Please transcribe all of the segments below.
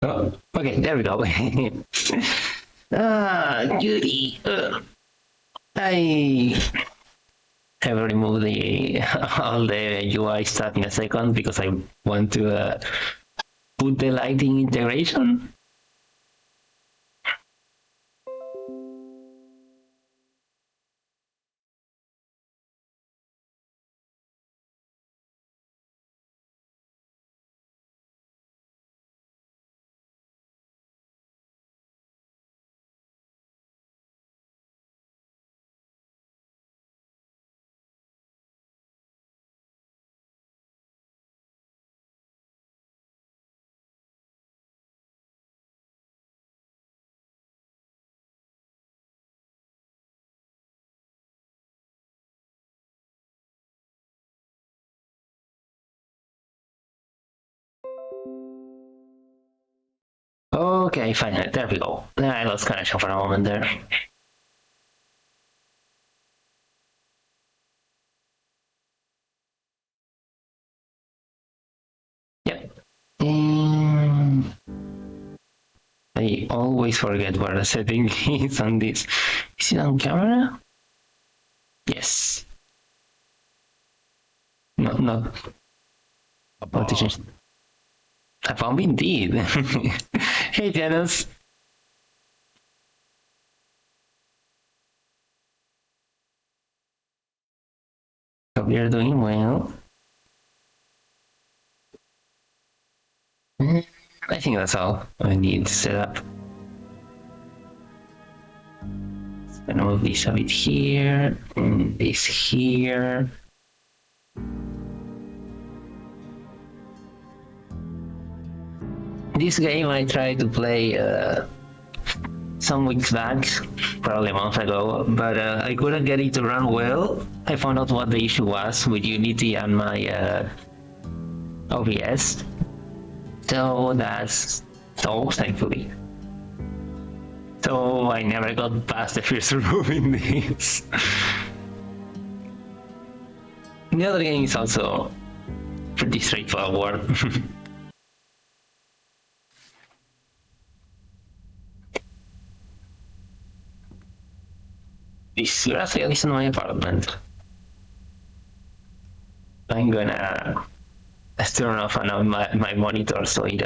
Oh, okay, there we go. Judy. I have removed all the UI stuff in a second because I want to put the lighting integration. Okay, fine. There we go. I lost connection for a moment there. Yep. I always forget where the setting is on this. Is it on camera? Yes. No, not. What to change? I found indeed. Hey, Dennis. Hope you're doing well. I think that's all I need to set up. And move this a bit here, and this here. This game I tried to play some weeks back, probably a month ago, but I couldn't get it to run well. I found out what the issue was with Unity and my OBS. So that's solved, thankfully. So I never got past the first rule in this. The other game is also pretty straightforward. This graphic is in my apartment. I'm gonna turn off my monitor so it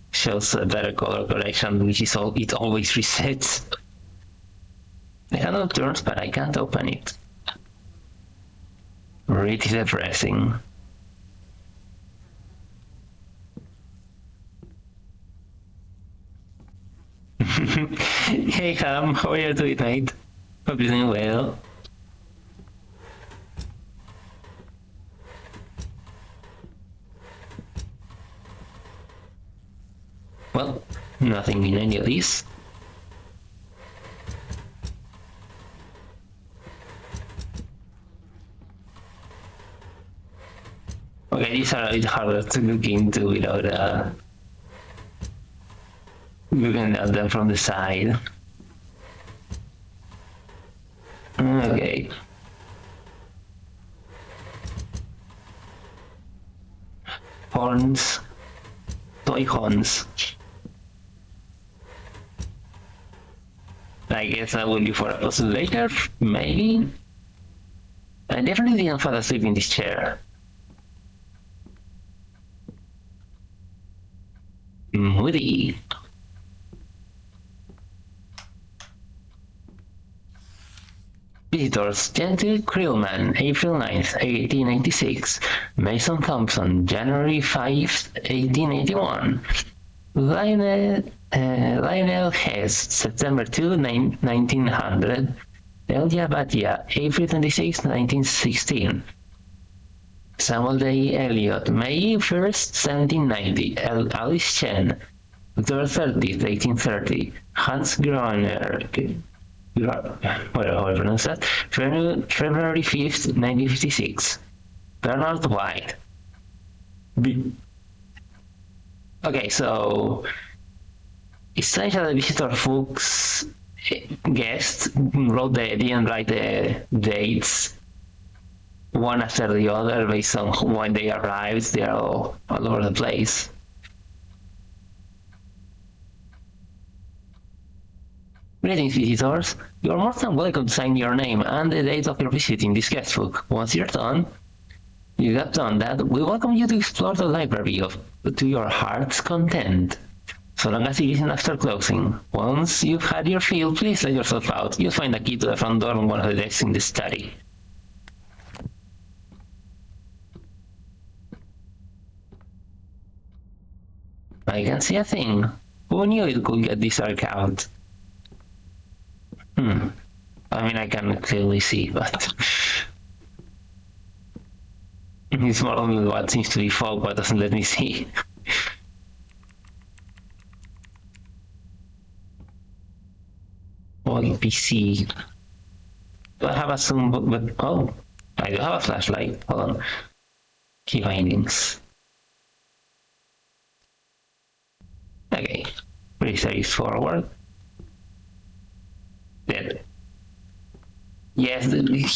shows a better color correction, which is it always resets. I have no turns, but I can't open it. Really depressing. Hey Ham, how are you doing, mate? Hope you're doing well. Well, nothing in any of these. Okay, these are a bit harder to look into without looking at them from the side. Okay. Horns. Toy horns. I guess I will be for a puzzle later, maybe? I definitely didn't fall asleep in this chair. Moody. Visitors: Gentle Krillman, April 9th, 1886. Mason Thompson, January 5th, 1881. Lionel Hess, September 2, 1900. Elia Batia, April 26, 1916. Samuel Day Elliott, May 1st, 1790. Alice Chen, October 30th, 1830. Hans Groner, whatever I pronounce that, February 5th, 1956. Bernard White. Okay, so essentially Visitor Fuchs guest didn't write the dates one after the other based on when they arrived. They are all over the place. Greetings, visitors. You are more than welcome to sign your name and the date of your visit in this guestbook. Once you have done that, we welcome you to explore the library to your heart's content. So long as it isn't after closing. Once you've had your fill, please let yourself out. You'll find a key to the front door on one of the desks in the study. I can see a thing. Who knew it could get this dark out? I mean, I can clearly see, but... it's more only what seems to be fog, but doesn't let me see. Well, PC. Do I have a zoom, but oh, I do have a flashlight. Hold on. Key findings. Okay, pretty straightforward. Dead. Yes,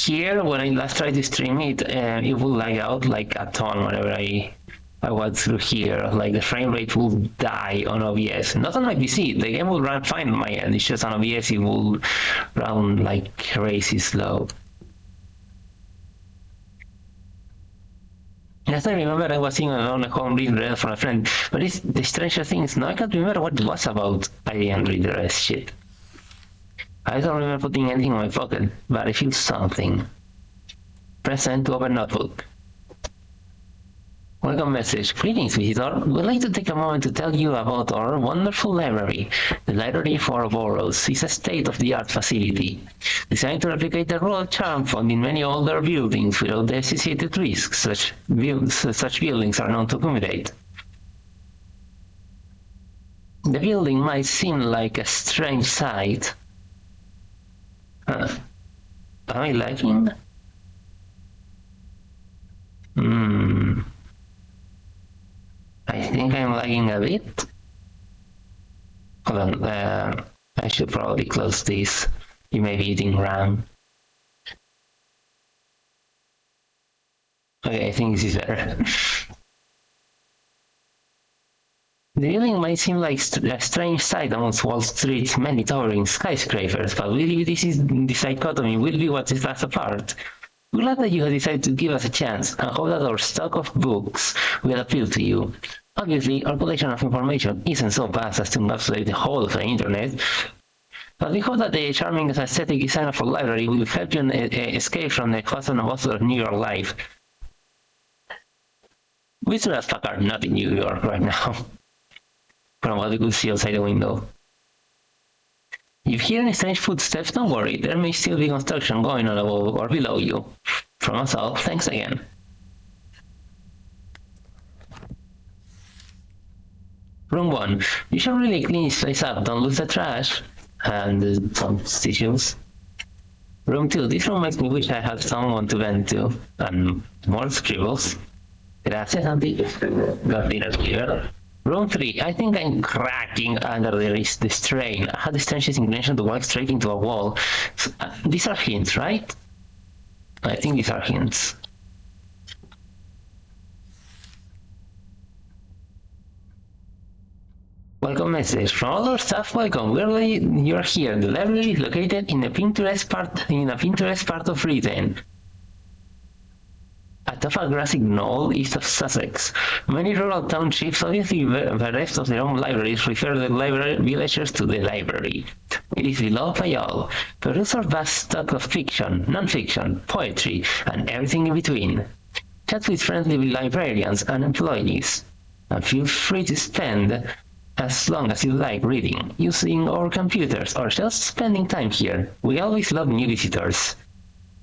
here when I last tried to stream it, it would lag out like a ton whenever I went through here. Like the frame rate will die on OBS. Not on my PC, the game will run fine on my end. It's just on OBS it will run like crazy slow. Yes, I remember I was sitting alone at home reading Reddit from a friend, but it's the strangest thing is now I can't remember what it was about. I didn't read the rest shit. I don't remember putting anything in my pocket, but I feel something. Press N to open notebook. Welcome message. Greetings, visitor. We'd like to take a moment to tell you about our wonderful library. The Library for Boros is a state-of-the-art facility designed to replicate the rural charm found in many older buildings without the associated risks such buildings are known to accumulate. The building might seem like a strange sight. Am I lagging? I think I'm lagging a bit. Hold on, I should probably close this. You may be eating RAM. Okay, I think this is better. The building might seem like a strange sight amongst Wall Street's many towering skyscrapers, but really this dichotomy will be what sets us apart. We're glad that you have decided to give us a chance and hope that our stock of books will appeal to you. Obviously, our collection of information isn't so vast as to encapsulate the whole of the internet, but we hope that the charming and aesthetic design of our library will help you escape from the hustle and bustle of New York life. We still as fuck are not in New York right now, from what we could see outside the window. If you hear any strange footsteps, don't worry, there may still be construction going on above or below you. From us all, thanks again. Room 1. You should really clean this place up, don't lose the trash. And some tissues. Room 2. This room makes me wish I had someone to vent to. And more scribbles. Gracias, Auntie. Got dinner here. Room 3. I think I'm cracking under the strain. I had the strangest inclination to walk straight into a wall. So, these are hints, right? I think these are hints. Welcome message. From all our staff, welcome. We're glad you're here. The library is located in a Pinterest part of Britain. Atop a grassy knoll east of Sussex. Many rural townships, obviously bereft of their own libraries, refer the villagers to the library. It is beloved by all. Peruse our vast stock of fiction, non-fiction, poetry, and everything in between. Chat with friendly librarians and employees. And feel free to spend as long as you like reading, using our computers, or just spending time here. We always love new visitors.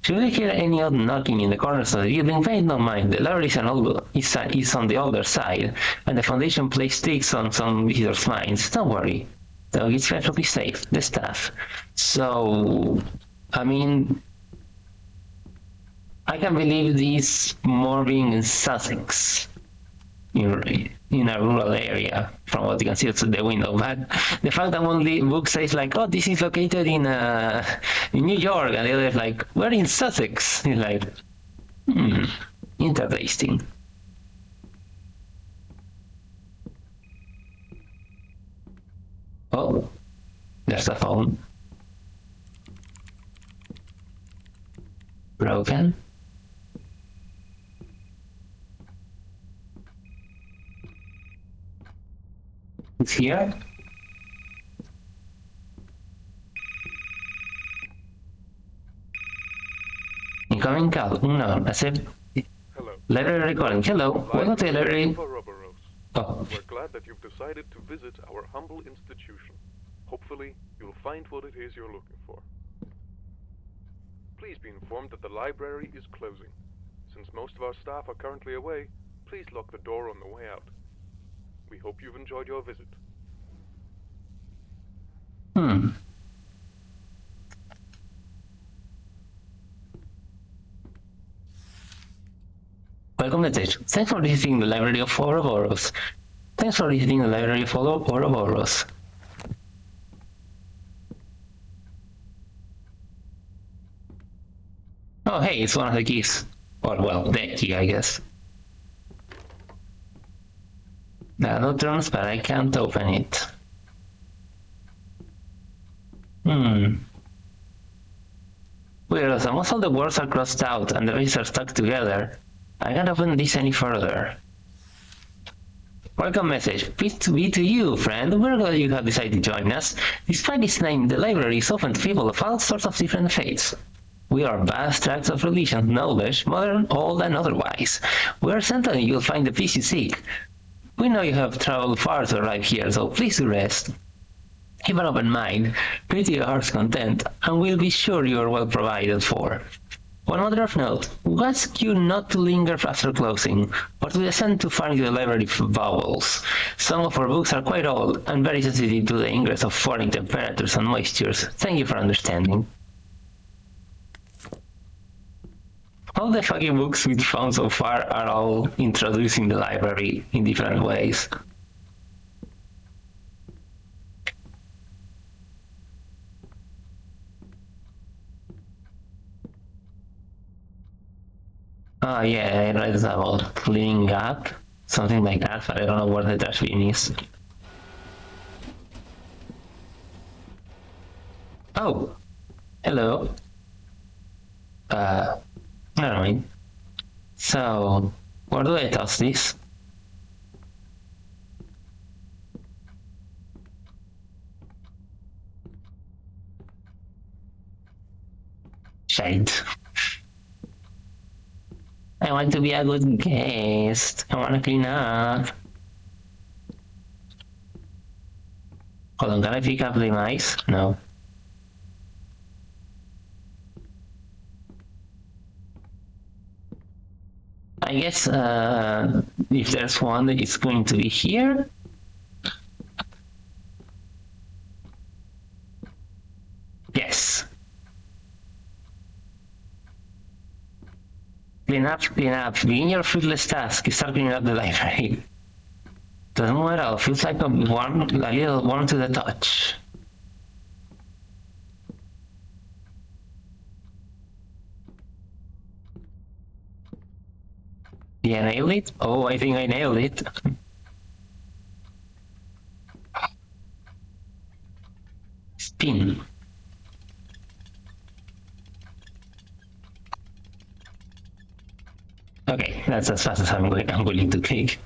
Should you hear any odd knocking in the corners of the building, pay no mind. The library is on the older side, and the foundation plays sticks on some visitors' minds. Don't worry, though it's perfectly safe. The staff. So, I mean, I can believe this more being in Sussex, in a rural area, from what you can see through the window. But the fact that one book says like, oh, this is located in New York, and the other is like, we're in Sussex. It's like, interesting. Oh, there's a phone. broken. It's here. Incoming call. Unknown. Accept. Hello. Library recording. Hello. Welcome to the library. Oh. We're glad that you've decided to visit our humble institution. Hopefully, you'll find what it is you're looking for. Please be informed that the library is closing. Since most of our staff are currently away, please lock the door on the way out. We hope you've enjoyed your visit. Welcome message. Thanks for visiting the library of Ouroboros. Thanks for visiting the library of Ouroboros. Oh, hey, it's one of the keys. Or, well, the key, I guess. There are no drums, but I can't open it. Weird, most of the words are crossed out and the pages are stuck together. I can't open this any further. Welcome message. Peace to be to you, friend. We're glad you have decided to join us. Despite its name, the library is open to people of all sorts of different faiths. We are vast tracts of religion, knowledge, modern, old, and otherwise. We are certain you'll find the peace you seek. We know you have traveled far to arrive here, so please do rest. Keep an open mind, treat your heart's content, and we'll be sure you are well provided for. One matter of note, we ask you not to linger after closing, or to descend too far into the library bowels. Some of our books are quite old, and very sensitive to the ingress of foreign temperatures and moistures. Thank you for understanding. All the fucking books we've found so far are all introducing the library in different ways. Oh yeah, I read about cleaning up, something like that, but I don't know where the trash bin is. Oh, hello. Never mind. So, where do I toss this? Shade. I want to be a good guest. I want to clean up. Hold on, can I pick up the mice? No. I guess if there's one, it's going to be here. Yes. Clean up, clean up. Begin your fruitless task. Start cleaning up the library. Doesn't move at all. Feels like a little warm to the touch. Did I nail it? Oh, I think I nailed it. Spin. Okay, that's as fast as I'm willing to take.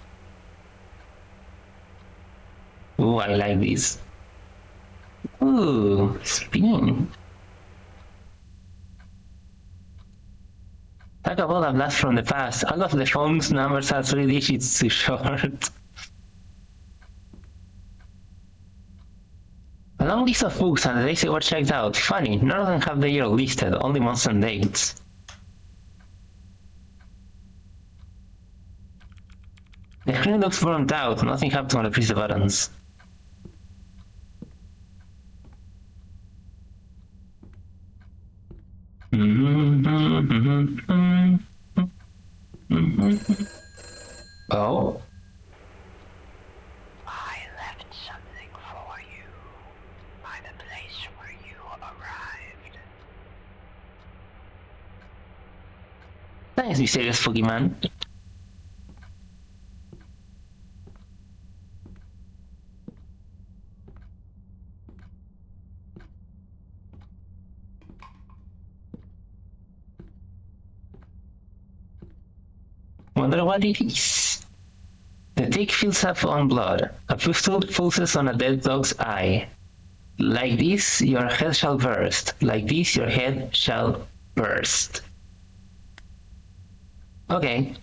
Ooh, I like this. Ooh, spin. Talk about a blast from the past. All of the phone's numbers are 3 digits too short. A long list of books and the days they were checked out. Funny, none of them have the year listed, only months and dates. The screen looks burnt out, nothing happened when I press the buttons. Oh? I left something for you by the place where you arrived. Thanks, mysterious Pokemon. wonder what it is. The tick fills up on blood. A pistol pulses on a dead dog's eye. Like this, your head shall burst. Like this, your head shall burst. Okay.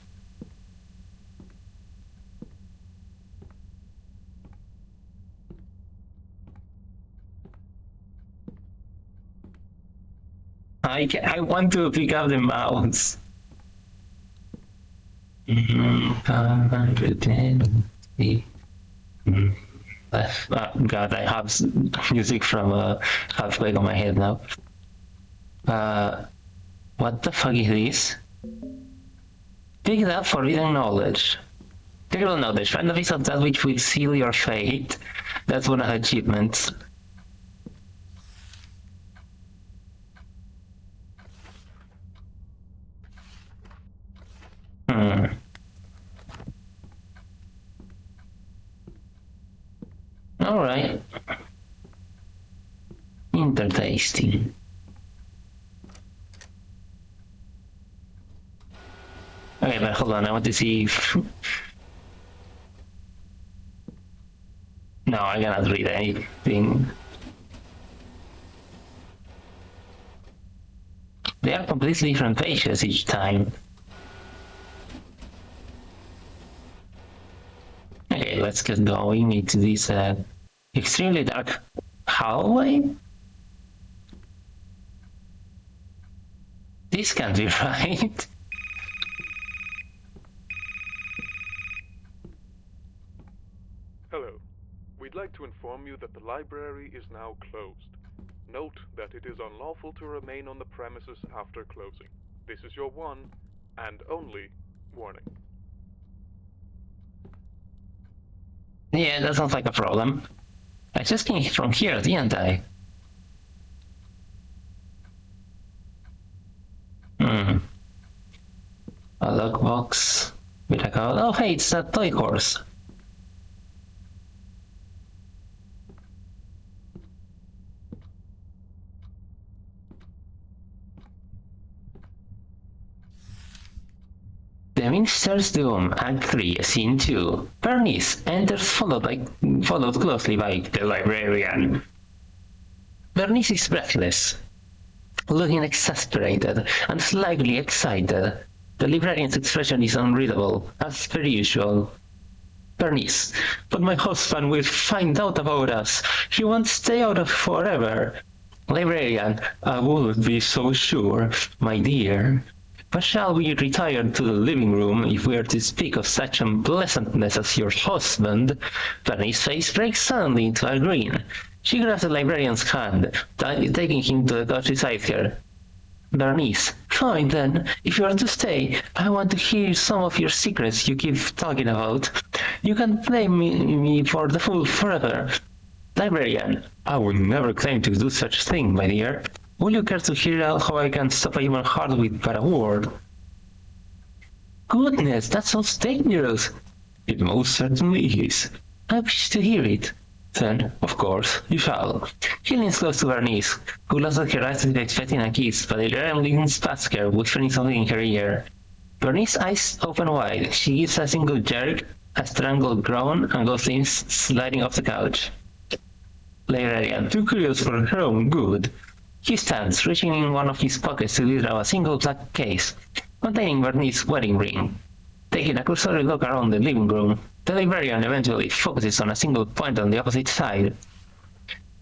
I want to pick up the mouse. 510. God, I have music from Halfway on my head now. What the fuck is this? Pick up forbidden knowledge. Terrible knowledge. Find a piece of that which will seal your fate. That's one of the achievements. Alright. Interesting. Okay, but hold on, I want to see if... No, I cannot read anything. They are completely different pages each time. Okay, let's get going into this extremely dark hallway. This can't be right. Hello. We'd like to inform you that the library is now closed. Note that it is unlawful to remain on the premises after closing. This is your one and only warning. Yeah, that sounds like a problem. I just came from here, didn't I? A lockbox with a code. Oh, hey, it's a toy horse. The Minster's Doom, Act 3, Scene 2. Bernice enters followed closely by the librarian. Bernice is breathless, looking exasperated and slightly excited. The librarian's expression is unreadable, as per usual. Bernice, but my husband will find out about us. He won't stay out of forever. Librarian, I wouldn't be so sure, my dear. But shall we retire to the living room if we are to speak of such unpleasantness as your husband? Bernice's face breaks suddenly into a grin. She grabs the librarian's hand, taking him to the couch beside her. Bernice, fine then. If you are to stay, I want to hear some of your secrets you keep talking about. You can blame me for the fool forever. Librarian, I would never claim to do such a thing, my dear. Will you care to hear out how I can stop a human heart with but a word? Goodness, that sounds dangerous. It most certainly is. I wish to hear it. Then, of course, you shall. He leans close to Bernice, who looks at her eyes as if expecting a kiss, but the librarian leans past her, whispering something in her ear. Bernice's eyes open wide. She gives a single jerk, a strangled groan, and goes in, sliding off the couch. Librarian, too curious for her own good. He stands, reaching in one of his pockets to withdraw a single black case, containing Bernice's wedding ring. Taking a cursory look around the living room, the librarian eventually focuses on a single point on the opposite side.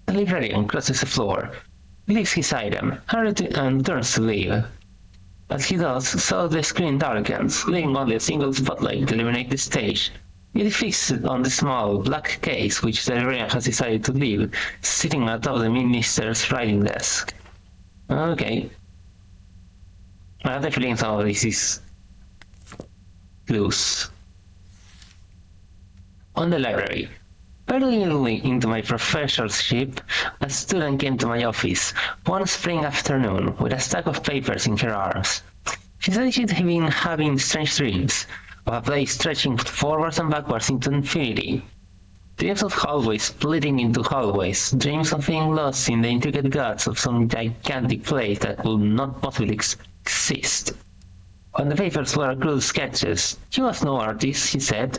The librarian crosses the floor, leaves his item, and turns to leave. As he does, so the screen darkens, leaving only a single spotlight to illuminate the stage. It is fixed on the small, black case which the librarian has decided to leave, sitting atop the minister's writing desk. Okay. I have the feeling some of this is loose. On the library. Barely into my professorship, a student came to my office one spring afternoon with a stack of papers in her arms. She said she'd been having strange dreams, of a place stretching forwards and backwards into infinity. Dreams of hallways splitting into hallways, dreams of being lost in the intricate guts of some gigantic place that could not possibly exist. On the papers were crude sketches. She was no artist, he said,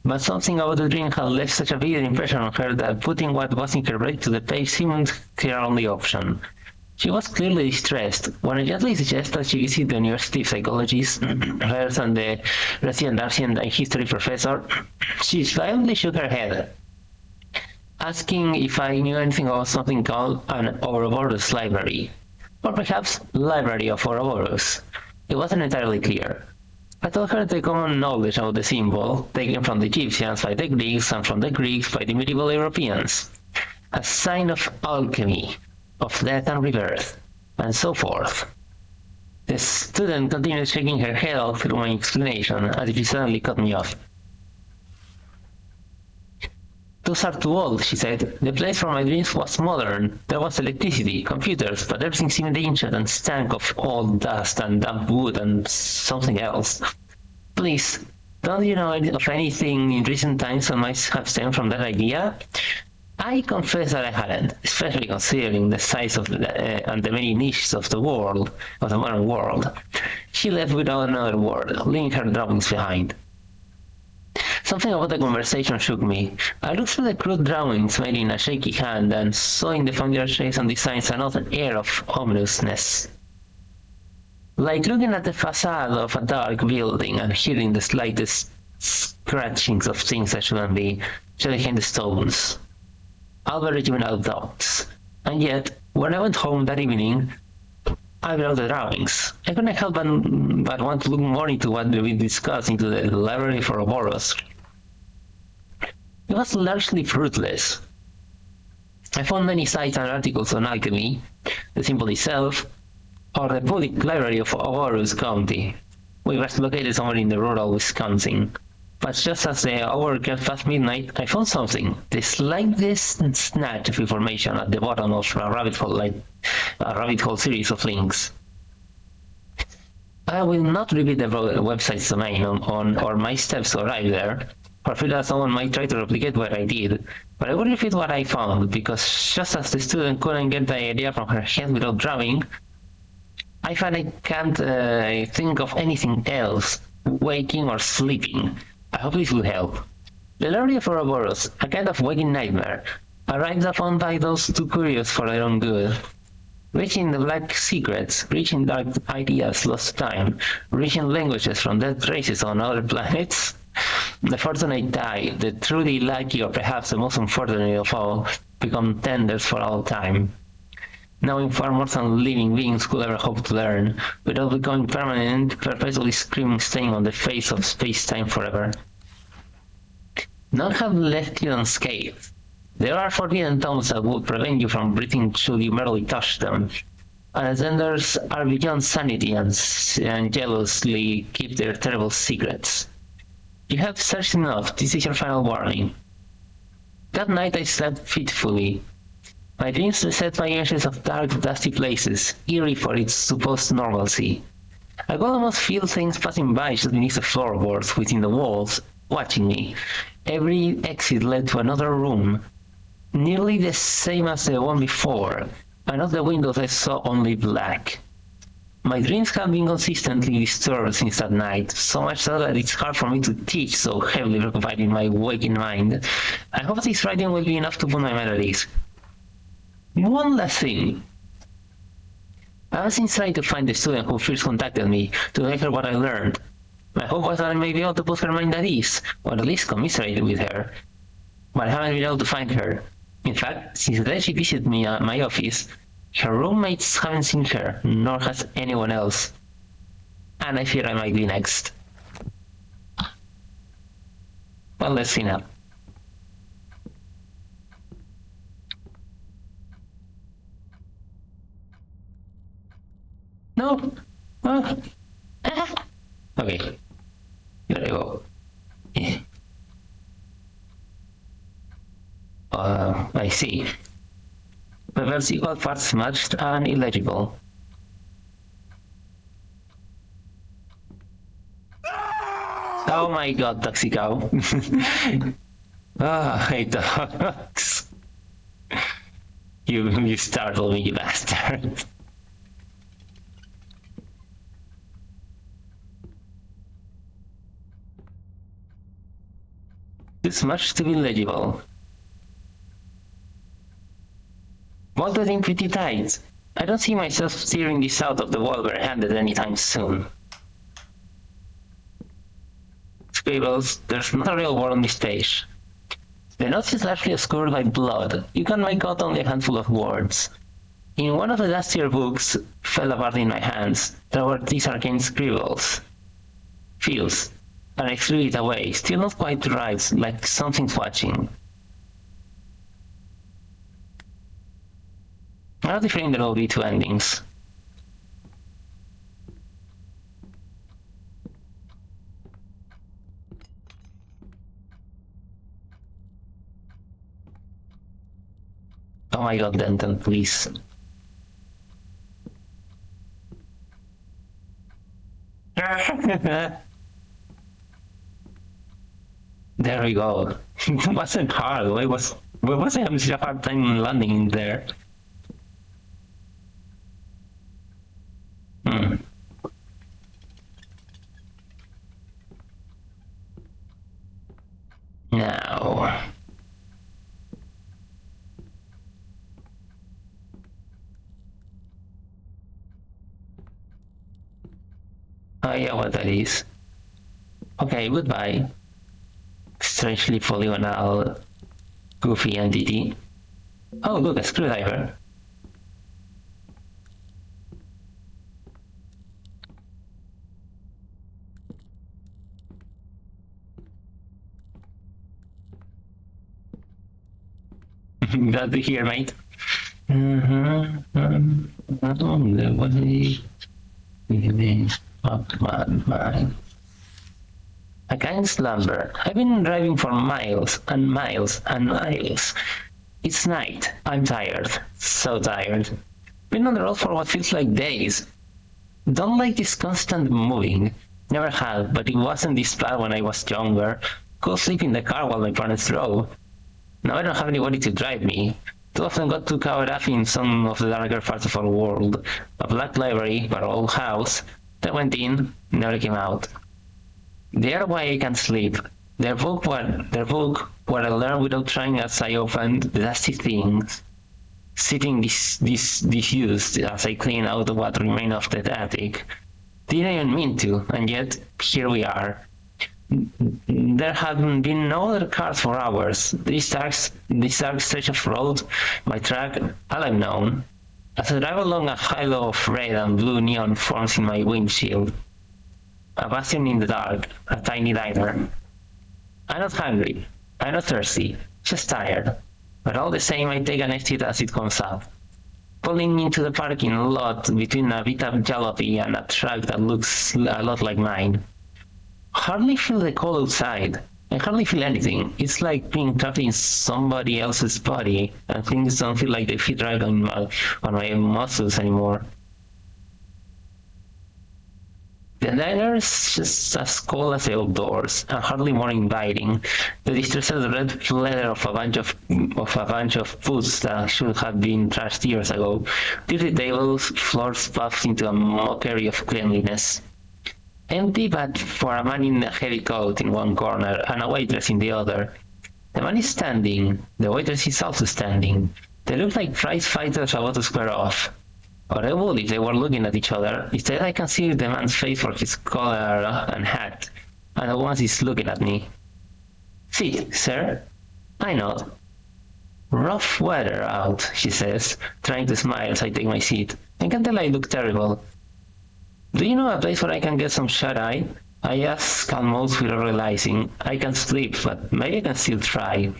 but something about the dream had left such a vivid impression on her that putting what was in her brain to the page seemed her only option. She was clearly distressed. When I gently suggested that she visit the university psychologist, hers and the resident ancient history professor, she silently shook her head, asking if I knew anything about something called an Ouroboros library, or perhaps Library of Ouroboros. It wasn't entirely clear. I told her the common knowledge of the symbol, taken from the Egyptians by the Greeks and from the Greeks by the medieval Europeans, a sign of alchemy, of death and rebirth, and so forth. The student continued shaking her head all through my explanation, as if she suddenly cut me off. Those are too old, she said. The place for my dreams was modern. There was electricity, computers, but everything seemed ancient and stank of old dust and damp wood and something else. Please, don't you know of anything in recent times that might have stemmed from that idea? I confess that I hadn't, especially considering the size of and the many niches of the world, of the modern world. She left without another word, leaving her drawings behind. Something about the conversation shook me. I looked through the crude drawings made in a shaky hand and saw in the familiar shapes and designs another air of ominousness. Like looking at the facade of a dark building and hearing the slightest scratchings of things that shouldn't be, just behind the stones. Albert without doubts. And yet, when I went home that evening, I wrote the drawings. I couldn't help but want to look more into what we discussed into the library for Ouroboros. It was largely fruitless. I found many sites and articles on alchemy, the symbol itself, or the public library of Ouroboros County, which was located somewhere in the rural Wisconsin. But just as the hour got past midnight, I found something, the slightest snatch of information at the bottom of a rabbit hole series of links. I will not repeat the website's domain or my steps to arrive there, for fear that someone might try to replicate what I did, but I will repeat what I found, because just as the student couldn't get the idea from her head without drawing, I find I can't think of anything else, waking or sleeping. I hope this will help. The Library of Ouroboros, a kind of waking nightmare, arrived upon by those too curious for their own good. Reaching the black secrets, reaching dark ideas lost to time, reaching languages from dead races on other planets. The fortunate die, the truly lucky or perhaps the most unfortunate of all, become tenders for all time. Knowing far more than living beings could ever hope to learn, without becoming permanent, perpetually screaming stain on the face of space-time forever. None have left you unscathed. There are forbidden tones that would prevent you from breathing should you merely touch them. Ascenders are beyond sanity and jealously keep their terrible secrets. You have searched enough, this is your final warning. That night I slept fitfully. My dreams set my images of dark, dusty places, eerie for its supposed normalcy. I could almost feel things passing by just beneath the floorboards, within the walls, watching me. Every exit led to another room, nearly the same as the one before, and of the windows I saw only black. My dreams have been consistently disturbed since that night, so much so that it's hard for me to teach so heavily preoccupied in my waking mind. I hope this writing will be enough to put my mind at ease. One last thing. I was trying to find the student who first contacted me to tell her what I learned. My hope was that I may be able to put her mind at ease, or at least commiserate with her. But I haven't been able to find her. In fact, since the day she visited me at my office, her roommates haven't seen her, nor has anyone else. And I fear I might be next. Well, let's see now. No. Oh. Ah. Okay. There we go. Yeah. I see. The vertical parts smudged and illegible. Oh my god, Toxico. I hate dogs. You startled me, you bastard. This much to be legible. Bolted in pretty tight. I don't see myself steering this out of the wall bare-handed anytime soon. Scribbles, there's not a real war on this page. The notes is largely obscured by blood. You can make out only a handful of words. In one of the last year books fell apart in my hands. There were these arcane scribbles. Feels. And I threw it away, still not quite right, like something's watching. I have the feeling there will be two endings. Oh my god, Denton, please. There we go. It wasn't hard. Why was I having such a hard time landing in there? Now. Oh yeah, what that is. Okay, goodbye. Strangely polygonal, goofy entity. Oh look, a screwdriver. Glad to hear, mate. I can't slumber. I've been driving for miles and miles and miles. It's night. I'm tired. So tired. Been on the road for what feels like days. Don't like this constant moving. Never had, but it wasn't this bad when I was younger. Go sleep in the car while my parents drove. Now I don't have anybody to drive me. Too often got too caught up in some of the darker parts of our world. A black library, our old house. That went in, never came out. They're why I can't sleep. Their book what I learned without trying as I opened the dusty things. Sitting disused as I clean out what remained of the attic. Didn't even mean to, and yet here we are. There had been no other cars for hours. This dark stretch of road, my track, all I've known. As I drive along, a halo of red and blue neon forms in my windshield. A bastion in the dark, a tiny diner. I'm not hungry. I'm not thirsty. Just tired. But all the same, I take an exit as it comes up. Pulling into the parking lot between a Vita jalopy and a truck that looks a lot like mine. Hardly feel the cold outside. I hardly feel anything. It's like being trapped in somebody else's body, and things don't feel like they fit right on my muscles anymore. The diner is just as cold as the outdoors, and hardly more inviting. The distressed red leather of a bunch of foods that should have been trashed years ago. Dirty tables, floors puffed into a mockery of cleanliness. Empty but for a man in a heavy coat in one corner and a waitress in the other. The man is standing, the waitress is also standing. They look like prize fighters about to square off. Or I would if they were looking at each other. Instead I can see the man's face for his collar and hat, and the woman is looking at me. "Sit, sir." I nod. "Rough weather out," she says, trying to smile as I take my seat. I can tell I look terrible. "Do you know a place where I can get some shut-eye?" I ask almost without realizing. I can sleep, but maybe I can still try.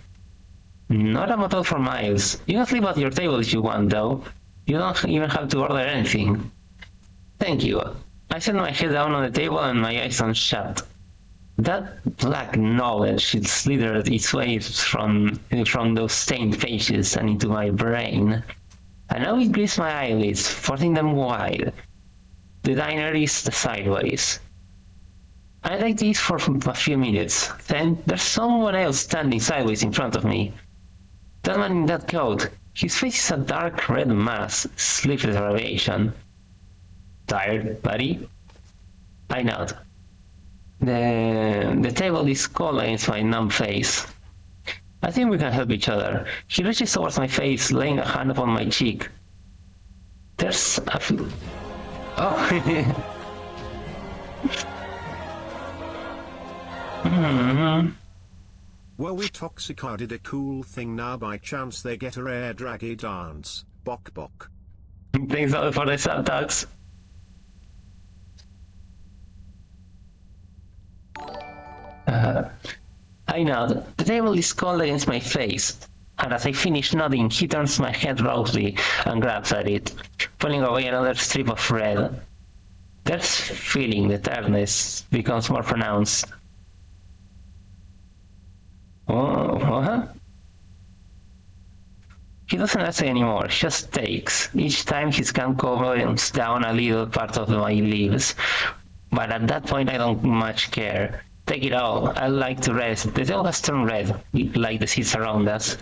"Not a motel for miles. You can sleep at your table if you want, though. You don't even have to order anything." "Thank you." I set my head down on the table and my eyes unshut. That black knowledge it slithered its way from those stained pages and into my brain. And now it grips my eyelids, forcing them wide. The diner is sideways. I like this for a few minutes. Then there's someone else standing sideways in front of me. That man in that coat. His face is a dark red mass, sleep deprivation. "Tired, buddy?" I nod. The table is cold against my numb face. I think we can help each other. He reaches towards my face, laying a hand upon my cheek. There's a... Oh! Were we toxic or did a cool thing now by chance they get a rare draggy dance? Bok bok. Thanks all for the subtags. I nod. The table is cold against my face, and as I finish nodding, he turns my head roughly and grabs at it, pulling away another strip of red. There's feeling the tiredness becomes more pronounced. Oh, what? He doesn't answer anymore, just takes. Each time his gun comes down a little part of my leaves, but at that point I don't much care. Take it all, I like to rest. The table has turned red, like the seas around us.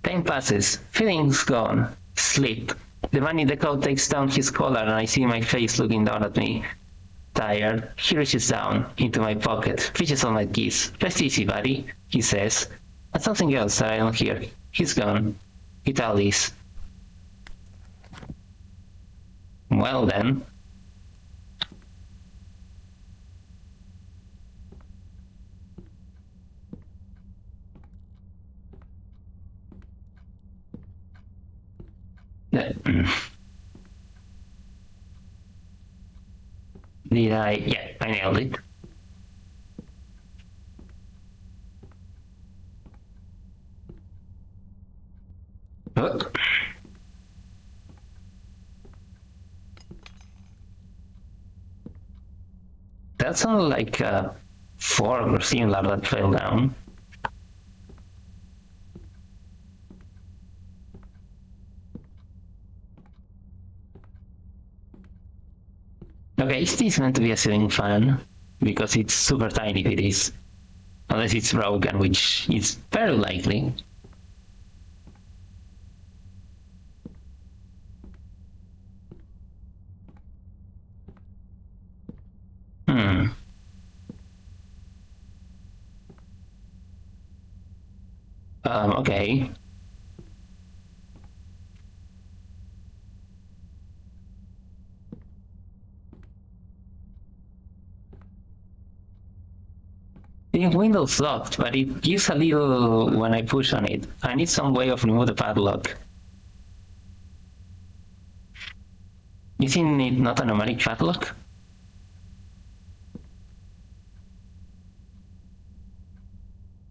Time passes, feeling's gone. Sleep. The man in the coat takes down his collar and I see my face looking down at me. Tired, he reaches down into my pocket, fishes on my keys. Rest easy, buddy, he says. And something else that I don't hear. He's gone. It all is. Well then. Did I? Yeah, I nailed it. Oh. That sounded like a fork or similar that fell down. Okay, is this meant to be a ceiling fan? Because it's super tiny if it is. Unless it's broken, which is very likely. Okay. The window's locked, but it gives a little when I push on it. I need some way of remove the padlock. Isn't it not a pneumatic padlock?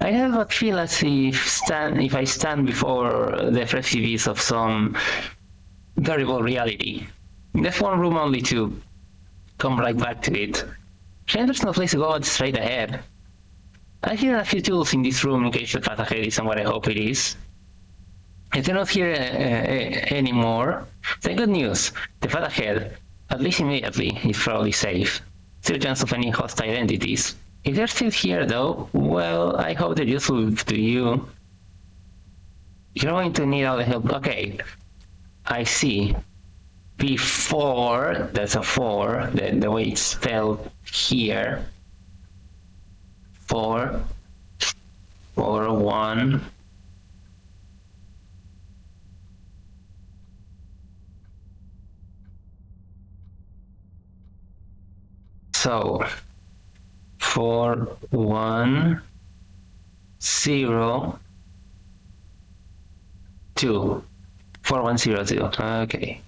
I have a feel as if I stand before the precipice of some terrible reality. There's one room only to come right back to it. Shame there's no place to go but straight ahead. I hear a few tools in this room in case the path ahead isn't what I hope it is. If they're not here anymore, then good news. The path ahead, at least immediately, is probably safe. Still chance of any hostile entities. If they're still here though, well, I hope they're useful to you. You're going to need all the help. Okay, I see. Before, that's a 4, the way it's spelled here. 4, 1. So 4, 1, 0, 2. 4, 1, 0, 2. Okay.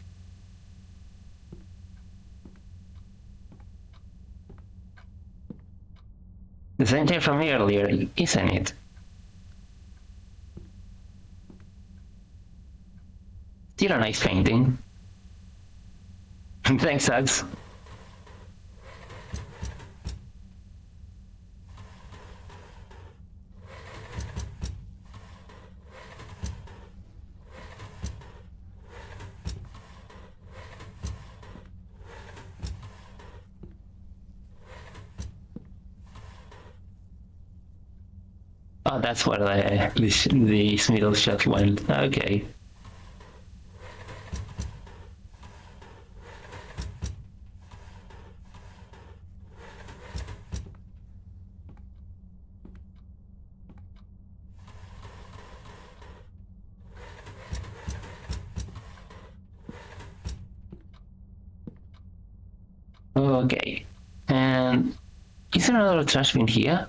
The same thing from earlier, isn't it? Still a nice painting. Thanks, Axe. Oh, that's where this middle shot went. Okay. Okay. And is there another trash bin here?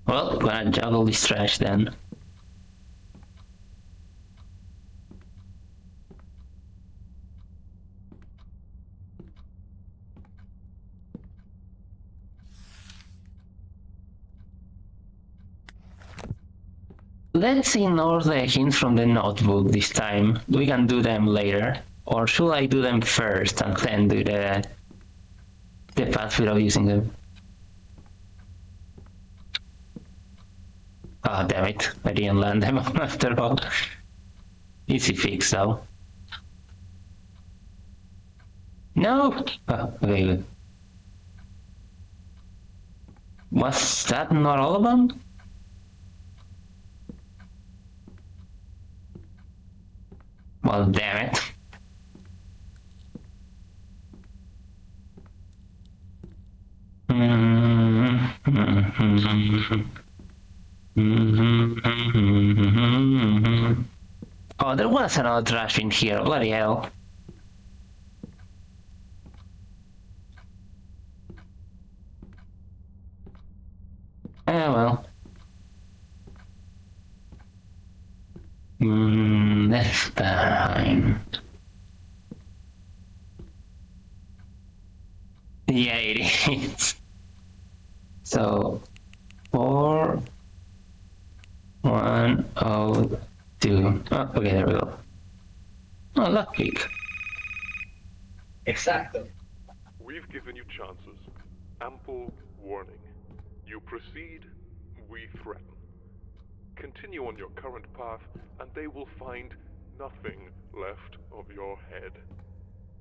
Well, gonna juggle this trash then. Let's ignore the hints from the notebook this time. We can do them later. Or should I do them first and then do the path without using them? Ah, oh, damn it. I didn't land them after all. Easy fix though. No! Oh, okay, good. Was that not all of them? Well, damn it. Oh, there was another trash in here, bloody hell. Well. That's fine. Yeah, it is. So, 4, 1, 0, 2. Oh, okay, there we go. Oh, lucky. Exacto. We've given you chances. Ample warning. You proceed, we threaten. Continue on your current path, and they will find nothing left of your head.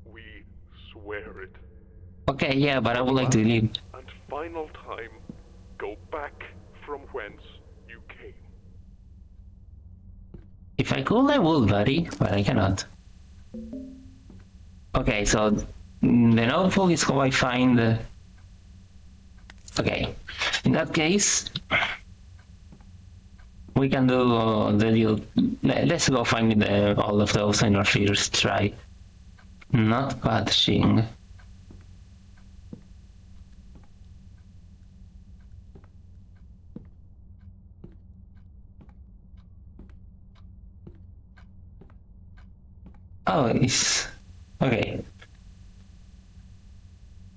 We swear it. Okay, yeah, but I would like to leave. And final time, go back from whence you came. If I could, I would, buddy, but I cannot. Okay, so the notebook is how I find the... Okay, in that case, we can do the deal. Let's go find all of those in our first try. Not patching. Oh, it's... Okay.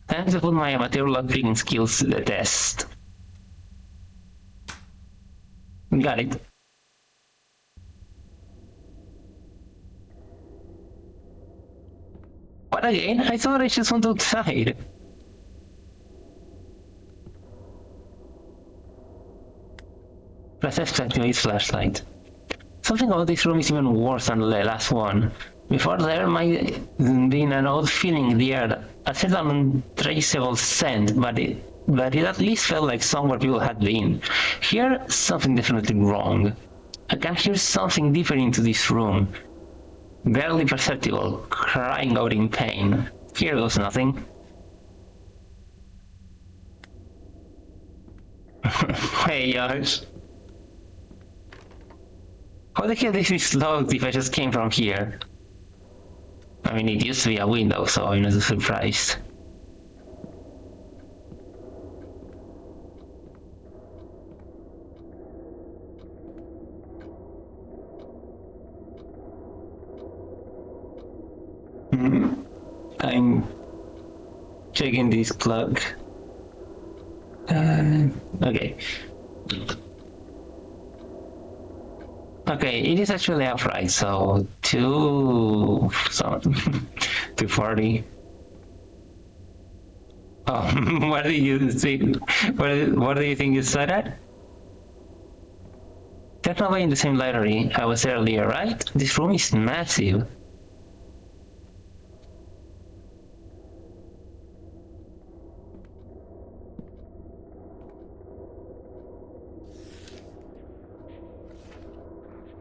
Time to put my amateur lockpicking skills to the test. Got it. What again? I thought I just went outside. Press F to activate flashlight. Something about this room is even worse than the last one. Before there might be an odd feeling in the air, a certain untraceable scent, but it at least felt like somewhere people had been. Here, something definitely wrong. I can hear something deeper into this room. Barely perceptible, crying out in pain. Here goes nothing. Hey, Josh. How the hell is this locked if I just came from here? I mean, it used to be a window, so I'm not surprised. I'm checking this plug. Okay. Okay, it is actually upright, so 240. Oh, what do you think? What do you think you said at? Technically in the same library I was earlier, right? This room is massive.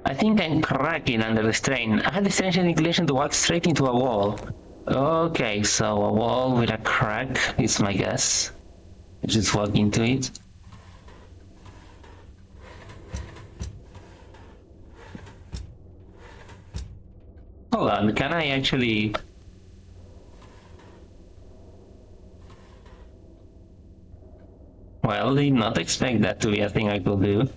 I think I'm cracking under the strain. I had the strange inclination to walk straight into a wall. Okay, so a wall with a crack is my guess. Just walk into it. Hold on, can I actually... Well, did not expect that to be a thing I could do.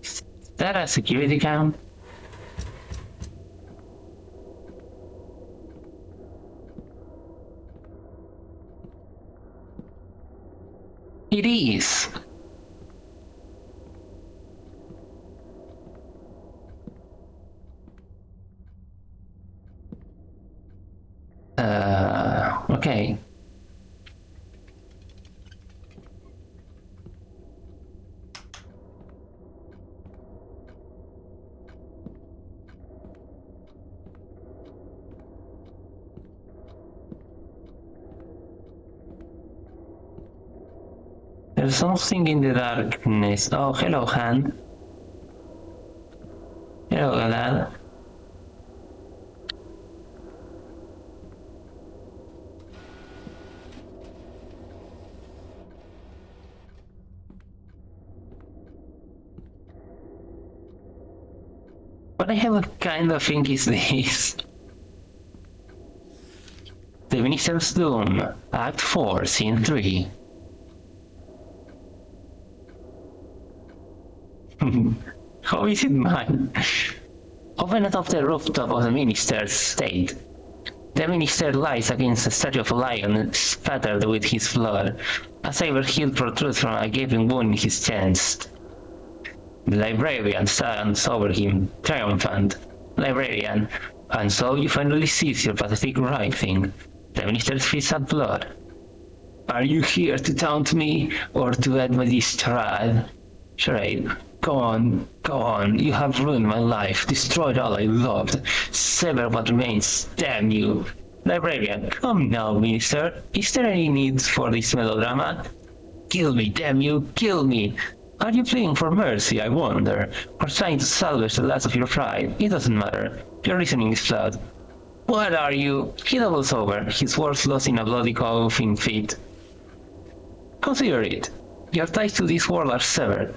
Is that a security cam? It is! Okay. There's something in the darkness. Oh, hello, Han. Hello, lad. What I have a kind of think is this. The Minister's Doom, Act 4, Scene 3. How is it mine? Open atop the rooftop of the Minister's estate. The Minister lies against a statue of a lion spattered with his blood. A saber hilt protrudes from a gaping wound in his chest. The librarian stands over him, triumphant. Librarian, and so you finally cease your pathetic writhing. The Minister's feet at blood. Are you here to taunt me, or to add my distress? Charade. Go on, you have ruined my life, destroyed all I loved, sever what remains, damn you. Librarian, come now, Minister. Is there any need for this melodrama? Kill me, damn you, kill me! Are you pleading for mercy, I wonder? Or trying to salvage the last of your pride? It doesn't matter. Your reasoning is flawed. What are you? He doubles over, his words lost in a bloody coughing fit. Consider it. Your ties to this world are severed.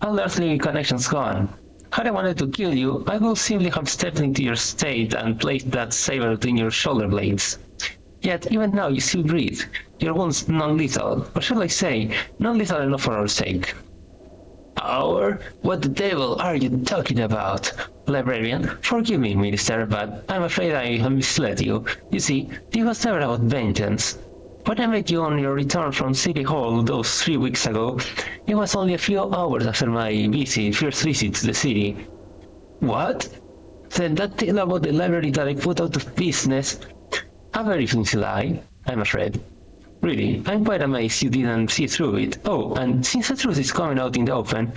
All earthly connections gone. Had I wanted to kill you, I would simply have stepped into your state and placed that saber between your shoulder blades. Yet, even now, you still breathe. Your wounds non-lethal, or shall I say, non-lethal enough for our sake. Our? What the devil are you talking about? Librarian, forgive me, Minister, but I'm afraid I have misled you. You see, it was never about vengeance. When I met you on your return from City Hall those 3 weeks ago, it was only a few hours after my first visit to the city. What? Then that tale about the library that I put out of business? A very flimsy lie, I'm afraid. Really, I'm quite amazed you didn't see through it. Oh, and since the truth is coming out in the open,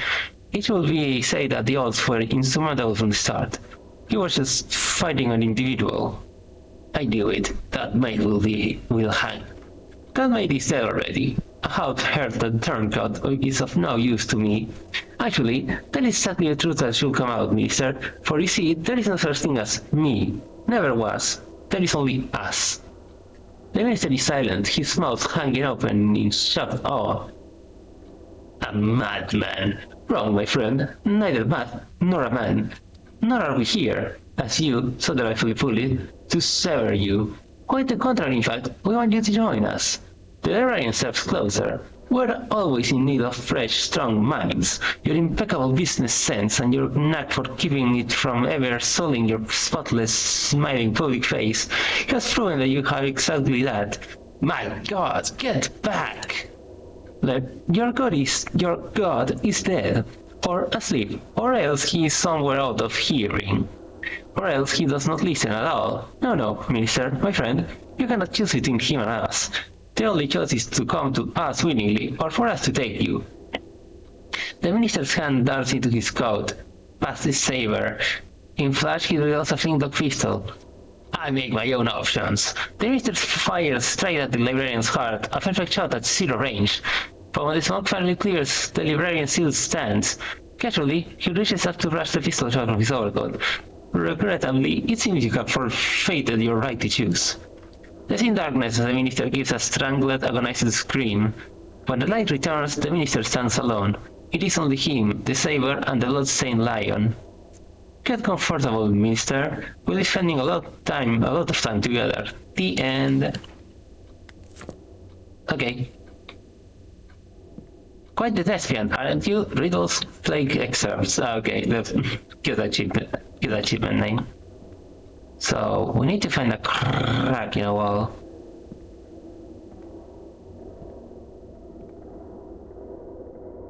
it should be said that the odds were insurmountable from the start. You were just fighting an individual. I knew it. That maid will hang. That maid is dead already. A half-hearted turncoat is of no use to me. Actually, that is exactly the truth that should come out, Minister, for you see, there is no such thing as me. Never was. There is only us. The Minister is silent, his mouth hanging open in shocked awe. A madman. Wrong, my friend. Neither mad nor a man. Nor are we here, as you so delightfully put it, to sever you. Quite the contrary, in fact, we want you to join us. The librarian steps closer. We're always in need of fresh, strong minds. Your impeccable business sense and your knack for keeping it from ever sullying your spotless, smiling public face has proven that you have exactly that. My God, get back! Your God is dead, or asleep, or else he is somewhere out of hearing. Or else he does not listen at all. No, Minister, my friend, you cannot choose between him and us. The only choice is to come to us willingly, or for us to take you. The Minister's hand darts into his coat, past his saber. In flash he reveals a flintlock pistol. I make my own options. The Minister fires straight at the librarian's heart, a perfect shot at zero range. But when the smoke finally clears, the librarian still stands. Casually, he reaches up to brush the pistol shot from his overcoat. Regrettably, it seems you have forfeited your right to choose. The thin darkness as the Minister gives a strangled, agonized scream. When the light returns, the Minister stands alone. It is only him, the saber, and the blood-stained lion. Get comfortable, Minister. We'll be spending a lot of time together. The end. Okay. Quite the thespian, aren't you? Riddles, plague excerpts. Okay, that's good achievement. Good achievement name. So we need to find a crack in a wall.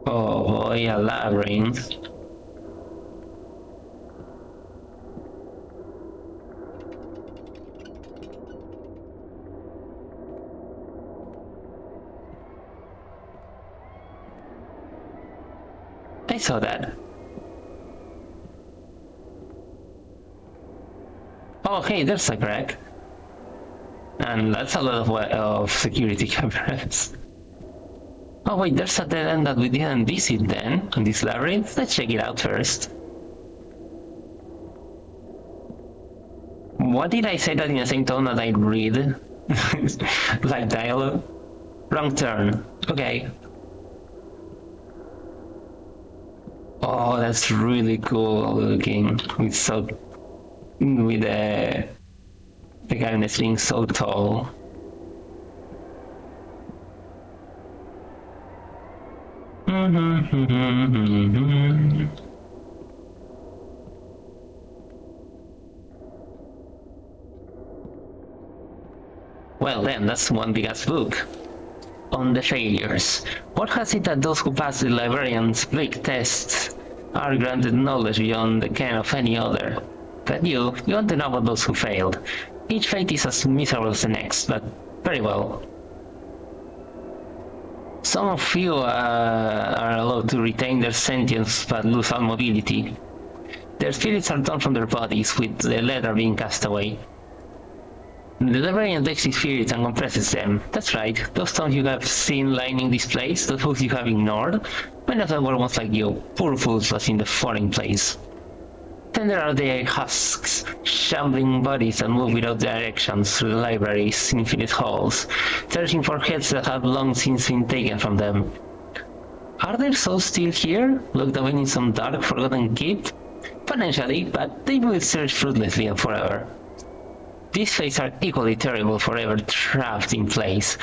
Oh boy, a labyrinth. I saw that. Oh hey, there's a crack. And that's a lot of security cameras. Oh wait, there's a dead end that we didn't visit then, on this labyrinth. Let's check it out first. What did I say that in the same tone that I read? Like dialogue? Wrong turn. Okay. Oh, that's really cool looking. With the cabinets being so tall. Well then, that's one big ass book. On the failures. What has it that those who pass the librarian's bleak tests are granted knowledge beyond the ken of any other? But you want to know about those who failed. Each fate is as miserable as the next, but very well. Some of you are allowed to retain their sentience but lose all mobility. Their spirits are torn from their bodies, with the latter being cast away. The librarian takes these spirits and compresses them. That's right, those stones you have seen lining this place, those fools you have ignored, many of them were once like you, poor fools lost in the foreign place. Then there are the husks, shambling bodies that move without directions through the library's infinite halls, searching for heads that have long since been taken from them. Are their souls still here, locked away in some dark, forgotten keep? Potentially, but they will search fruitlessly and forever. These fates are equally terrible, forever trapped in place,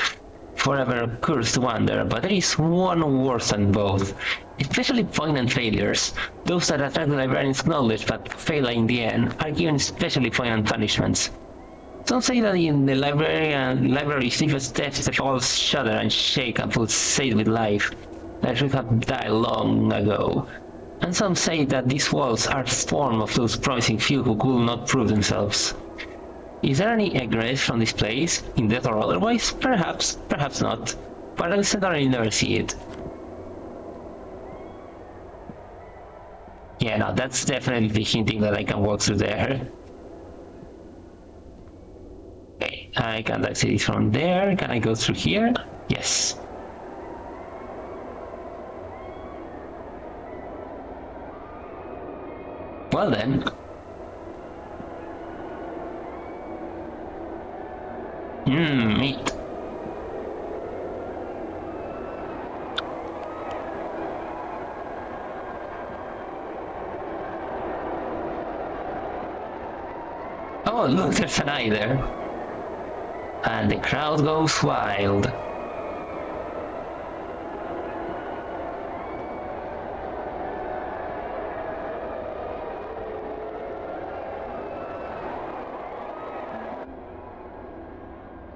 forever cursed to wander, but there is one worse than both. Especially poignant failures. Those that attract the librarian's knowledge but fail in the end are given especially poignant punishments. Some say that in the library's deepest depths the walls shudder and shake and pulsate with life, that should have died long ago. And some say that these walls are formed of those promising few who could not prove themselves. Is there any egress from this place, in death or otherwise? Perhaps, perhaps not. But I'll certainly never see it. Yeah, no, that's definitely hinting that I can walk through there. Okay, I can't access it from there. Can I go through here? Yes. Well then. Meat. Oh, look, there's an eye there. And the crowd goes wild.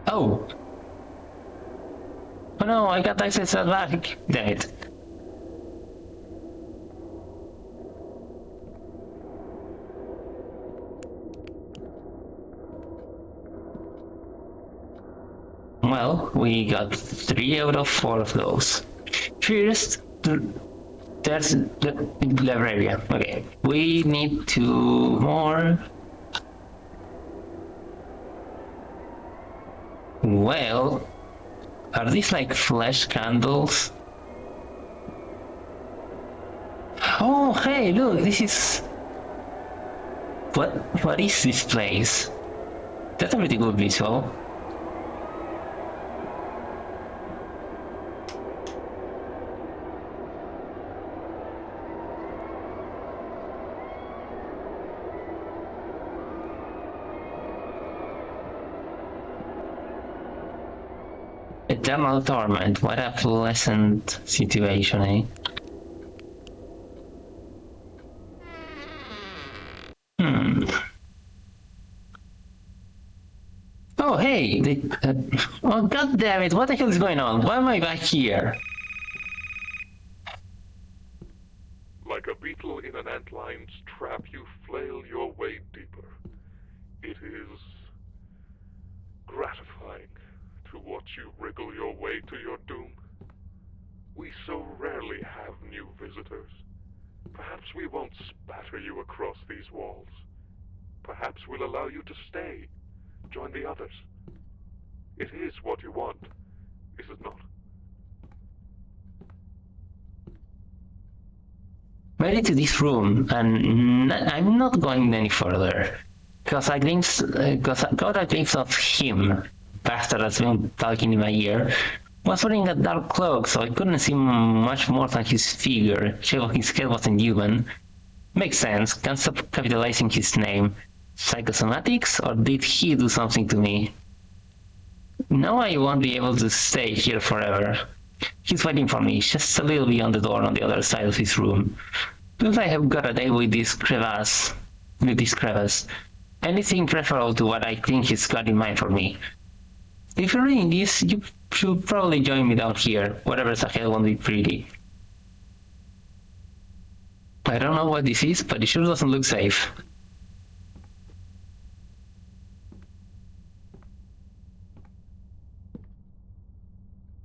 Oh. Oh no, I got access to that back. Damn it. Well, we got 3 out of 4 of those. First, there's the librarian. Okay, we need 2 more. Well, are these like flesh candles? Oh, hey, look, this is... What is this place? That's a pretty good visual. Eternal torment. What a pleasant situation, eh? Hmm. Oh, hey! Oh, god damn it! What the hell is going on? Why am I back here? Like a beetle in an antline's trap, you flail your way deeper. It is gratifying to watch you wriggle your way to your doom. We so rarely have new visitors. Perhaps we won't spatter you across these walls. Perhaps we'll allow you to stay. Join the others. It is what you want, is it not? Ready to this room, and I'm not going any further. Cause I got a glimpse of him, bastard that's been talking in my ear, was wearing a dark cloak, so I couldn't see much more than his figure. Shape of his head wasn't human. Makes sense, can't stop capitalizing his name. Psychosomatics, or did he do something to me? Now I won't be able to stay here forever. He's waiting for me, just a little beyond the door on the other side of his room. Looks like I've got a day with this crevasse. Anything preferable to what I think he's got in mind for me. If you're reading this, you should probably join me down here. Whatever's ahead won't be pretty. I don't know what this is, but it sure doesn't look safe.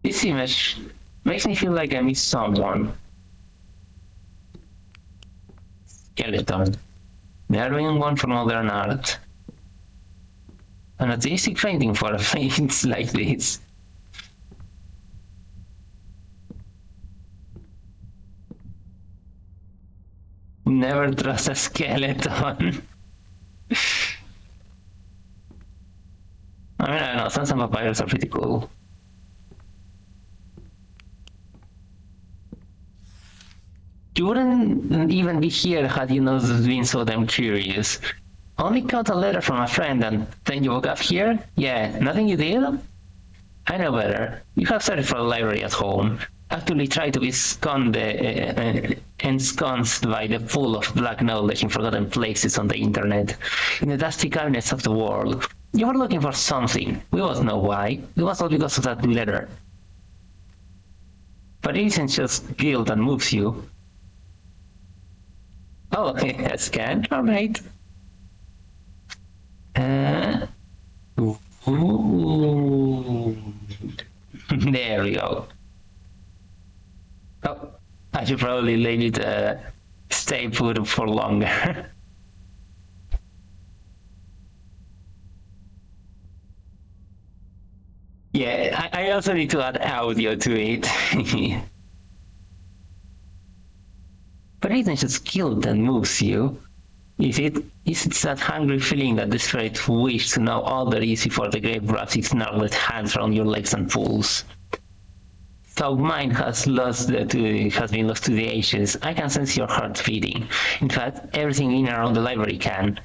This image makes me feel like I missed someone. Skeleton. The Armenian one from modern art. An artistic painting for a face like this. Never trust a skeleton. I mean, I don't know, some vampires are pretty cool. You wouldn't even be here had you not been so damn curious. Only got a letter from a friend and then you woke up here? Yeah, nothing you did? I know better. You have searched for a library at home. Actually tried to be ensconced by the pool of black knowledge in forgotten places on the internet, in the dusty cabinets of the world. You were looking for something. We both know why. It was all because of that letter. But it isn't just guilt that moves you. Oh, a scan? Alright. Ooh. There we go. Oh, I should probably leave it stay put for longer. Yeah, I also need to add audio to it. But it isn't just guilt that moves you. Is it that hungry feeling, that desperate wish to know all there is before the grave wraps its gnarled hands around your legs and pulls? Though mine has been lost to the ages, I can sense your heart beating. In fact, everything in and around the library can.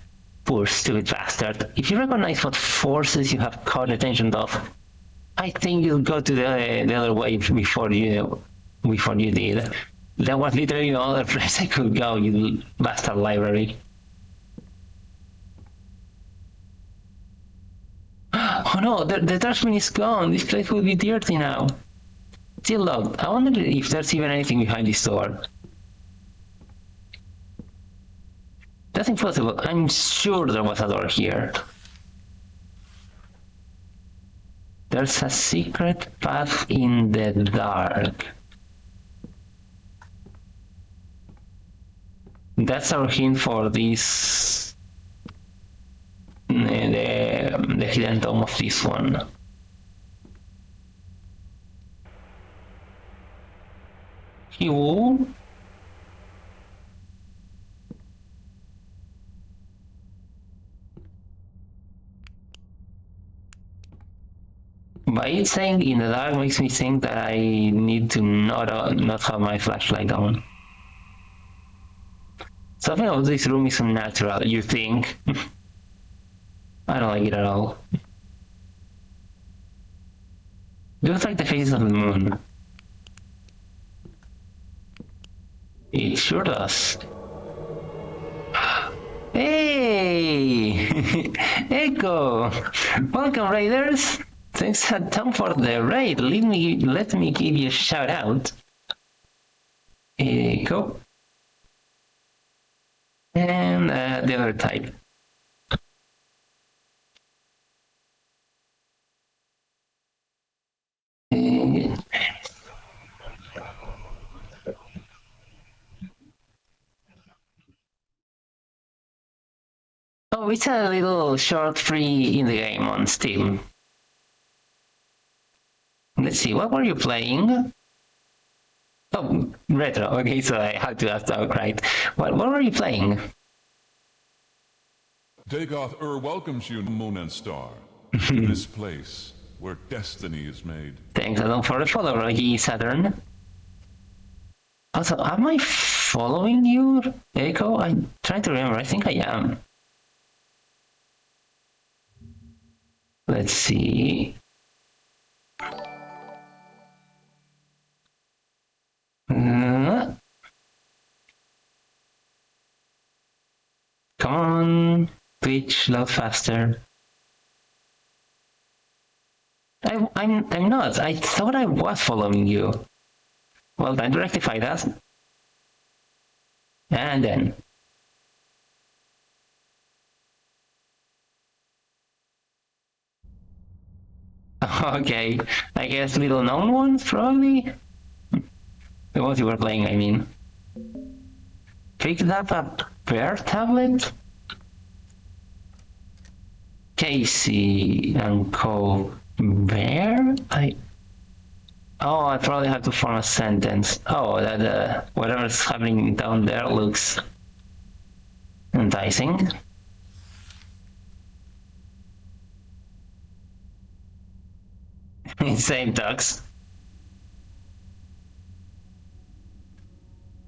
Poor stupid bastard. If you recognize what forces you have caught attention of, I think you'll go to the other way before you did. There was literally no other place I could go, you bastard library. Oh no, the dustbin is gone. This place will be dirty now. Still locked. I wonder if there's even anything behind this door. That's impossible. I'm sure there was a door here. There's a secret path in the dark. That's our hint for this, the hidden tome of this one. You? By it saying in the dark makes me think that I need to not have my flashlight on. Something about this room is unnatural, you think? I don't like it at all. Looks like the faces of the moon. It sure does. Hey! Echo! Welcome, Raiders! Thanks a ton for the raid. Let me give you a shout out. Echo. And the other type. Oh, it's a little short free in the game on Steam. Let's see, what were you playing? Oh, retro. Okay, so I had to ask that, right? What were you playing? Dagoth welcomes you, Moon and Star, to this place where destiny is made. Thanks a lot for the follow, Rogi Saturn. Also, am I following you, Echo? I'm trying to remember. I think I am. Let's see. Come on, Twitch, load faster. I'm not. I thought I was following you. Well, time to rectify that. And then. Okay, I guess little known ones, probably? The ones you were playing, I mean. Picked up a Bear tablet? Casey and Co. Bear? Oh, I probably have to form a sentence. Oh, that whatever's happening down there looks enticing. Same ducks.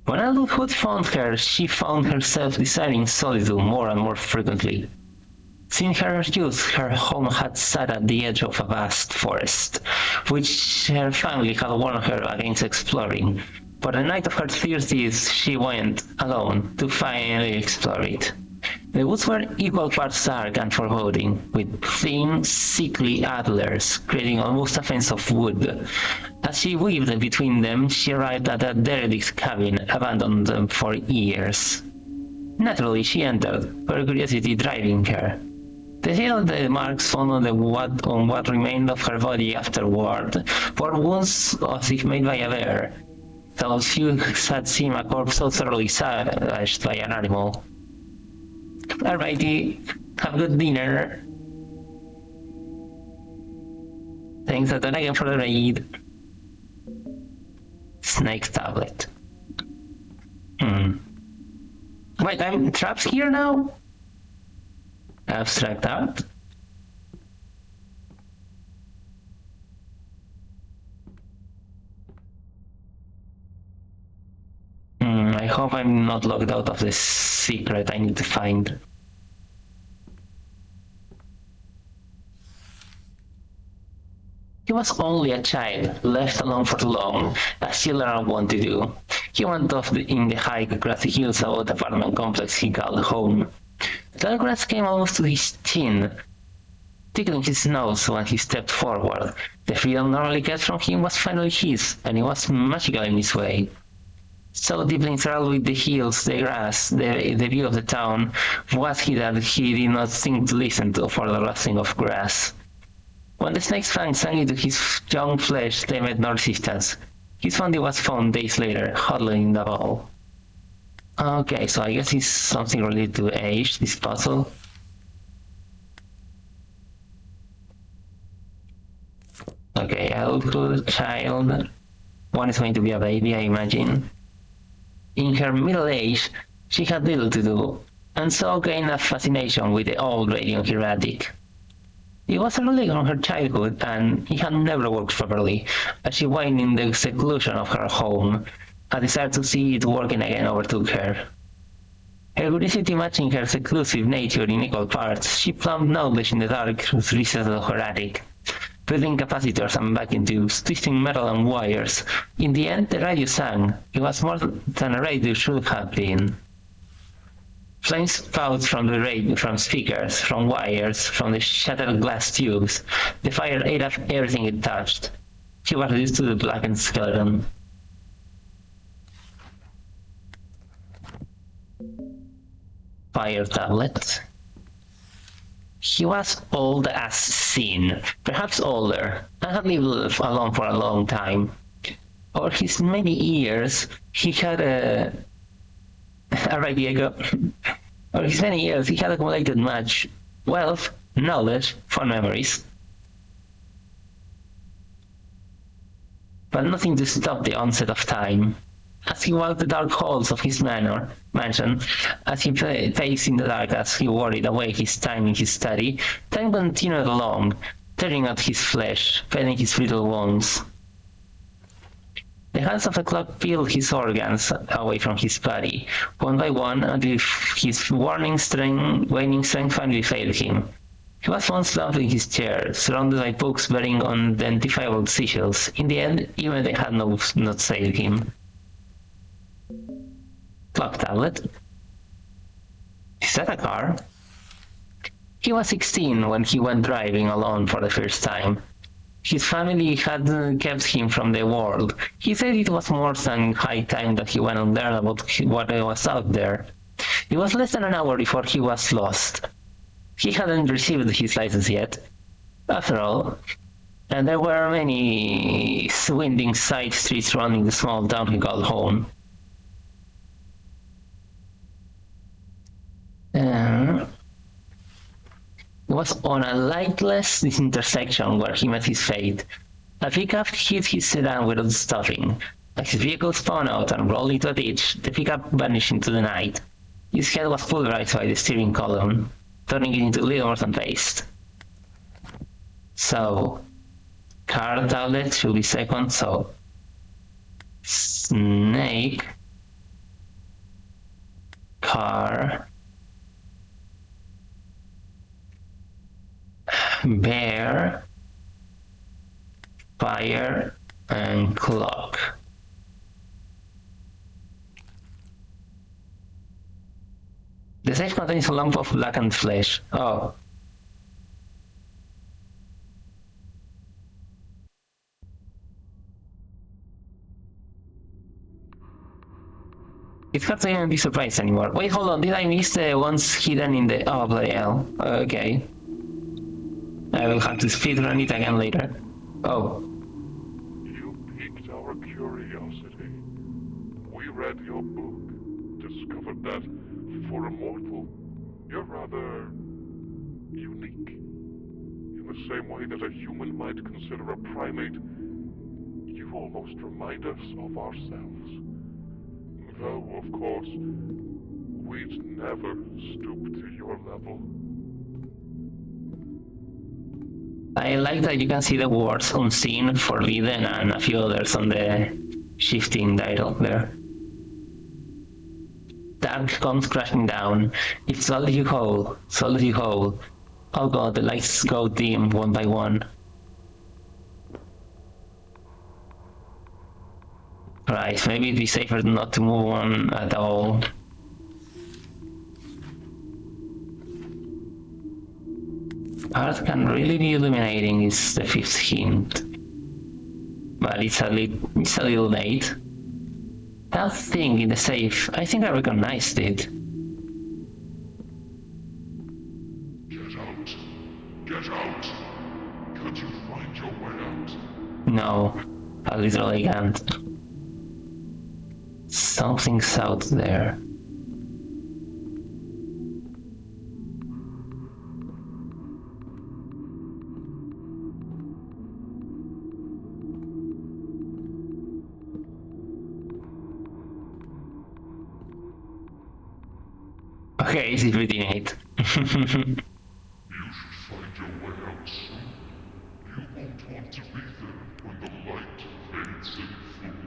When adulthood found her, she found herself desiring solitude more and more frequently. Since her youth, her home had sat at the edge of a vast forest, which her family had warned her against exploring. But the night of her 30th, she went alone to finally explore it. The woods were equal parts dark and foreboding, with thin, sickly antlers creating almost a fence of wood. As she weaved between them, she arrived at a derelict cabin abandoned for years. Naturally, she entered, her curiosity driving her. The hill the marks found on what remained of her body afterward were wounds as if made by a bear, though few had seen a corpse so thoroughly savaged by an animal. Alrighty, have a good dinner. Thanks again for the raid. Snake tablet. Wait, I'm trapped here now? Abstract art? I hope I'm not locked out of this secret I need to find. He was only a child, left alone for too long, as children want to do. He went off in the high grassy hills about the apartment complex he called home. The tall grass came almost to his chin, tickling his nose when he stepped forward. The freedom normally get from him was finally his, and it was magical in this way. So deeply enthralled with the hills, the grass, the view of the town, was he that he did not think to listen to for the rustling of grass. When the snake's fangs sank into his young flesh, they met no resistance. His body was found days later, huddling in the ball. Okay, so I guess it's something related to age, this puzzle. Okay, adulthood, child. One is going to be a baby, I imagine. In her middle age, she had little to do, and so gained a fascination with the old radio in her attic. It was a relic from her childhood, and it had never worked properly, as she whined in the seclusion of her home. A desire to see it working again overtook her. Her curiosity matching her seclusive nature in equal parts, she plumbed knowledge in the dark recesses of her attic. building capacitors and vacuum tubes, twisting metal and wires. In the end, the radio sang. It was more than a radio should have been. Flames spouted from the radio, from speakers, from wires, from the shattered glass tubes. The fire ate up everything it touched. He was reduced to the blackened skeleton. Fire tablet. He was old as sin, perhaps older, and had lived alone for a long time. Over his many years, he had Alright, Diego. Over his many years, he had accumulated much wealth, knowledge, fond memories. But nothing to stop the onset of time. As he walked the dark halls of his mansion, as he paced in the dark, as he worried away his time in his study, time continued along, tearing at his flesh, felling his brittle wounds. The hands of the clock peeled his organs away from his body, one by one, until his waning strength finally failed him. He was once slumped in his chair, surrounded by books bearing unidentifiable sigils. In the end, even they had not saved him. Clock tablet. Is that a car? He was 16 when he went driving alone for the first time. His family had kept him from the world. He said it was more than high time that he went and learned about what was out there. It was less than an hour before he was lost. He hadn't received his license yet, after all, and there were many winding side streets surrounding the small town he called home. It was on a lightless intersection where he met his fate. A pickup hit his sedan without stopping. As his vehicle spun out and rolled into a ditch, the pickup vanished into the night. His head was pulverized by the steering column, turning it into little more than paste. So, car tablet should be second, so snake, car, bear, fire, and clock. The safe contains a lump of blackened flesh. Oh. It's hard to even be surprised anymore. Wait, hold on, did I miss the ones hidden in the... Oh, bloody hell. Okay. I will have to speedrun it again later. Oh. You piqued our curiosity. We read your book, discovered that, for a mortal, you're rather unique. In the same way that a human might consider a primate, you almost remind us of ourselves. Though, of course, we'd never stoop to your level. I like that you can see the words unseen, forbidden, and a few others on the shifting dial there. Dark comes crashing down. It's solidly whole, solidly whole. Oh god, the lights go dim one by one. Right, maybe it'd be safer not to move on at all. Art can really be illuminating is the fifth hint. But it's a little late. That thing in the safe, I think I recognized it. Get out! Get out! Can't you find your way out? No, I literally can't. Something's out there. Okay, easy 58. You should find your way out soon. You won't want to be there when the light fades in full.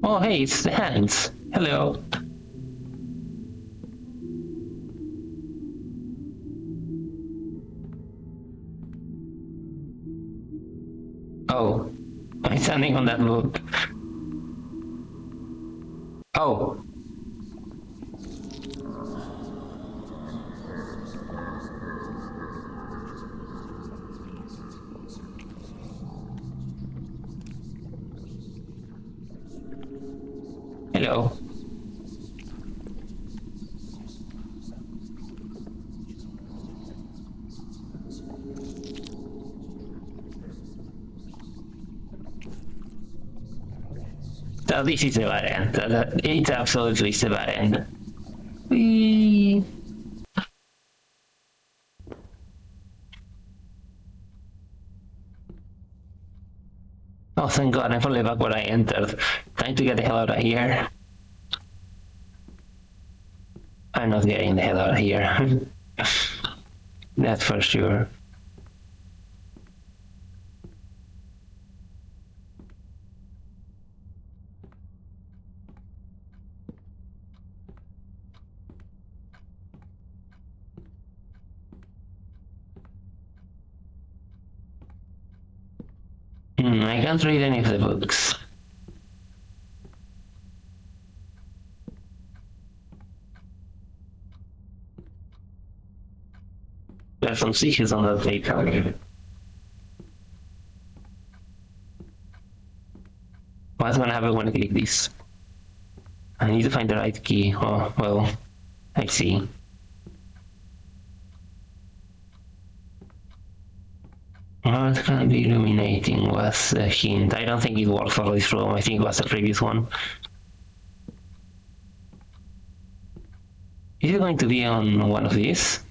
Oh, hey, it's the hands. Hello. Oh, I'm standing on that book. Oh. Hello. So this is the bad end. It's absolutely the bad end. Whee. Oh, thank God, I'm finally back where I entered. Time to get the hell out of here. I'm not getting the hell out of here. That's for sure. I can't read any of the books. There's some seekers on that paper. What's gonna happen when I click this? I need to find the right key. Oh, well, I see. What's gonna be illuminating was a hint. I don't think it worked for this room. I think it was the previous one. Is it going to be on one of these?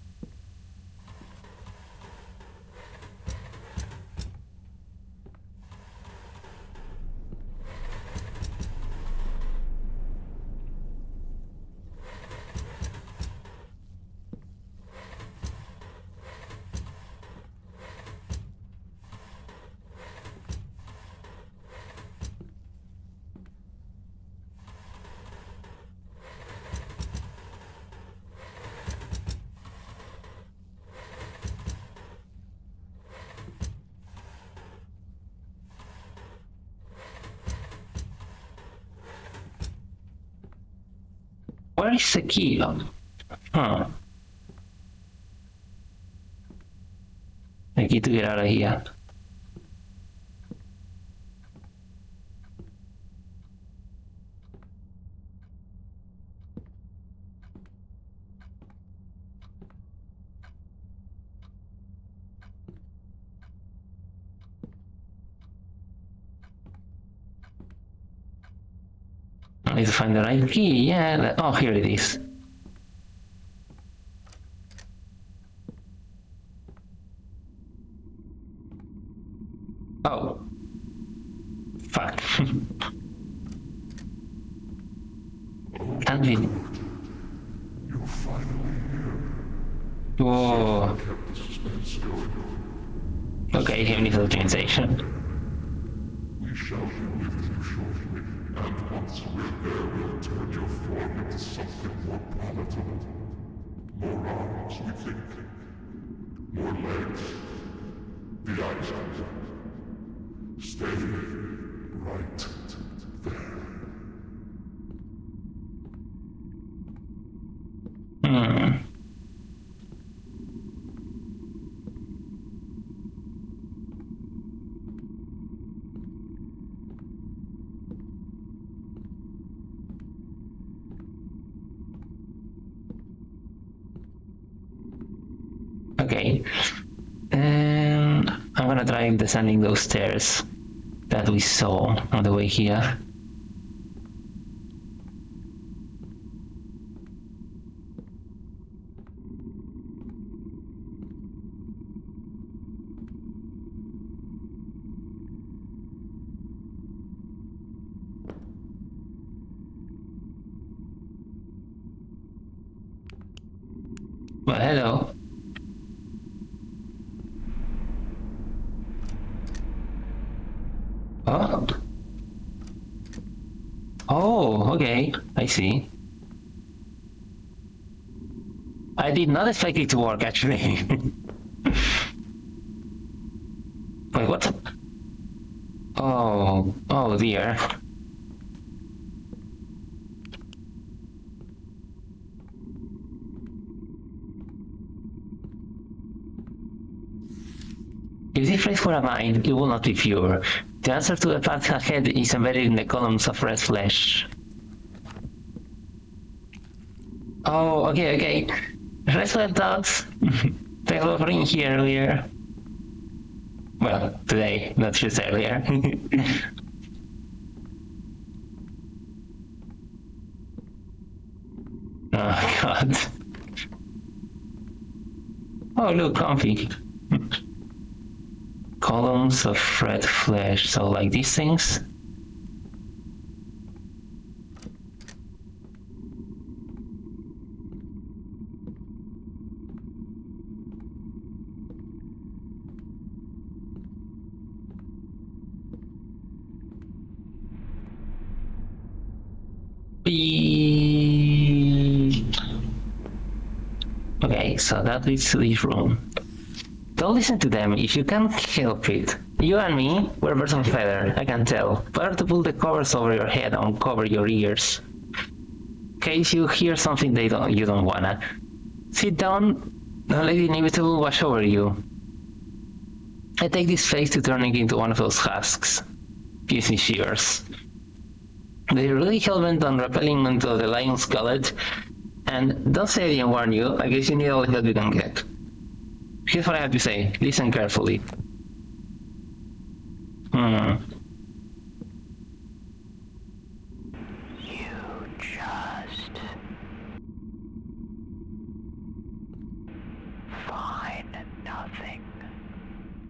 Where is the key? Huh. The key to get out of here. I need to find the right key. Yeah. Oh, here it is. Oh. Fuck. Can't be. You're finally here. Whoa. Kept the suspense going. Okay, even if it's organization. We shall be with you shortly, and once we're there, we'll turn your form into something more palatable. More arms, we think. More legs. The eyes out. Stay right there. Okay. And I'm gonna try descending those stairs that we saw on the way here. Well, hello. Oh. Oh, okay, I see. I did not expect it to work, actually. Wait, what? Oh dear. If this phrase were a mine, it will not be pure. The answer to the path ahead is embedded in the columns of red flesh. Oh, okay. Red flesh dogs. Thanks for being here earlier. Well, today, not just earlier. Oh god. Oh look, comfy. Columns of red flesh, so like these things? Okay, so that leads to this room. Don't listen to them if you can't help it. You and me, we're birds of a feather, I can tell. Better to pull the covers over your head and cover your ears. In case you hear something you don't wanna. Sit down, don't let the inevitable wash over you. I take this face to turning into one of those husks. Gives me shivers. They're really hell-bent on rappelling into the lion's gullet, and don't say I didn't warn you, I guess you need all the help you can get. Here's what I have to say, listen carefully. You just find nothing.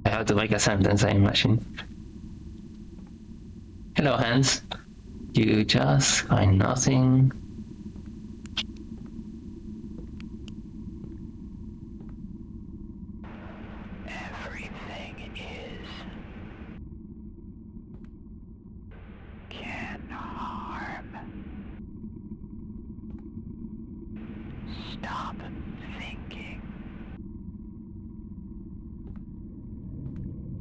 I have to make a sentence, I imagine. Hello, Hans. You just find nothing. Everything is can harm. Stop thinking.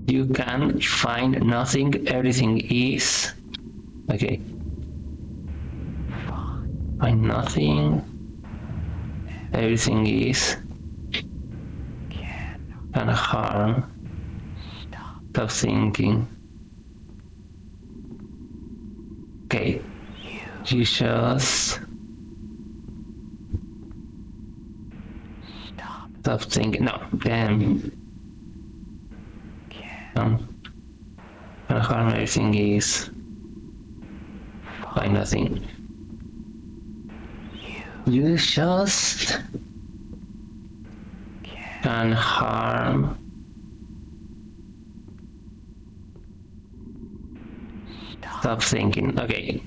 You can find nothing, everything is... Okay. Find nothing, everything is... can harm. Stop thinking. Okay. You just... Stop thinking. No. Can harm, everything is... Find nothing. You just... can harm. Stop thinking. Okay.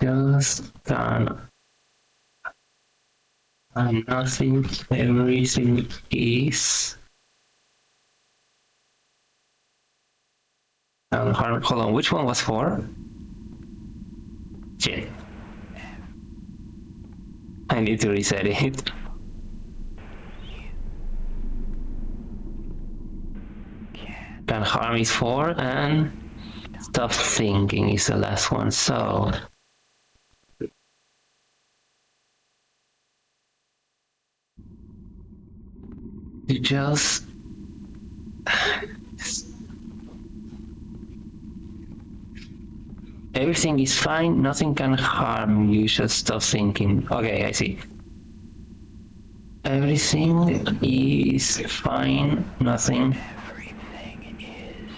Just can harm nothing. Everything is. Harm. Hold on. Which one was for? Shit. I need to reset it. Can harm is 4 and stop thinking is the last one, so you just everything is fine, nothing can harm you, just stop thinking. Okay, I see. Everything is fine, nothing. Everything is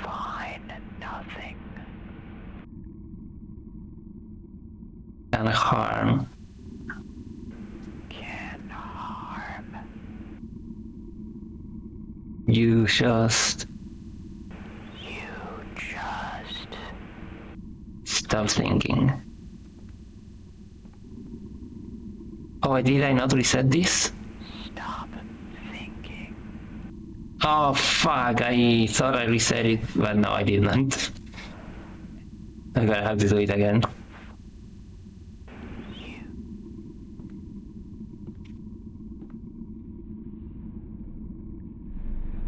fine. Nothing Can harm. can harm. You just stop thinking. Oh, did I not reset this? Stop thinking. Oh fuck, I thought I reset it, but no, I didn't. I'm gonna have to do it again.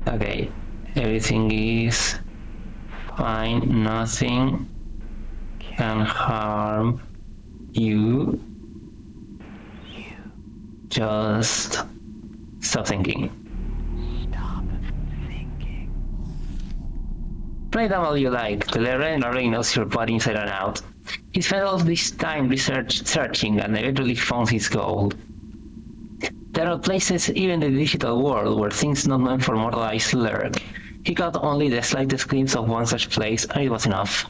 Okay, everything is fine, nothing can harm you. Just stop thinking. Stop thinking. Play them all you like, the Laren already knows your body inside and out. He spent all this time searching and eventually found his goal. There are places, even in the digital world, where things not meant for mortal eyes lurk. He got only the slightest glimpse of one such place, and it was enough.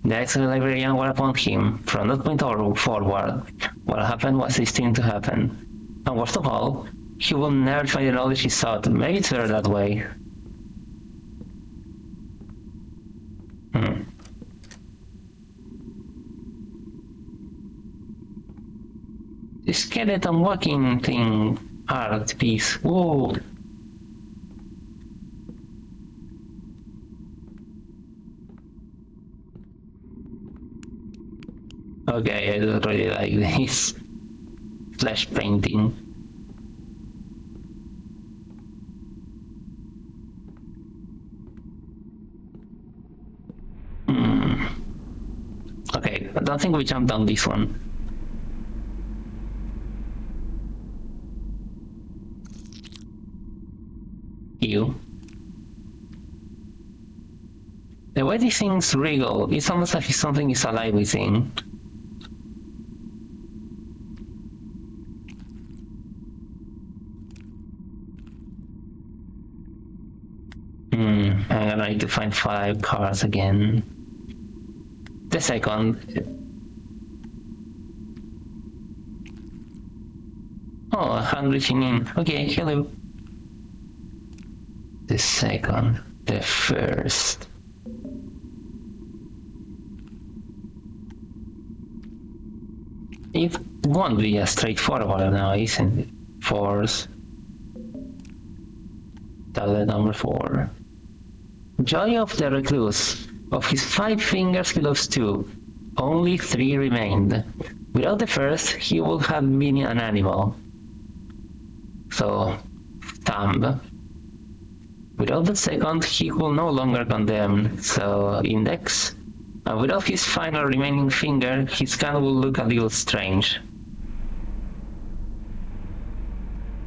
The excellent librarian were upon him. From that point forward, what happened was destined to happen. And worst of all, he will never find the knowledge he sought. Maybe it's better that way. The skeleton walking thing, art piece. Whoa. Okay, I don't really like this flash painting. Okay, I don't think we jumped on this one. You. The way these things wriggle, it's almost like something is alive within. I'm gonna need to find 5 cards again. The second. Oh, a hand reaching in. Okay, hello. The second. The first. It won't be as straightforward now, isn't it? Force. Tablet number 4. Joy of the recluse. Of his 5 fingers he lost 2. Only 3 remained. Without the first, he would have been an animal. So, thumb. Without the second, he will no longer condemn. So, index. And without his final remaining finger, his scan will look a little strange.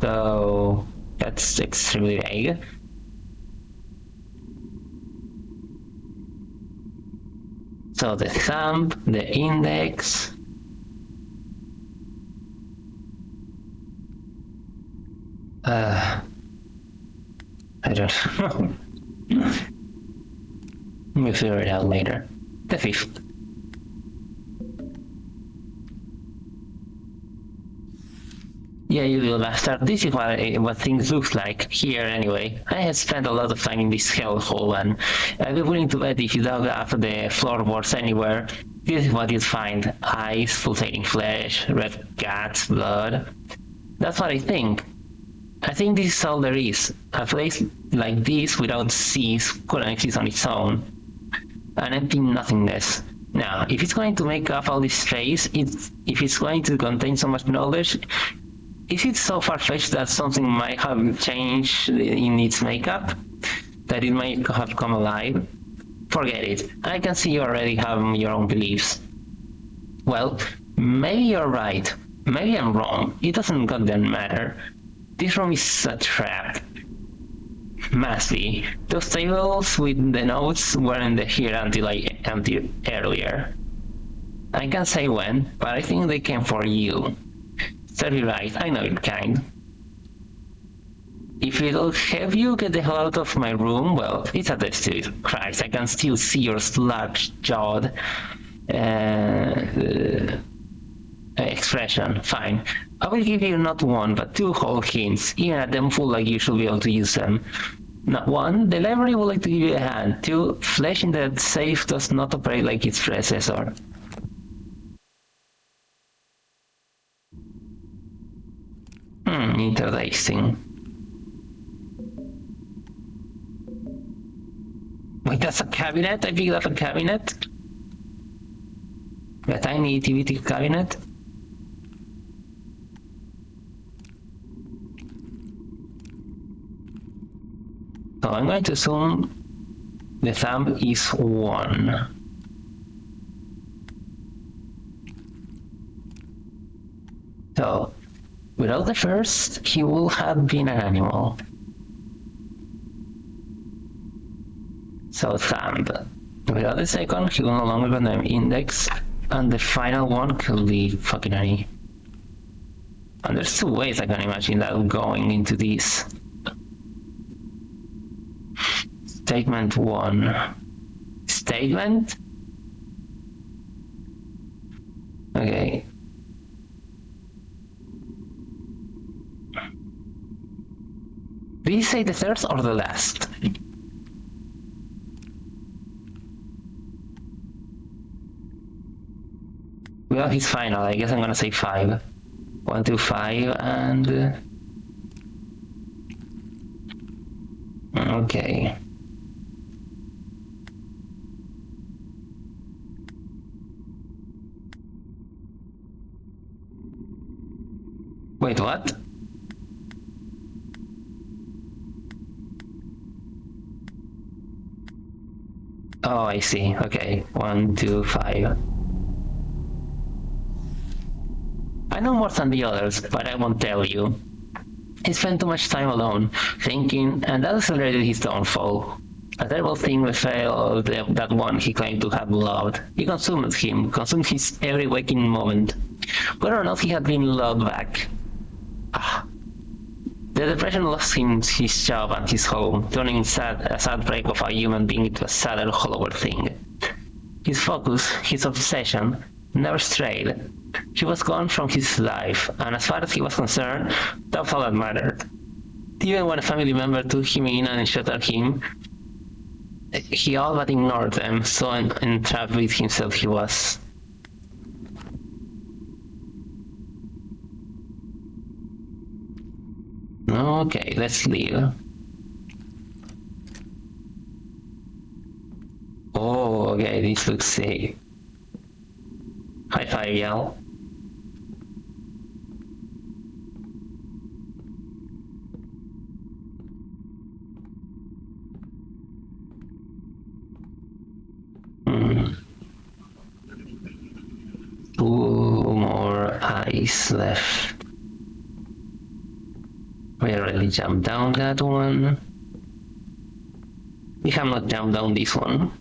So, that's extremely vague. So the thumb, the index, I don't know. We'll figure it out later. The 5th. Yeah, you little bastard. This is what things look like here anyway. I have spent a lot of time in this hellhole and I'd be willing to bet if you dug up the floorboards anywhere, this is what you'd find. Eyes, pulsating flesh, red guts, blood. That's what I think. I think this is all there is. A place like this without seas couldn't exist on its own. An empty nothingness. Now, if it's going to make up all this space, if it's going to contain so much knowledge, is it so far-fetched that something might have changed in its makeup? That it might have come alive? Forget it. I can see you already have your own beliefs. Well, maybe you're right. Maybe I'm wrong. It doesn't goddamn matter. This room is a trap. Must be. Those tables with the notes weren't here until earlier. I can't say when, but I think they came for you. Totally right, I know your kind. If it'll have you get the hell out of my room, well, it's a test to it. Christ, I can still see your slug-jawed expression. Fine. I will give you not 1, but 2 whole hints. Even at them full like you should be able to use them. Not 1, the library would like to give you a hand. 2, flesh in that safe does not operate like its predecessor. Interesting. That's a cabinet. I picked up a cabinet. A tiny itty-bitty cabinet. So I'm going to assume the thumb is 1. So, without the first, he will have been an animal. So thumb. Without the second, he will no longer be an index, and the final one could be fucking any. And there's 2 ways I can imagine that going into this. Statement 1. Statement? Okay. Did you say the third or the last? Well, he's final. I guess I'm gonna say 5. 1, 2, 5, and... Okay. Wait, what? Oh, I see. Okay. 1, 2, 5. I know more than the others, but I won't tell you. He spent too much time alone, thinking, and that accelerated his downfall. A terrible thing befell that one he claimed to have loved. It consumed him, consumed his every waking moment. Whether or not he had been loved back. The depression lost him his job and his home, turning a sad break of a human being into a sadder, hollower thing. His focus, his obsession, never strayed. She was gone from his life, and as far as he was concerned, that's all that mattered. Even when a family member took him in and sheltered him, he all but ignored them, so entrapped with himself he was. Okay, let's leave. Oh, okay, this looks safe. High five, Yell. Two more eyes left. We already jumped down that one. We have not jumped down this one.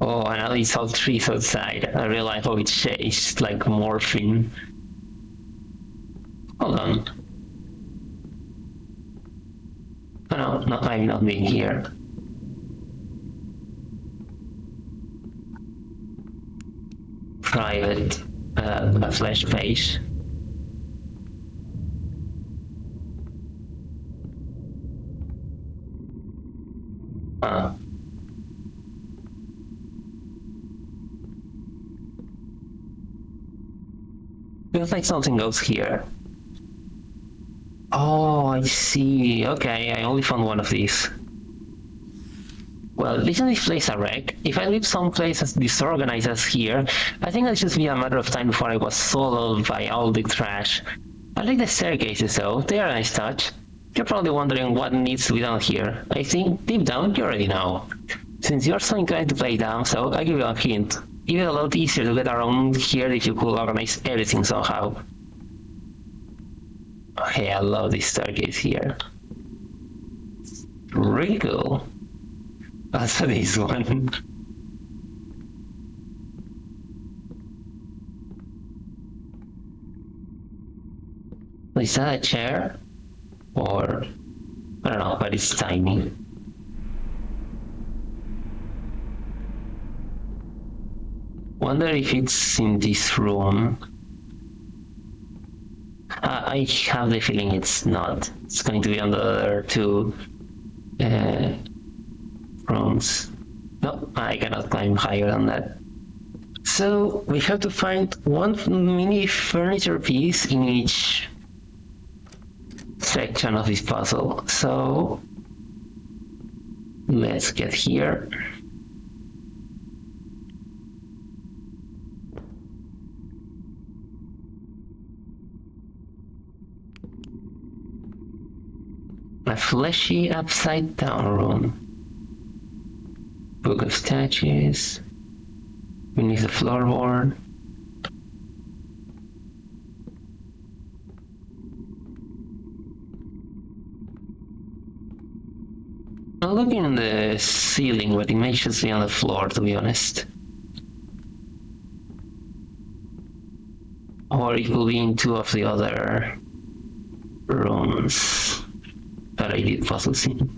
Oh, and now it's all trees outside. I realize how it shades like morphine. Hold on. Oh no, I'm not being here. Private. A flash page. Feels like something goes here. Oh, I see. Okay, I only found one of these. Well, isn't this place a wreck? If I leave some place as disorganized as here, I think it'll just be a matter of time before I was swallowed by all the trash. I like the staircases though, they are a nice touch. You're probably wondering what needs to be done here. I think, deep down, you already know. Since you're so inclined to play dumb, so I'll give you a hint. It'd be a lot easier to get around here if you could organize everything somehow. Okay, I love this staircase here. Really cool. Also this one. Is that a chair? Or... I don't know, but it's tiny. Wonder if it's in this room. I have the feeling it's not. It's going to be on the other 2 rooms. No, I cannot climb higher than that. So we have to find one mini furniture piece in each section of this puzzle. So let's get here. A fleshy upside down room. Book of statues. Beneath the floorboard. I'm looking in the ceiling, but it may just be on the floor, to be honest. Or it could be in two of the other rooms that I did puzzles in.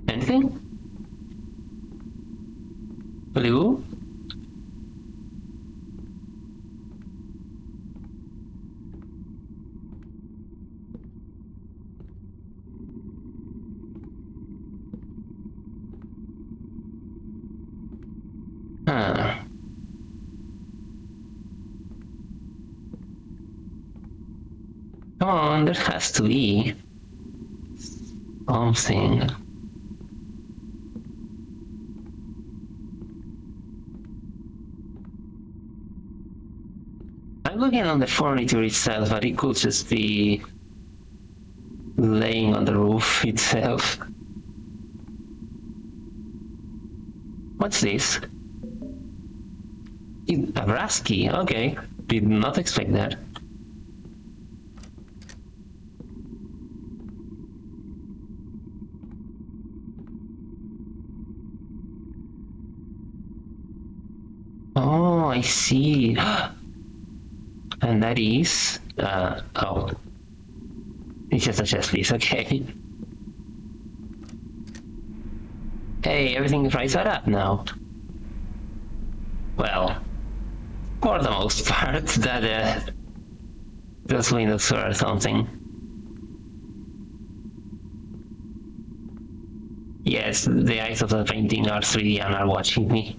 Anything? Blue? Huh. Come on, there has to be something. I'm looking on the furniture itself, but it could just be laying on the roof itself. What's this? A brass key, okay. Did not expect that. Oh, I see. And that is... oh. It's just a chest piece, okay. Hey, everything is right side up now. Well, for the most part, that those windows or something. Yes, the eyes of the painting are 3D and are watching me.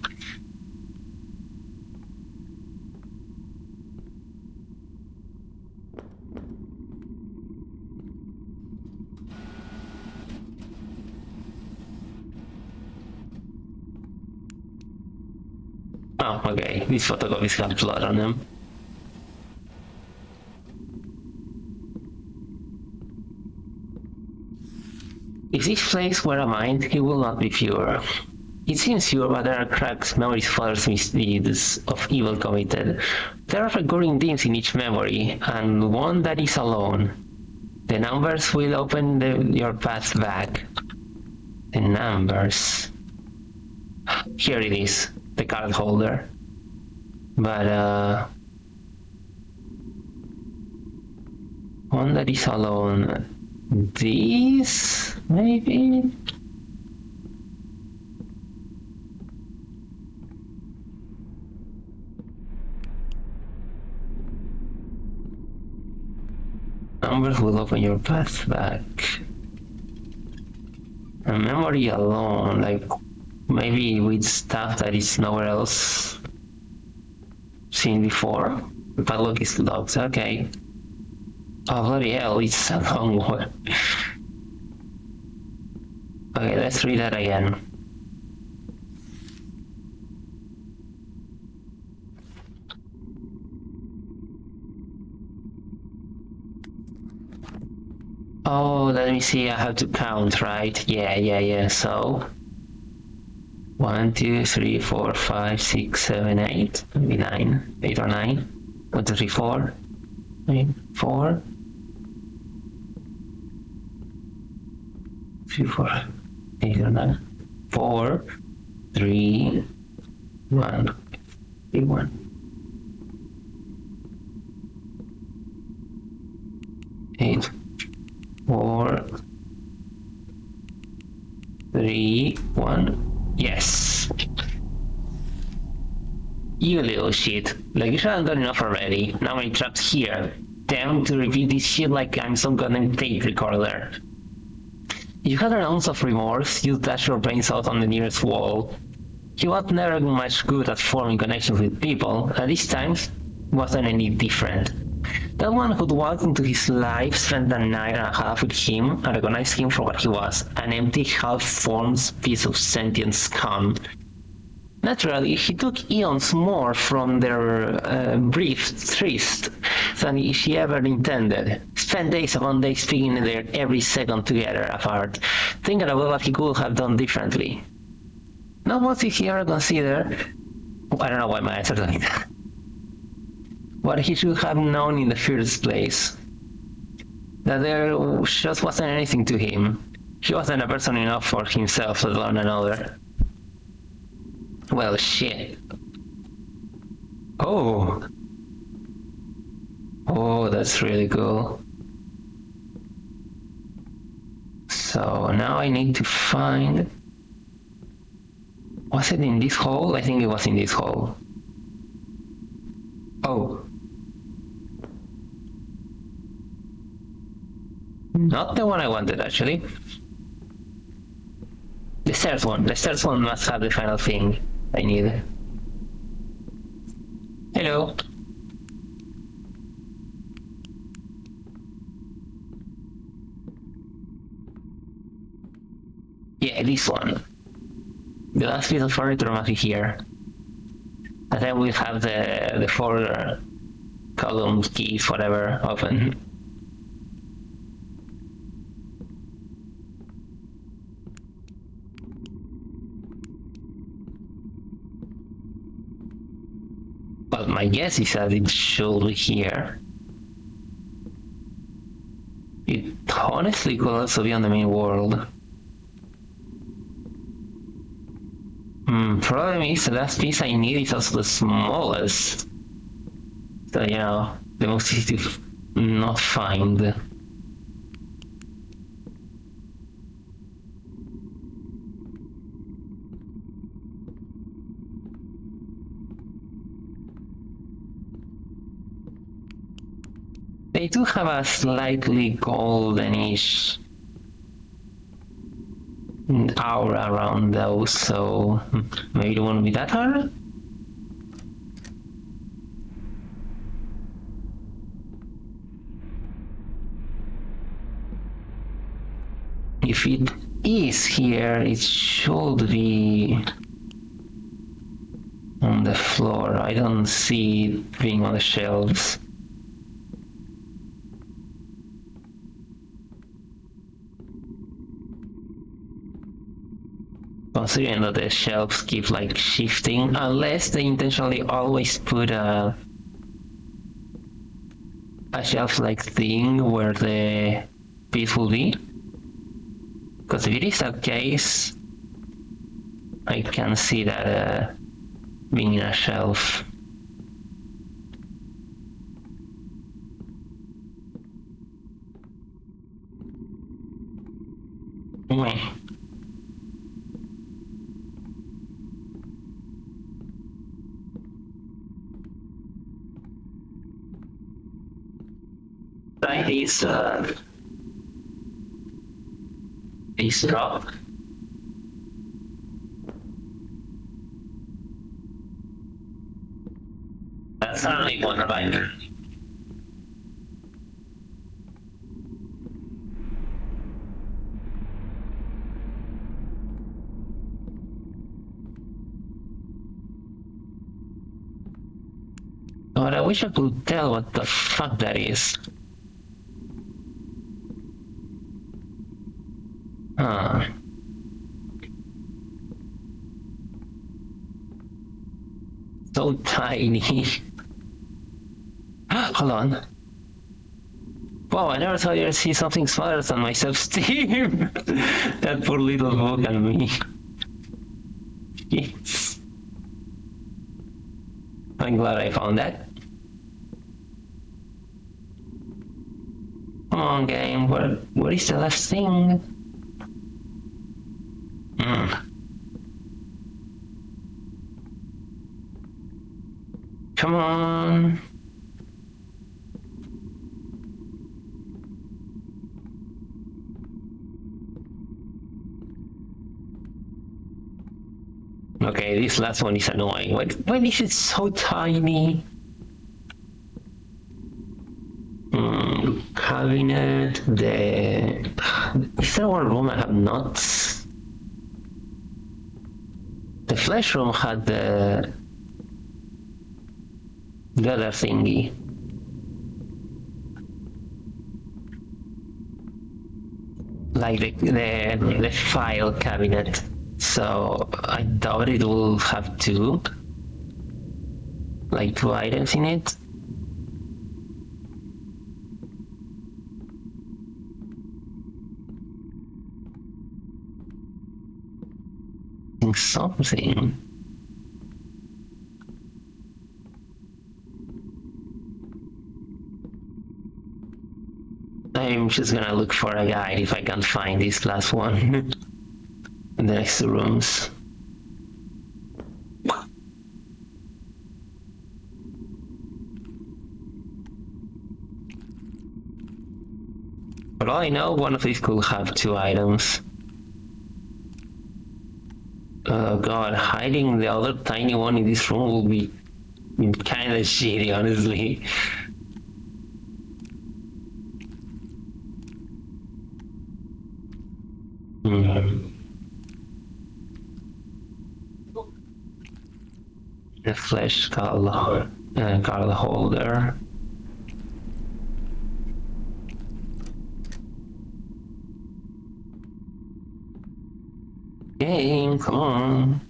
Oh, okay, these photocopies have blood on them. If this place were a mind, it will not be pure. It seems pure, but there are cracks, memories, fathers, misdeeds of evil committed. There are recurring themes in each memory, and one that is alone. The numbers will open your path back. The numbers... Here it is. The card holder, but one that is alone. These maybe. Numbers will open your path back. A memory alone, like. Maybe with stuff that is nowhere else seen before. The padlock is locked, okay. Oh bloody hell, it's a long one. Okay, let's read that again. Oh, let me see, I have to count, right? Yeah, so... 1, 2, 3, 4, 5, 6, 7, 8, maybe 9, 8 or 9. 1, 2, 3, 4, 4, 3, 4, 8 or 9, 4, 3, 1, 3, 1. 8, 4, 3, 1. Yes. You little shit. Like, you should have done enough already. Now I'm trapped here. Damn to repeat this shit like I'm some goddamn tape recorder. You had an ounce of remorse, you dashed your brains out on the nearest wall. He was never much good at forming connections with people, and this time wasn't any different. That one who'd walked into his life, spent a night and a half with him, and recognized him for what he was, an empty, half-formed piece of sentient scum. Naturally, he took eons more from their brief tryst than she ever intended. Spent days upon days speaking there every second together apart, thinking about what he could have done differently. Not what did he ever consider. I don't know why my eyes are doing that. What he should have known in the first place. That there just wasn't anything to him. He wasn't a person enough for himself, let alone another. Well, shit. Oh. Oh, that's really cool. So now I need to find... Was it in this hole? I think it was in this hole. Oh. Not the one I wanted, actually. The stairs one. The stairs one must have the final thing I need. Hello. Yeah, this one. The last piece of furniture must be here. And then we'll have the four column keys, whatever, open. But my guess is that it should be here. It honestly could also be on the main world. Problem is, the last piece I need is also the smallest. So, you know, the most easy to not find. They do have a slightly goldenish aura around those, so maybe it won't be that hard? If it is here, it should be on the floor. I don't see it being on the shelves. Considering that the shelves keep like shifting, unless they intentionally always put a shelf-like thing where the piece will be. Because if it is that case, I can see that being in a shelf. Meh. Try this drop. That's only one reminder. But I wish I could tell what the fuck that is. Huh. So tiny. Hold on. Wow, I never thought I'd see something smaller than my self-esteem. That poor little book and me. Yes. I'm glad I found that. Come on, game. What is the last thing? Come on. Okay, this last one is annoying. Why is it so tiny? Cabinet, is there one room I have not? The flash room had the other thingy. Like the file cabinet. So I doubt it will have two items in it. Something. I'm just gonna look for a guide if I can find this last one in the next rooms. For all I know, one of these could have two items. Oh god, hiding the other tiny one in this room will be kinda shitty, honestly. The flesh card holder. Game, come on.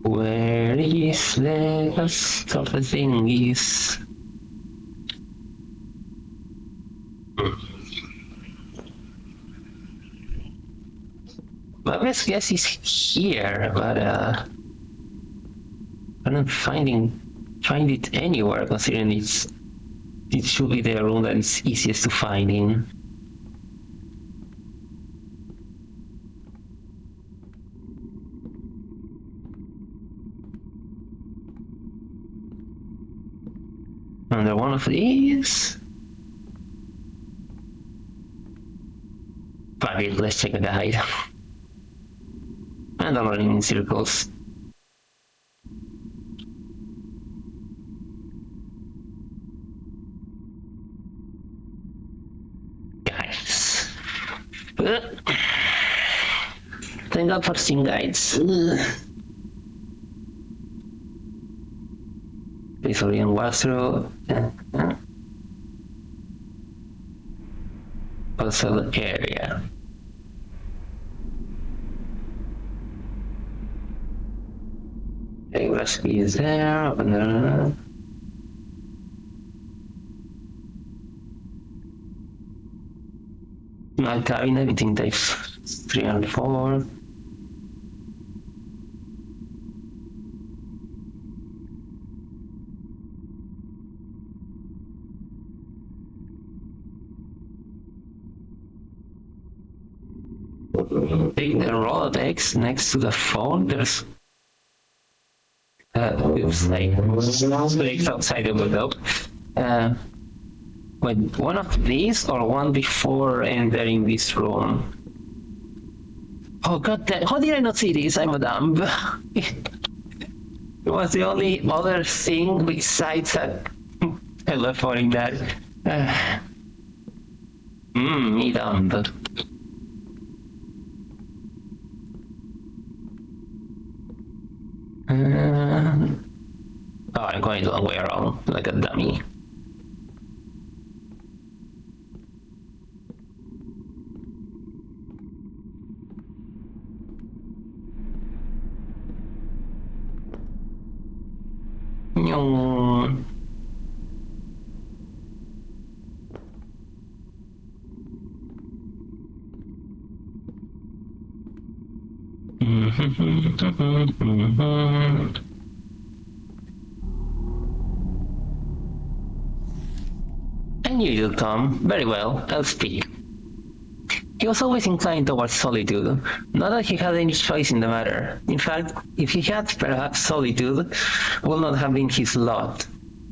Where is the rest of the thingies? My best guess is here, but I'm not find it anywhere, considering it should be the room that is easiest to find in. Under one of these. Fuck it, let's check the guide. And I'm running in circles. Guys. Thank God for seeing guides. Please hurry and walk through. Puzzle area. Okay, recipe is there. My cabinet between types 3 and 4. Take the Rolodex next to the phone. There's snakes outside the window. Wait, one of these or one before entering this room? Oh god damn, how did I not see this? I'm a dumb. It was the only other thing besides telephoning that. Me dumb. Oh, I'm going the long way around, like a dummy. I knew you'd come. Very well, I'll speak. He was always inclined towards solitude, not that he had any choice in the matter. In fact, if he had, perhaps solitude would not have been his lot.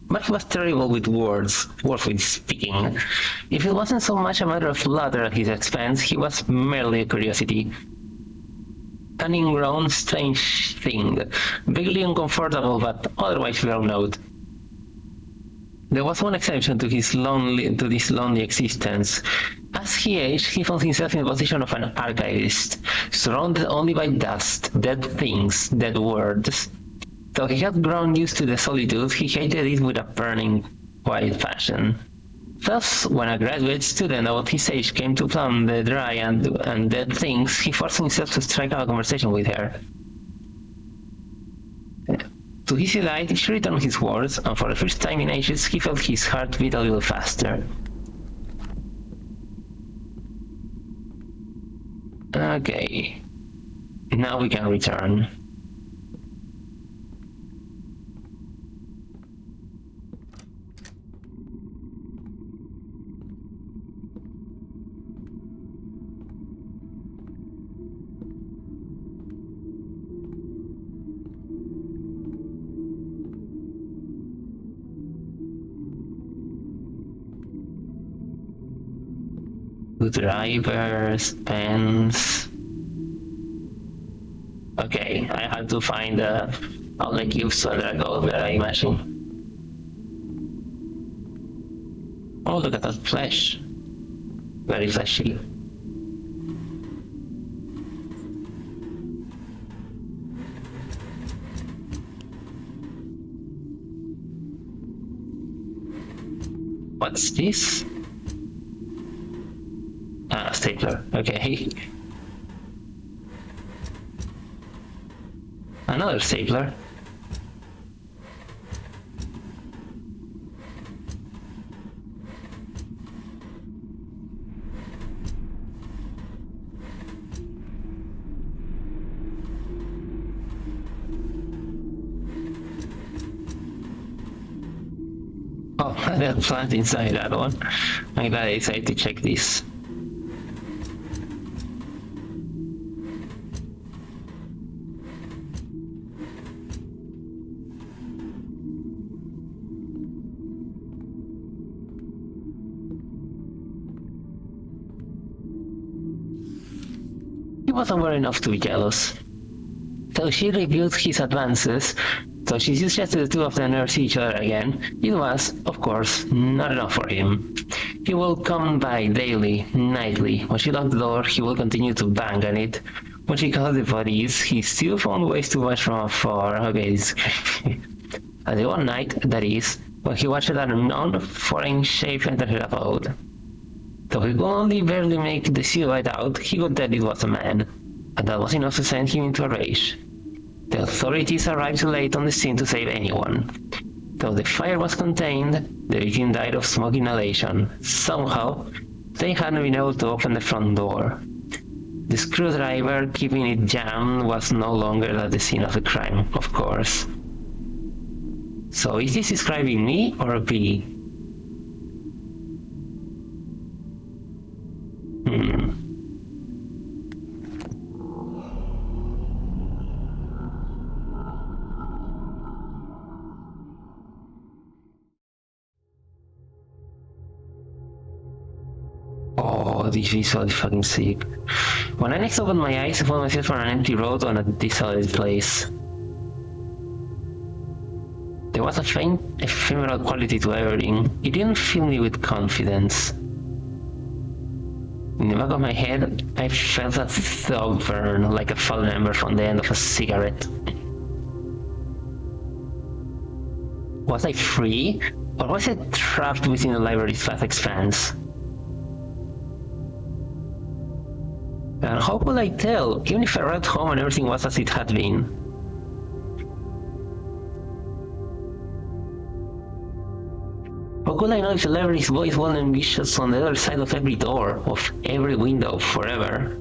But he was terrible with words with speaking. If it wasn't so much a matter of laughter at his expense, he was merely a curiosity. an ingrown, strange thing, vaguely uncomfortable but otherwise well known. There was one exception to this lonely existence. As he aged, he found himself in the position of an archivist, surrounded only by dust, dead things, dead words. Though he had grown used to the solitude, he hated it with a burning, quiet passion. Thus, when a graduate student about his age came to plumb the dry and dead things, he forced himself to strike up a conversation with her. To his delight, she returned his words, and for the first time in ages, he felt his heart beat a little faster. Okay. Now we can return. Drivers, pens. Okay, I have to find all the cubes so that I go there, I imagine. Oh, look at that flesh. Very fleshy. What's this? Ah, stapler. Okay. Another stapler. Oh, there's a plant inside that one. I'm glad I decided to check this. He wasn't aware enough to be jealous. Though she reviewed his advances, though she suggested the two of them never see each other again, it was, of course, not enough for him. He would come by daily, nightly. When she locked the door, he would continue to bang on it. When she called the police, he still found ways to watch from afar. Okay, this and the one night, that is, when he watched an unknown, foreign shape enter her abode. Though he could only barely make the silhouette out, he could tell it was a man, and that was enough to send him into a rage. The authorities arrived too late on the scene to save anyone. Though the fire was contained, the victim died of smoke inhalation. Somehow, they hadn't been able to open the front door. The screwdriver keeping it jammed was no longer at the scene of the crime, of course. So is this describing me or B? Oh, this visual is fucking sick. When I next opened my eyes, I found myself on an empty road on a desolate place. There was a faint, ephemeral quality to everything. It didn't fill me with confidence. In the back of my head, I felt a thought burn like a fallen ember from the end of a cigarette. Was I free? Or was I trapped within the library's vast expanse? And how could I tell, even if I read home and everything was as it had been? How could I know if the library's voice wasn't vicious on the other side of every door, of every window, forever?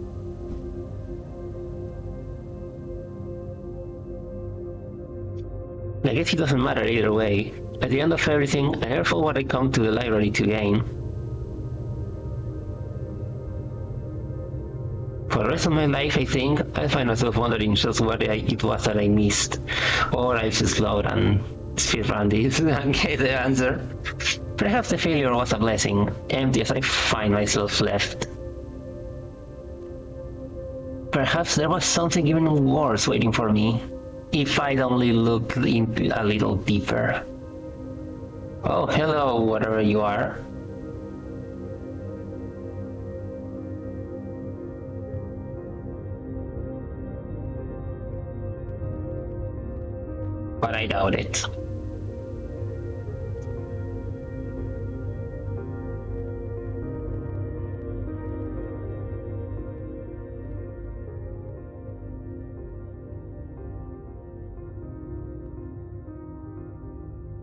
I guess it doesn't matter either way. At the end of everything, I never thought what I come to the library to gain. For the rest of my life, I think, I'll find myself wondering just what it was that I missed. Or I'll just load and speedrun this and get the answer. Perhaps the failure was a blessing, empty as I find myself left. Perhaps there was something even worse waiting for me, if I'd only looked into a little deeper. Oh, hello, whatever you are. But I doubt it.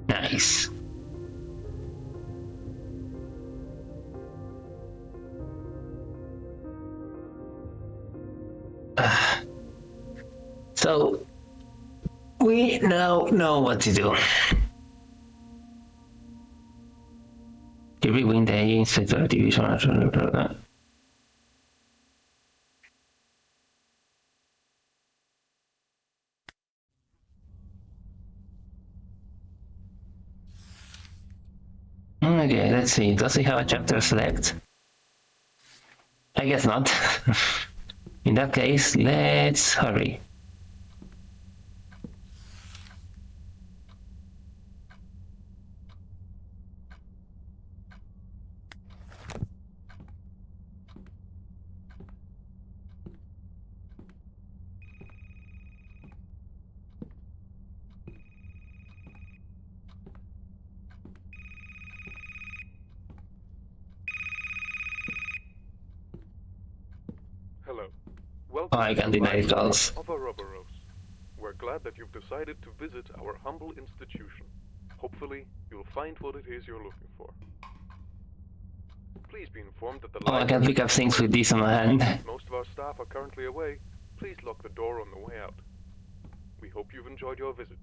Nice. So, we now know what to do. Every Wednesday, Inspector Division. Okay, let's see. Does he have a chapter select? I guess not. In that case, let's hurry. Hello. Welcome I can to the deny library calls. of Ouroboros. We're glad that you've decided to visit our humble institution. Hopefully, you'll find what it is you're looking for. Please be informed that the Oh, I can pick up things with this on my hand. Most of our staff are currently away. Please lock the door on the way out. We hope you've enjoyed your visit.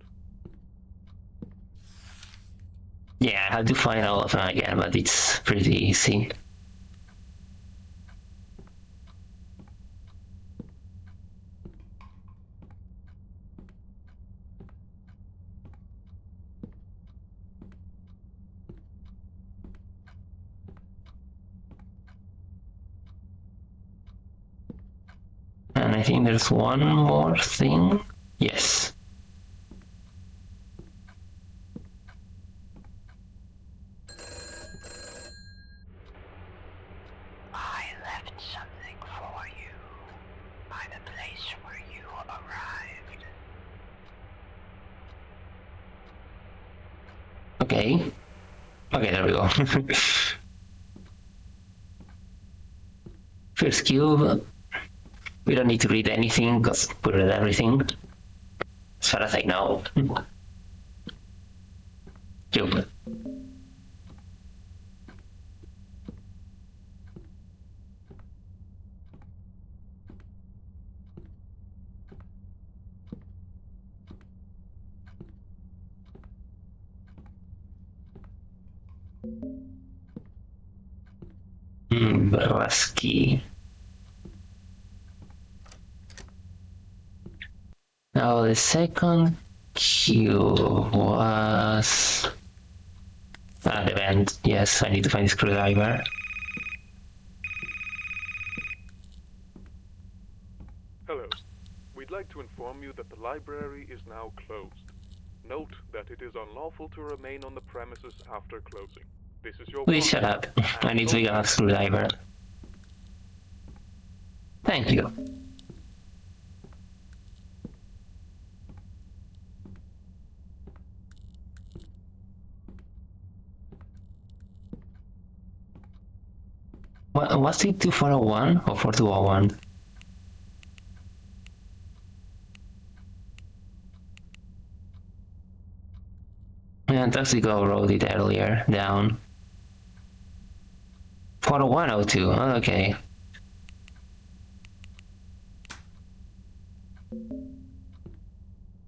Yeah, I have to find all of them again, but it's pretty easy. And I think there's one more thing. Yes. I left something for you by the place where you arrived. Okay. Okay, there we go. First cube. We don't need to read anything, because we read everything. As far as I know. Cube. Braski. Now the second cube was... the vent. Yes, I need to find the screwdriver. Hello. We'd like to inform you that the library is now closed. Note that it is unlawful to remain on the premises after closing. This is your Please warning. shut up. I need to get a screwdriver. Thank you. Was it 2401 or 4201? Yeah, Toxico wrote it earlier down. 4102, okay.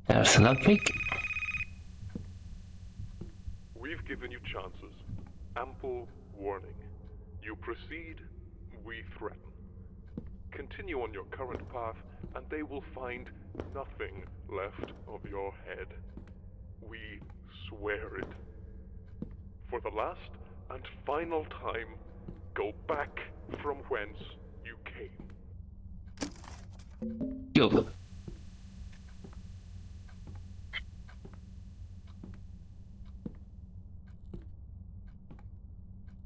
There's a lockpick. We've given you chances. Ample warning. You proceed, we threaten. Continue on your current path, and they will find nothing left of your head. We swear it. For the last and final time, go back from whence you came. Yo.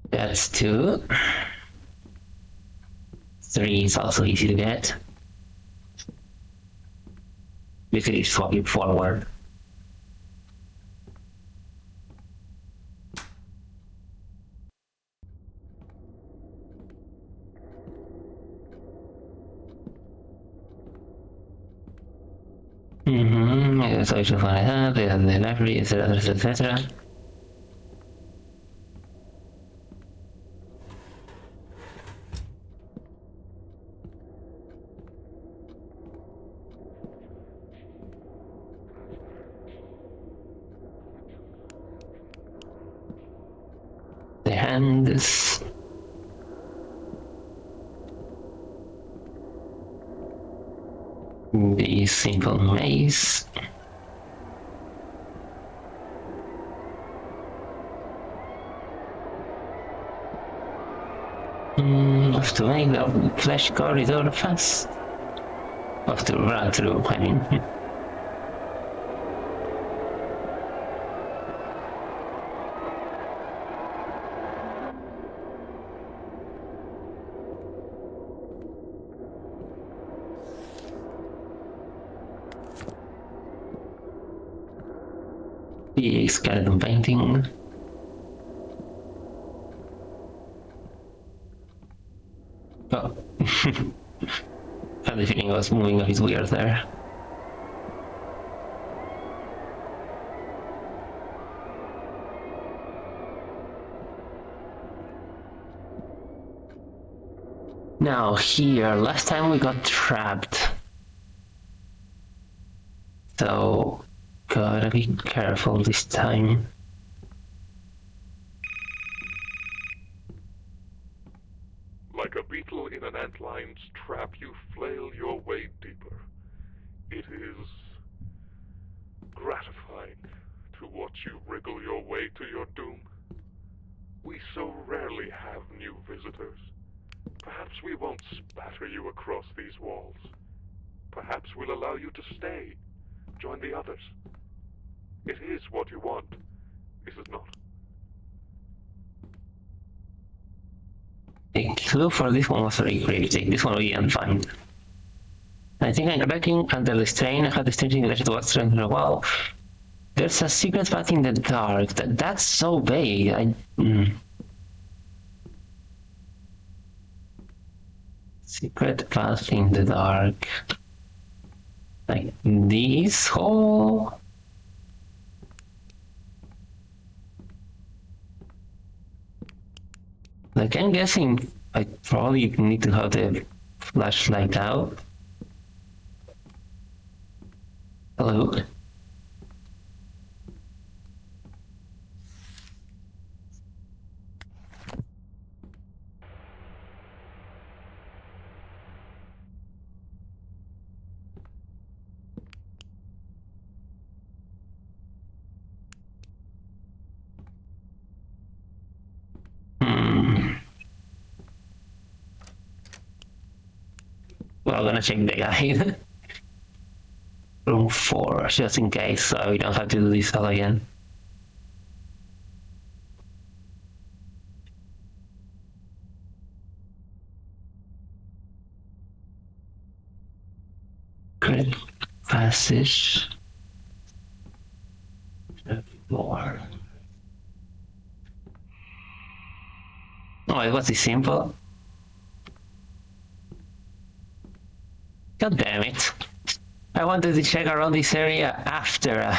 That's 2. 3 is also easy to get. Because it's swapping forward. So I should find that, the library, etc, etc. The hands. The simple maze. Have to make the flash corridor fast. Have to run through, I mean. The skeleton painting. Oh. Had the feeling I was moving a bit weird there. Now here, last time we got trapped. So, gotta be careful this time. Like a beetle in an antline's trap, you flail your way deeper. It is gratifying to watch you wriggle your way to your doom. We so rarely have new visitors. Perhaps we won't spatter you across these walls. Perhaps we'll allow you to stay, join the others. It is what you want, is it not? The clue for this one was very cryptic. This one we didn't find. I think I'm cracking under the strain. I had the staging that was strengthened a wall. There's a secret path in the dark. That's so vague. Secret path in the dark. Like this hole? Like I'm guessing I probably need to have the flashlight out. Hello? Well, I'm gonna check the guide. Room 4, just in case, so we don't have to do this all again. Great passage. Floor. Oh, it was this simple. God damn it. I wanted to check around this area after.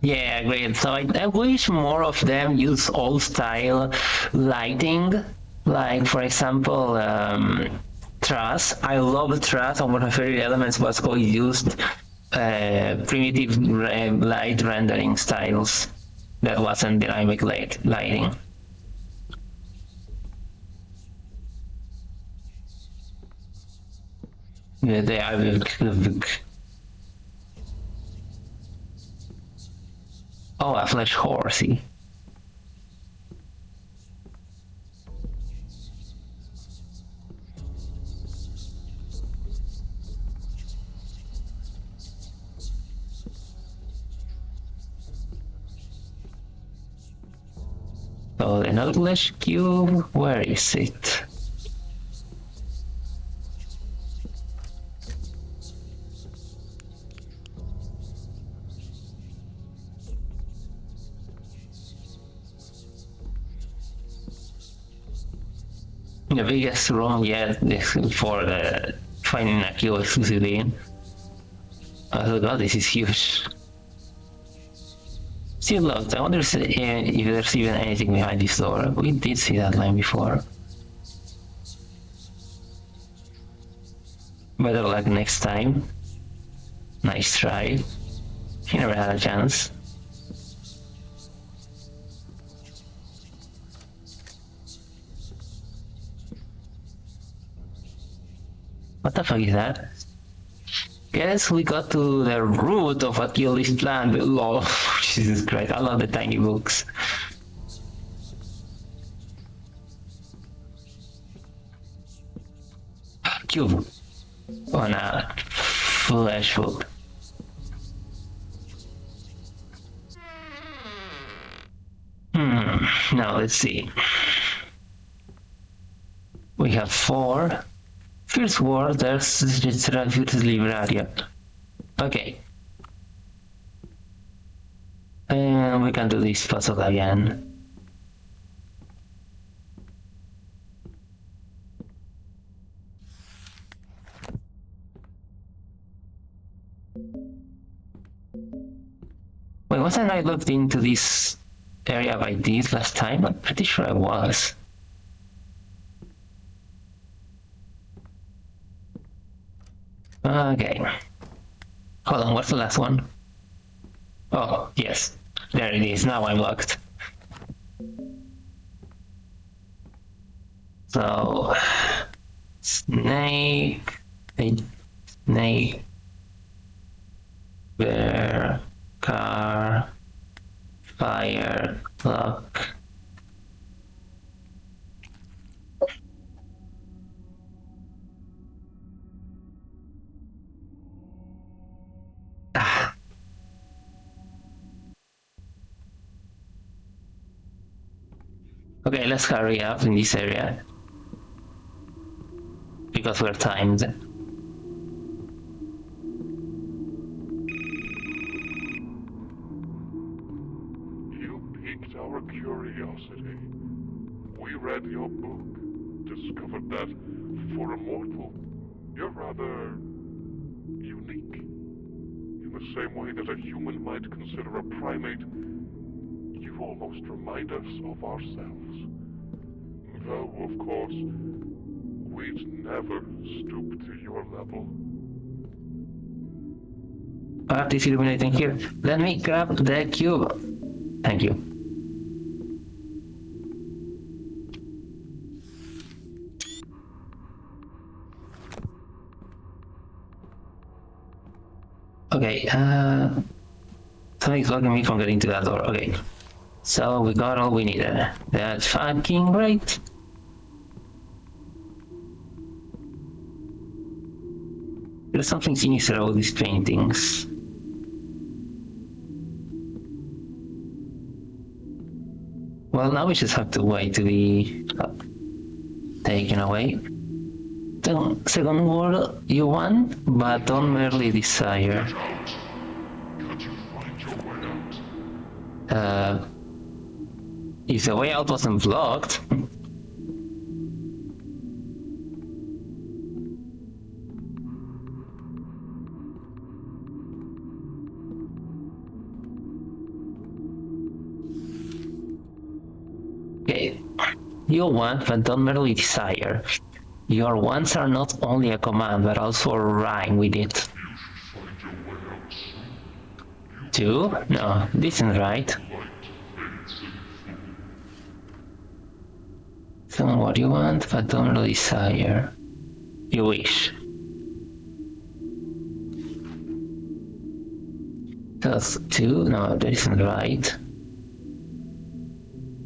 Yeah, great. So I wish more of them use old style lighting. Like, for example, truss. I love truss, and one of my favorite elements was how it used primitive light rendering styles that wasn't dynamic lighting. Yeah, they are. Oh, a flesh horsey. So the knowledge cube, where is it? The biggest room yet is for finding a cube exclusively in. Oh god, this is huge. Still locked. I wonder if there's even anything behind this door. We did see that line before. Better luck next time. Nice try. You never had a chance. What the fuck is that? Guess we got to the root of what killed this plant. Lol. Jesus Christ, I love the tiny books. Cube. On a flesh hook. Now let's see. We have 4. First word, there's Libraria. Okay. And we can do this puzzle again. Wait, wasn't I looked into this area by this last time? I'm pretty sure I was. Okay. Hold on, what's the last one? Oh, yes. There it is, now I'm locked. So... Snake... Snake... Bear... Car... Fire... Lock... Okay, let's hurry up in this area. Because we're timed. You piqued our curiosity. We read your book, discovered that, for a mortal, you're rather unique. In the same way that a human might consider a primate, you almost remind us of ourselves. Though, of course, we'd never stoop to your level. I have this illuminating here. Let me grab the cube. Thank you. Okay, something's blocking me from getting to that door. Okay. So we got all we needed. That's fucking great. There's something sinister about these paintings. Well, now we just have to wait to be taken away. Second word, you want, but don't merely desire. Could you find your way out? If the way out wasn't blocked... Okay, you want, but don't merely desire. Your wants are not only a command, but also a rhyme with it. Two? No, this isn't right. So what you want, but don't really desire. You wish. That's 2? No, that isn't right.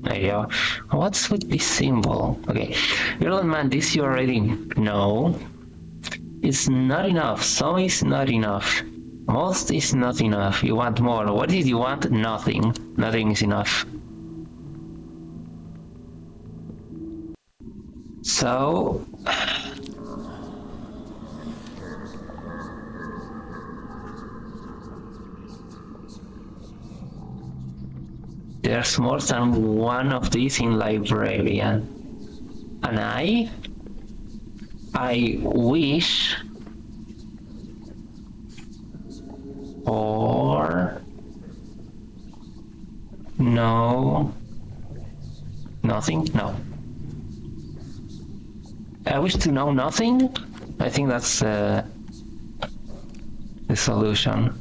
There you go. What's with this symbol? Okay, your old man, this you already know. It's not enough. Some is not enough. Most is not enough. You want more. What did you want? Nothing. Nothing is enough. So there's more than one of these in librarian. And I wish, or no, nothing, no. I wish to know nothing. I think that's the solution.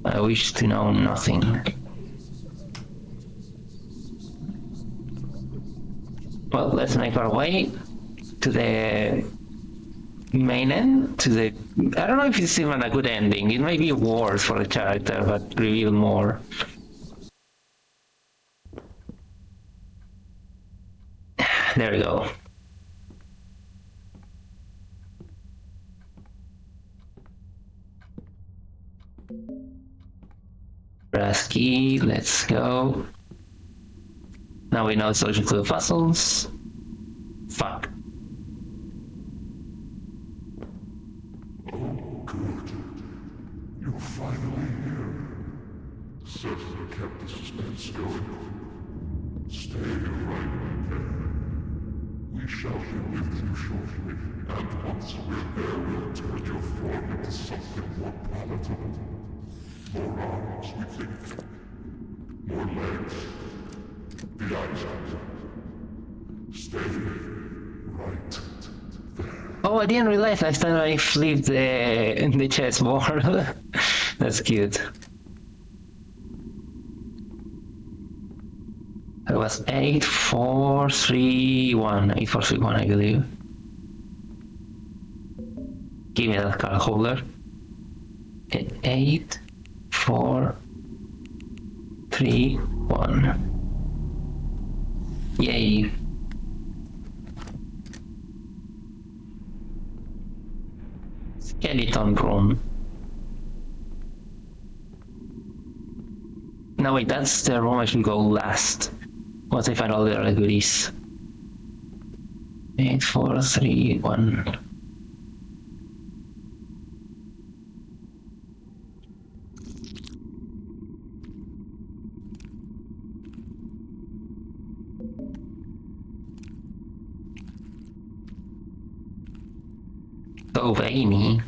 I wish to know nothing. Well, let's make our way to the main end, to the... I don't know if it's even a good ending. It may be worse for the character, but reveal more. There we go. Press key, let's go. Now we know the solution to the puzzles. Fuck. Oh, good. You're finally here. Certainly kept the suspense going. Stay right there. We shall be with you shortly, and once we're there, we'll turn your form into something more palatable. More arms, we think. More legs. The eyes. Stay right there. Oh, I didn't realize last time I flipped the chessboard. That's cute. It was 8, 4, 3, 1. 8, 4, 3, 1, I believe. Give me that card holder. 8, 4, 3, 1. Yay. Skeleton room. No wait, that's the room I should go last. Once I find all the other goodies. 8, 4, 3, 1. So veiny.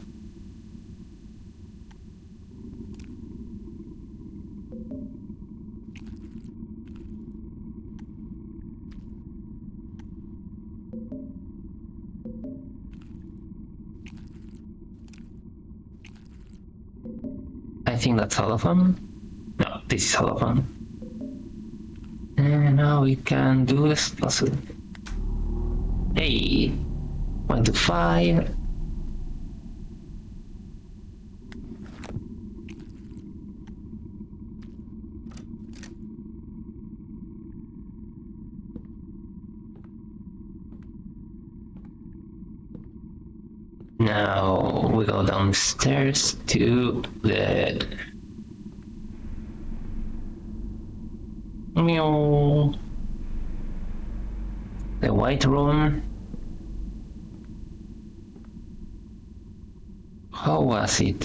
I think that's all of them. No, this is all of them. And now we can do this puzzle. Hey, 1 to 5. Now we go downstairs to the white room. How was it?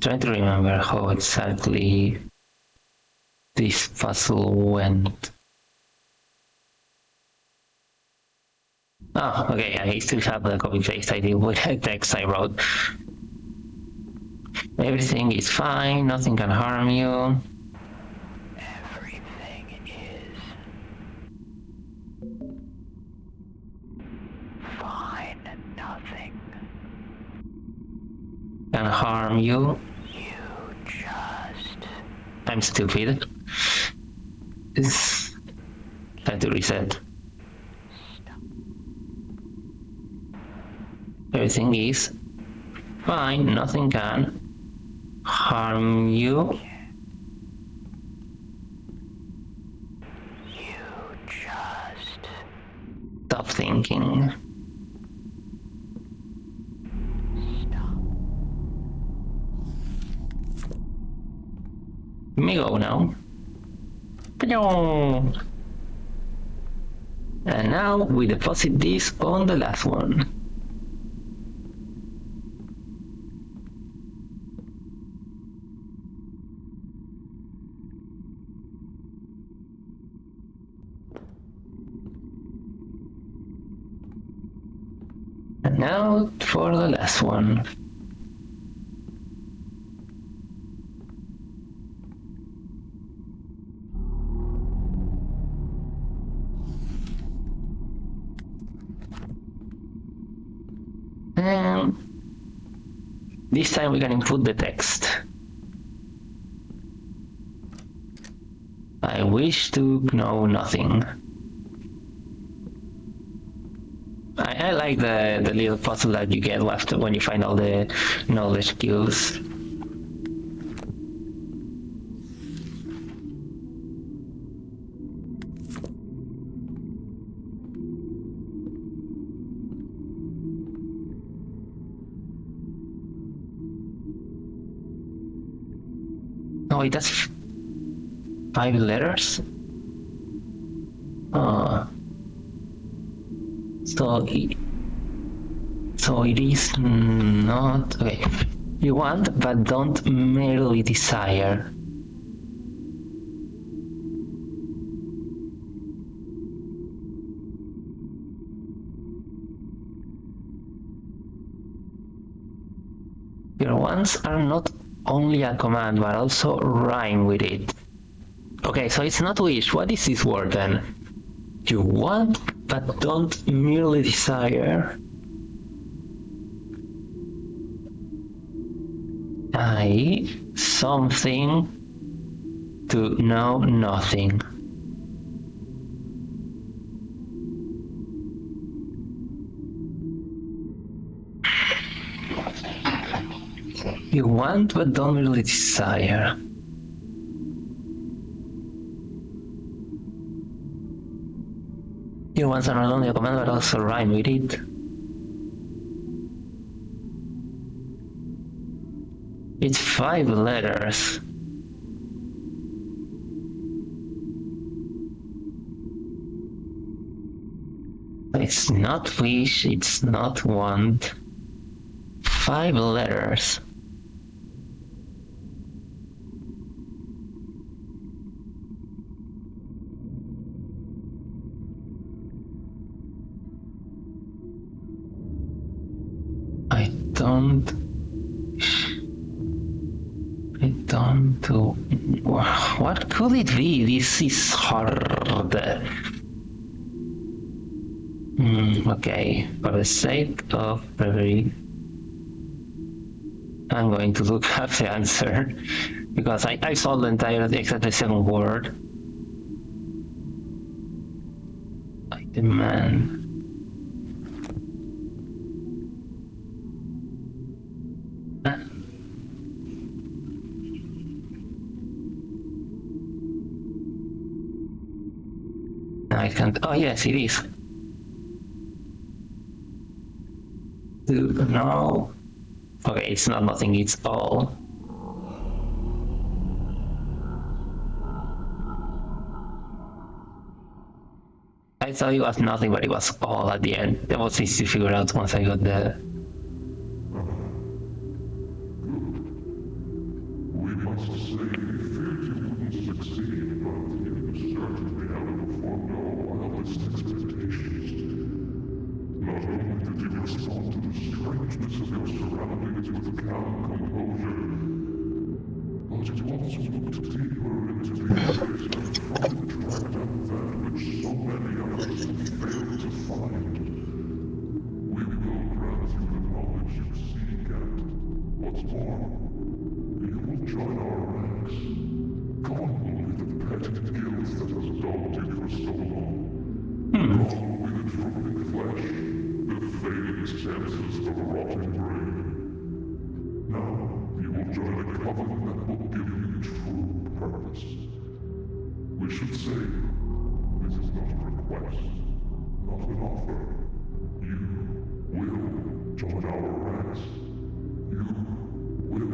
Trying to remember how exactly this puzzle went. Oh, okay, I still have the copy paste I did with the text I wrote. Everything is fine, nothing can harm you. Everything is fine. Nothing. Can harm you. You just... I'm stupid. It's time to reset. Everything is fine, nothing can harm you. You just... Stop thinking. Stop. Let me go now. Pyo! And now we deposit this on the last one. And now for the last one. And this time we can input the text. I wish to know nothing. I like the little puzzle that you get after when you find all the knowledge cubes. Oh, wait, that's 5 letters? So it is not... Okay. You want, but don't merely desire. Your wants are not only a command, but also rhyme with it. Okay, so it's not wish. What is this word then? You want, but don't merely desire. Something to know nothing. You want, but don't really desire. Your wants are not only a command, but also rhyme with it. It's 5 letters. It's not wish, it's not want. 5 letters. What could it be? This is hard. Okay, for the sake of bravery, I'm going to look up the answer because I saw the entire except the second word. I demand. I can't. Oh yes, it is. No. Okay, it's not nothing. It's all. I thought it was nothing, but it was all at the end. That was easy to figure out once I got the. We must say we feared you wouldn't succeed, but you certainly haven't performed our wildest expectations. Not only did you respond to the strangeness of your surroundings with calm composure, but you also looked deeper into the areas and tried to track down that which so many others have failed to find. We will grant you the knowledge you seek, and what's more, you will join our ranks. Gone will be the petty guilt that has dogged you for so long. Gone will be the drooping flesh, the fading chances of a rotting brain. Now you will join a covenant that will give you true purpose. We should say, this is not a request, not an offer. You will join our ranks. You will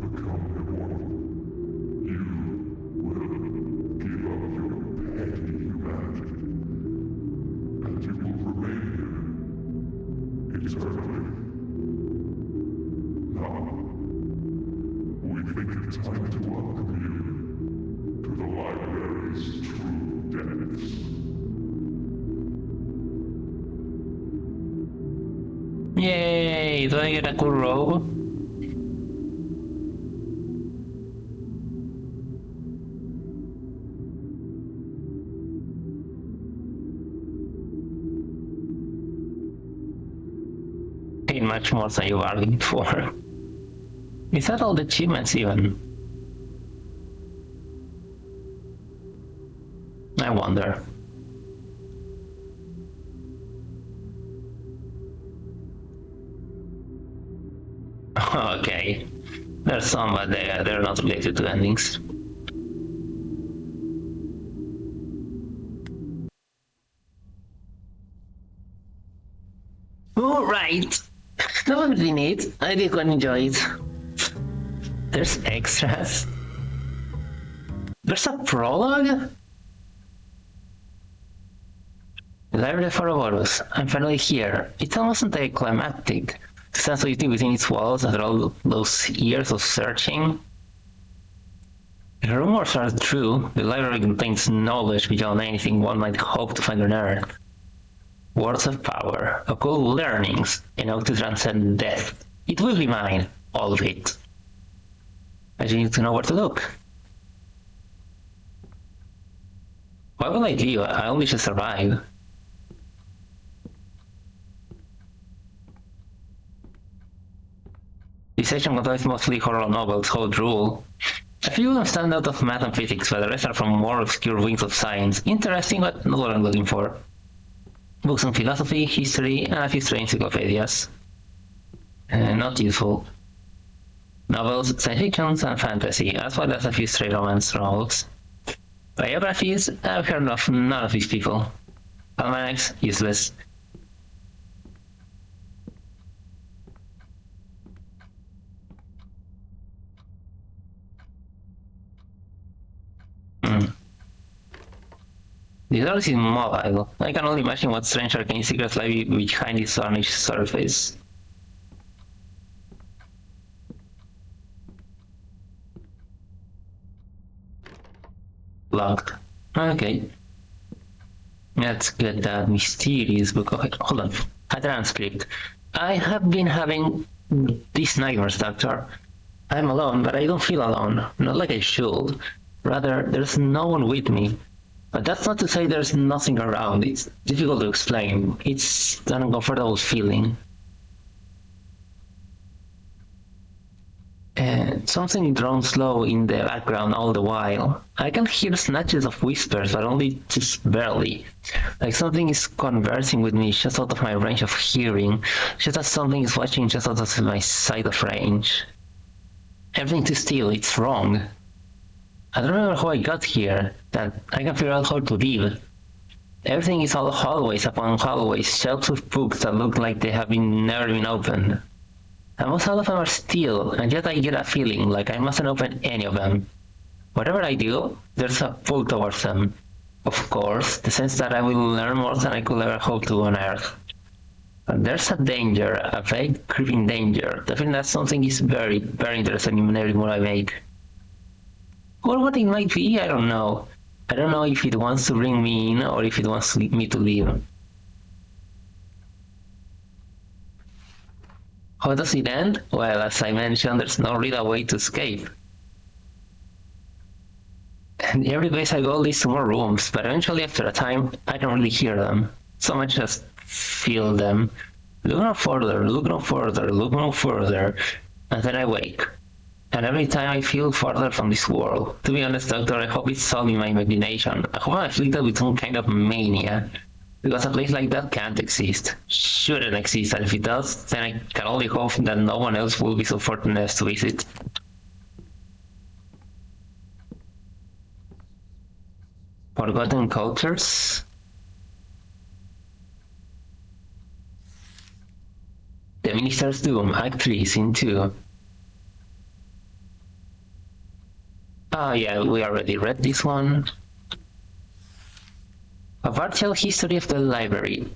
become immortal. You will give up think it's time to welcome you to the library's true depths. Yay! Do I get a cool robe? Paid much more than you bargained for. Is that all the achievements even? I wonder. Okay. There's some, but they're not related to endings. Alright. That was really neat. I did quite enjoy it. There's extras. There's a prologue? Library for Ouroboros. I'm finally here. It's almost anticlimactic. The sense of beauty within its walls after all those years of searching. The rumors are true. The library contains knowledge beyond anything one might hope to find on Earth. Words of power, occult learnings, enough to transcend death. It will be mine, all of it. I just need to know where to look. Why will I do? I only should survive. This section contains mostly horror novels hold rule. A few of them stand out of math and physics, but the rest are from more obscure wings of science. Interesting, but not what I'm looking for. Books on philosophy, history, and a few strange encyclopedias. Not useful. Novels, science fiction, and fantasy, as well as a few stray romance novels. Biographies, I've heard of none of these people. Almanacs, useless. The door is immobile. I can only imagine what strange arcane secrets lie behind its tarnished surface. Locked. Okay. Let's get that mysterious book. Okay, hold on. A transcript. I have been having these nightmares, Doctor. I'm alone, but I don't feel alone. Not like I should. Rather, there's no one with me. But that's not to say there's nothing around. It's difficult to explain. It's an uncomfortable feeling. Something drones low in the background all the while. I can hear snatches of whispers, but only just barely. Like something is conversing with me just out of my range of hearing, just as something is watching just out of my sight of range. Everything is still, it's wrong. I don't remember how I got here, that I can figure out how to live. Everything is all hallways upon hallways, shelves with books that look like they have never been opened. Almost all of them are still, and yet I get a feeling like I mustn't open any of them. Whatever I do, there's a pull towards them. Of course, the sense that I will learn more than I could ever hope to on Earth. But there's a danger, a vague, creeping danger. The feeling that something is very, very interesting in every move I make. Or what it might be, I don't know. I don't know if it wants to bring me in or if it wants me to leave. How does it end? Well, as I mentioned, there's no real way to escape. And every place I go leads to more rooms, but eventually after a time, I don't really hear them. So much just feel them. Look no further, look no further, look no further, and then I wake. And every time I feel further from this world. To be honest, Doctor, I hope it's all in my imagination. I hope I'm afflicted with some kind of mania. Because a place like that can't exist. Shouldn't exist, and if it does, then I can only hope that no one else will be so fortunate as to visit. Forgotten cultures? The Minister's Doom, Act 3, Scene 2. Oh yeah, we already read this one. A partial history of the library.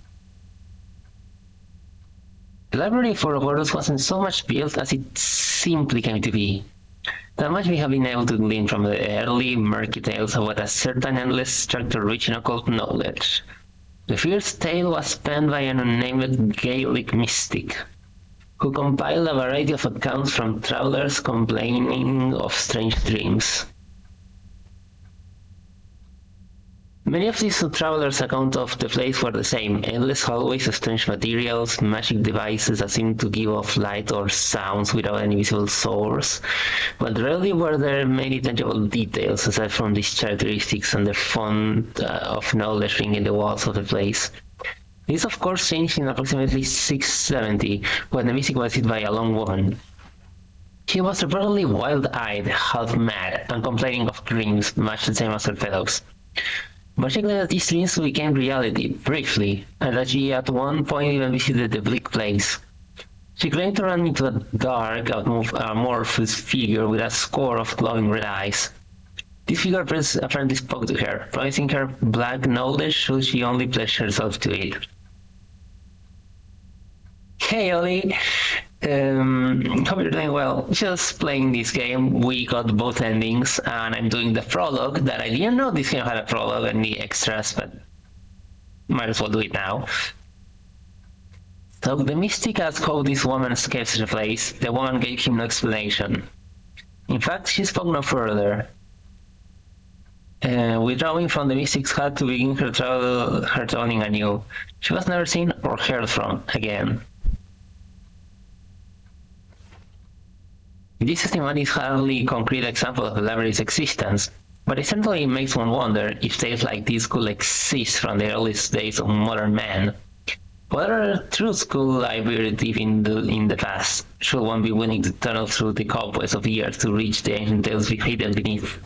The library for Ouroboros wasn't so much built as it simply came to be. That much we have been able to glean from the early murky tales about a certain endless structure rich in occult knowledge. The first tale was penned by an unnamed Gaelic mystic, who compiled a variety of accounts from travelers complaining of strange dreams. Many of these travelers' accounts of the place were the same: endless hallways, strange materials, magic devices that seemed to give off light or sounds without any visible source, but rarely were there many tangible details aside from these characteristics and the font of knowledge ringing the walls of the place. This of course changed in approximately 670, when the mystic was hit by a lone woman. She was reportedly wild-eyed, half-mad, and complaining of dreams much the same as her fellows. But she claimed that these dreams became reality, briefly, and that she at one point even visited the bleak place. She claimed to run into a dark, amorphous figure with a score of glowing red eyes. This figure apparently spoke to her, promising her black knowledge should she only pledge herself to it. Hey Ollie, hope you're doing well. Just playing this game, we got both endings, and I'm doing the prologue that I didn't know this game had a prologue and the extras, but might as well do it now. So the mystic asked how this woman escapes the place. The woman gave him no explanation. In fact, she spoke no further. Withdrawing from the mystic's hut to begin her traveling anew, she was never seen or heard from again. This testimony is hardly a concrete example of the library's existence, but it certainly makes one wonder if tales like this could exist from the earliest days of modern man. What other truths could library live in the past? Should one be willing to tunnel through the cobwebs of years to reach the ancient tales hidden beneath?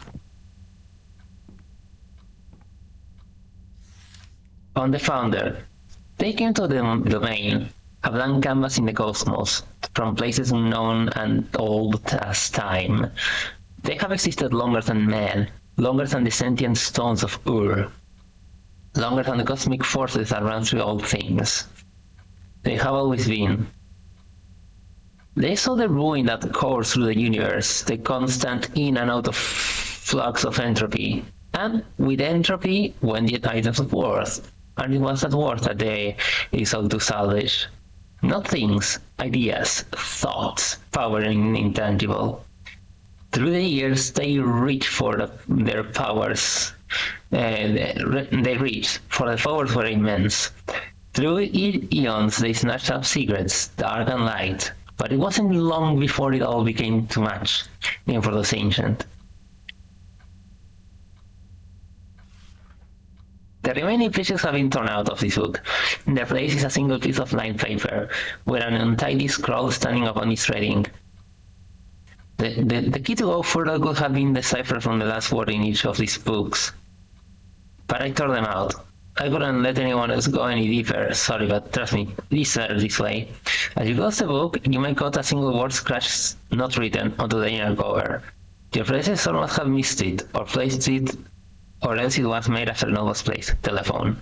On the Founder. Taken to the domain, a blank canvas in the cosmos, from places unknown and old as time. They have existed longer than man, longer than the sentient stones of Ur, longer than the cosmic forces that run through all things. They have always been. They saw the ruin that course through the universe, the constant in and out of flux of entropy, and with entropy went the items of worth, and it was that worth that they sought to salvage. Not things, ideas, thoughts, power and intangible. Through the years, they reached for their powers. They reached, for the powers were immense. Through eons, they snatched up secrets, dark and light. But it wasn't long before it all became too much, even for those ancient. The remaining pages have been torn out of this book. The place is a single piece of lined paper, with an untidy scroll standing upon its reading. The key to go further could have been deciphered from the last word in each of these books. But I tore them out. I couldn't let anyone else go any deeper, sorry, but trust me, these are this way. As you close the book, you may cut a single word scratched, not written, onto the inner cover. Your predecessor must have missed it, or placed it, or else it was made after no was placed. Telephone.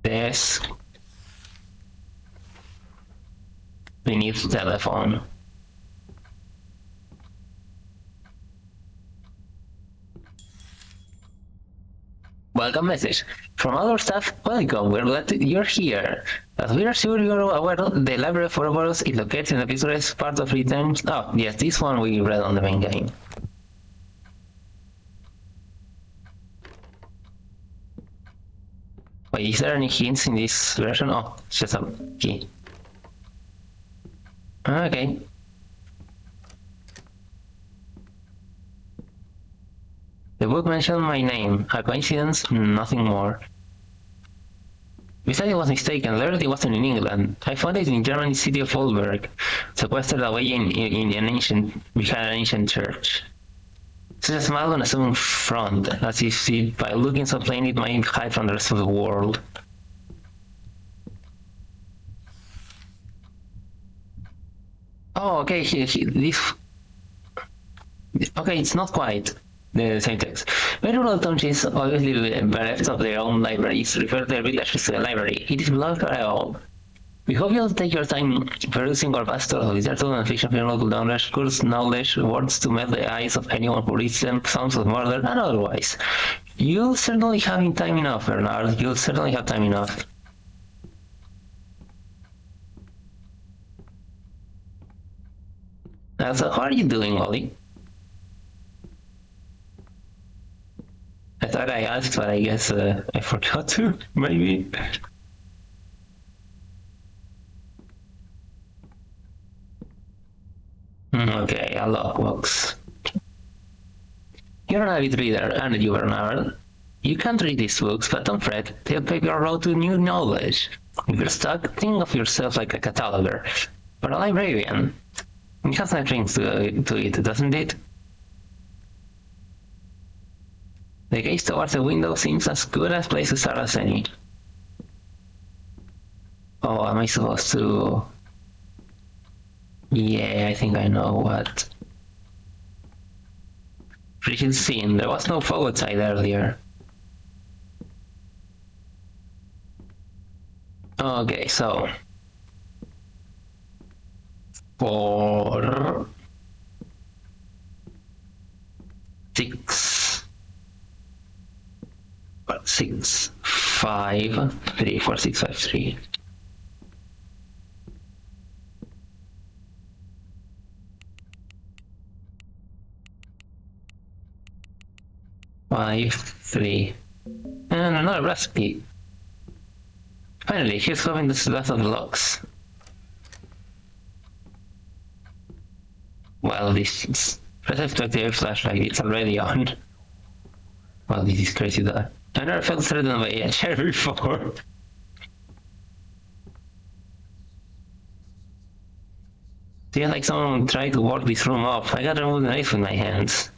Desk. Beneath telephone. Welcome message. From our staff, welcome, we're glad you're here. As we are sure you're aware, the Library of Ouroboros is located in the picturesque part of Britain. Oh, yes, this one we read on the main game. Wait, is there any hints in this version? Oh, it's just a key. Okay. The book mentioned my name. A coincidence? Nothing more. Besides, I was mistaken. Laird wasn't in England. I found it in Germany's city of Olberg, sequestered away behind an ancient church. Such a smile on a stone front, as if by looking so plain it might hide from the rest of the world. Oh, okay, this... Okay, it's not quite. the same text. Many rural townships obviously bereft of their own libraries refer their villages to a library. It is blocked by all. We hope you'll take your time perusing our vast literature and fiction for local download course knowledge words to melt the eyes of anyone who reads them, sounds of murder and otherwise. You'll certainly have time enough, Bernard. You'll certainly have time enough. So how are you doing, Ollie? I thought I asked, but I guess I forgot to, maybe. Okay, a lockbox. You're an avid reader, aren't you, Bernard? You can't read these books, but don't fret, they'll pave your road to new knowledge. If you're stuck, think of yourself like a cataloger, or a librarian. It has nice rings to it, doesn't it? The gaze towards the window seems as good a place to start as any. Oh, am I supposed to... Yeah, I think I know what. Frigid scene. There was no fog outside earlier. Okay, so... 4... 6... 6... 5... 3... 4... 6... 5... 3... 5, 3, and another recipe. Finally, here's hoping this is the last of the locks. Well, this press to activate flashlight, it's already on. Well, this is crazy that I never felt threatened by a chair before. Feels like someone tried to walk this room off. I gotta remove the knife with my hands.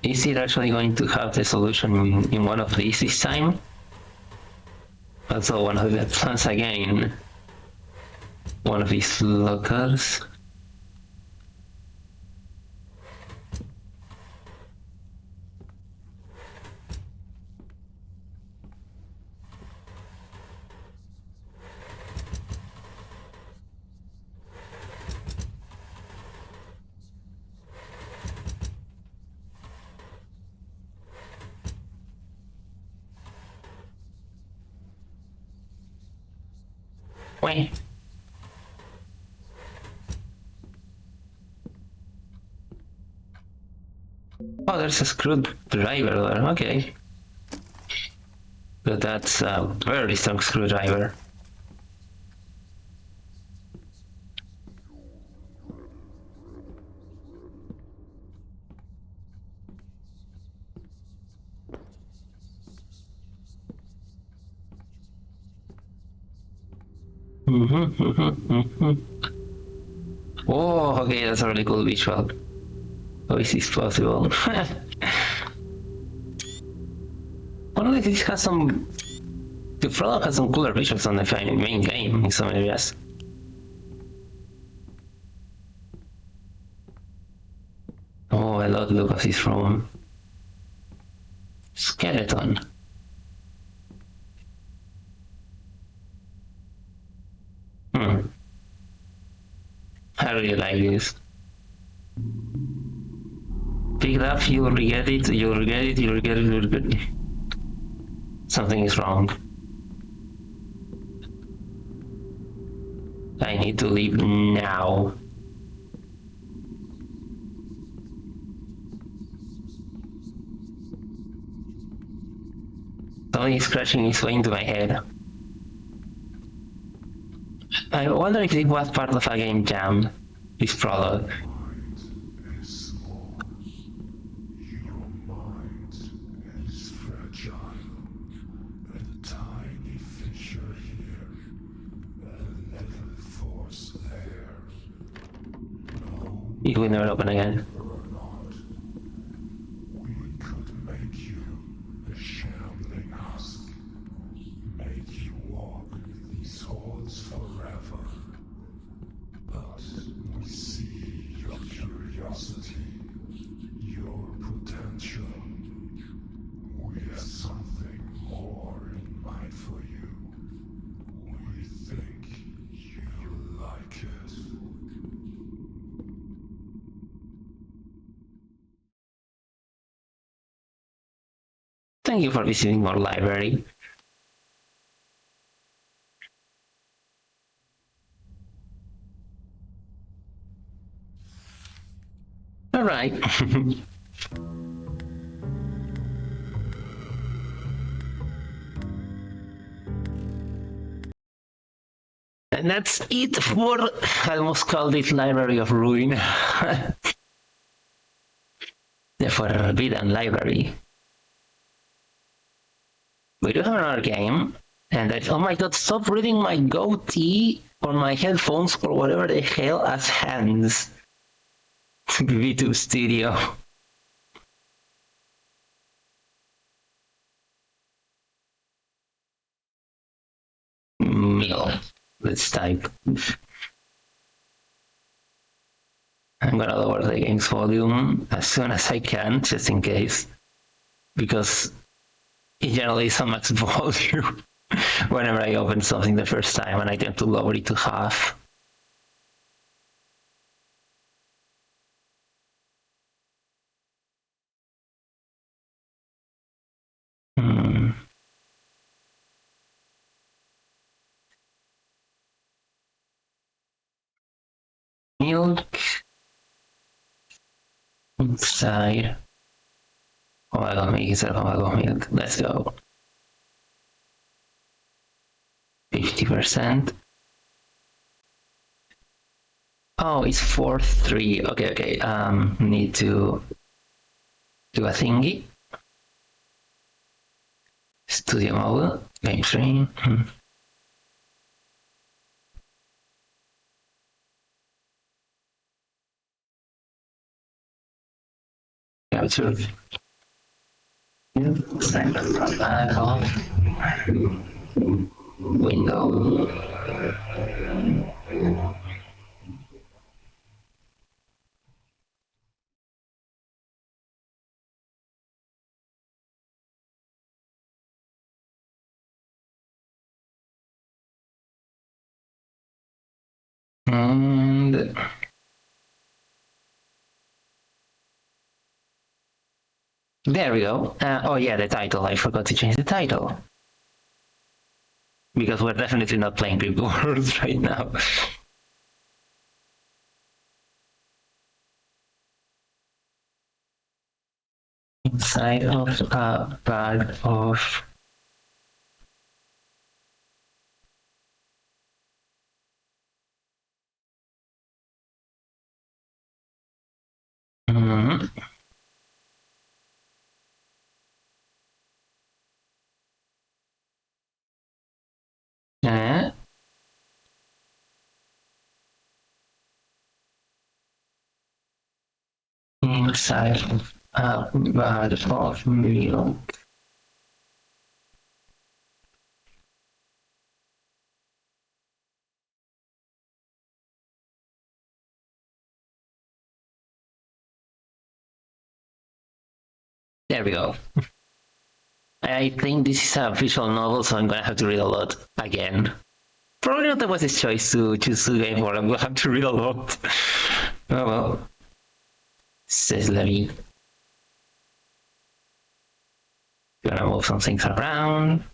Is it actually going to have the solution in one of these this time? Also, one of the plans again. One of these lockers. Wait. Oh, there's a screwdriver there, okay. But that's a very strong screwdriver. Oh, okay, that's a really cool visual. How is this possible? Only this has some... The product has some cooler visuals on the main game in some areas. Oh, I love the look of this room. Skeleton. I really like this. Pick it up, you'll regret it, you'll regret it, you'll regret it, you'll regret it. Something is wrong. I need to leave now. Something is scratching its way into my head. I wonder if it was part of a game jam, this prologue. Your mind is fragile. A tiny fissure here, a little force there. No, It will never open again. or not. We could make you a shambling husk. Make you walk these halls forever. Thank you for visiting our library. All right. And that's it for, I almost called it Library of Ruin. The Forbidden Library. We do have another game, and I, oh my god, stop reading my goatee or my headphones or whatever the hell as hands. V2 Studio. Mill. Let's type. I'm gonna lower the game's volume as soon as I can, just in case, because it generally is on max volume whenever I open something the first time, and I tend to lower it to half. Milk inside. Oh my god, make yourself, oh my god, milk. Let's go. 50%. Oh, it's 4-3. Okay. Need to do a thingy. Studio mode, game stream. Capture. Window. And there we go. Oh yeah, the title. I forgot to change the title. Because we're definitely not playing Big Worlds right now. Inside of a bag of inside of a bag of milk. There we go. I think this is a visual novel, so I'm gonna have to read a lot again. Probably not the wisest choice to choose a game where I'm gonna have to read a lot. Oh well. Says Levy. Gonna move some things around.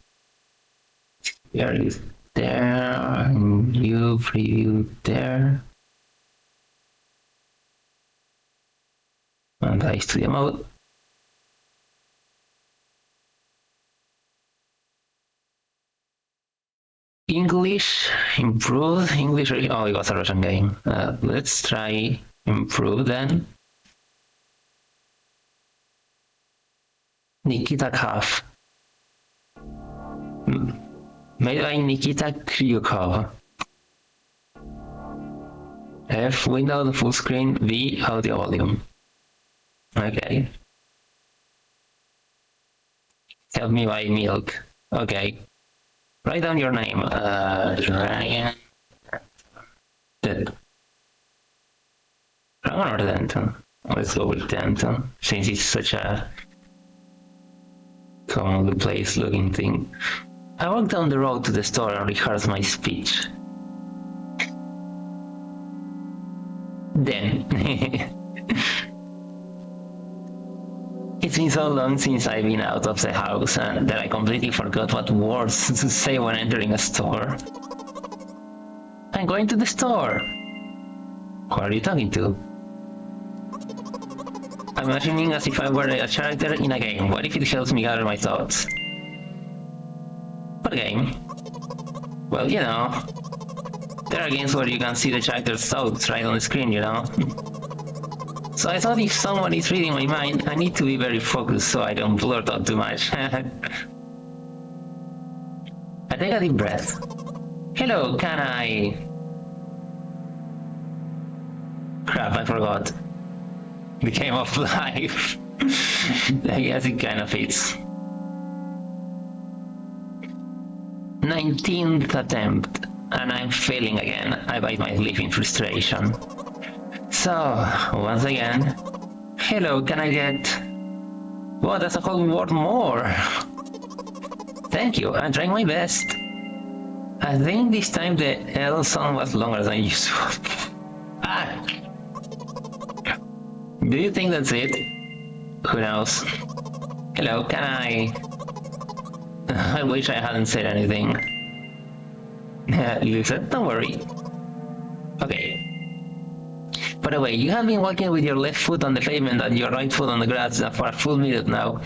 Here is there. New preview there. And I studio mode. English improved. English. Oh, it was a Russian game. Let's try improve then. Nikita Kaf. Made by Nikita Kryukov. F window full screen, V audio volume. Okay. Help me buy milk. Okay. Write down your name. Ryan. Denton. Or Denton. Let's go with Denton, since it's such a commonly placed looking thing. I walk down the road to the store and rehearse my speech. Then, It's been so long since I've been out of the house and that I completely forgot what words to say when entering a store. I'm going to the store. Who are you talking to? I'm imagining as if I were a character in a game. What if it helps me gather my thoughts? What game? Well, you know. There are games where you can see the character's thoughts right on the screen, you know? So I thought if someone is reading my mind, I need to be very focused so I don't blurt out too much. I take a deep breath. Hello, can I... Crap, I forgot. The game of life. I guess it kind of fits. 19th attempt, and I'm failing again. I bite my lip in frustration. So, once again, hello, can I get... Well, that's a whole word more. Thank you, I'm trying my best. I think this time the L sound was longer than usual. Ah! Do you think that's it? Who knows? Hello, can I... I wish I hadn't said anything. Listen, don't worry. Okay. By the way, you have been walking with your left foot on the pavement and your right foot on the grass for a full minute now.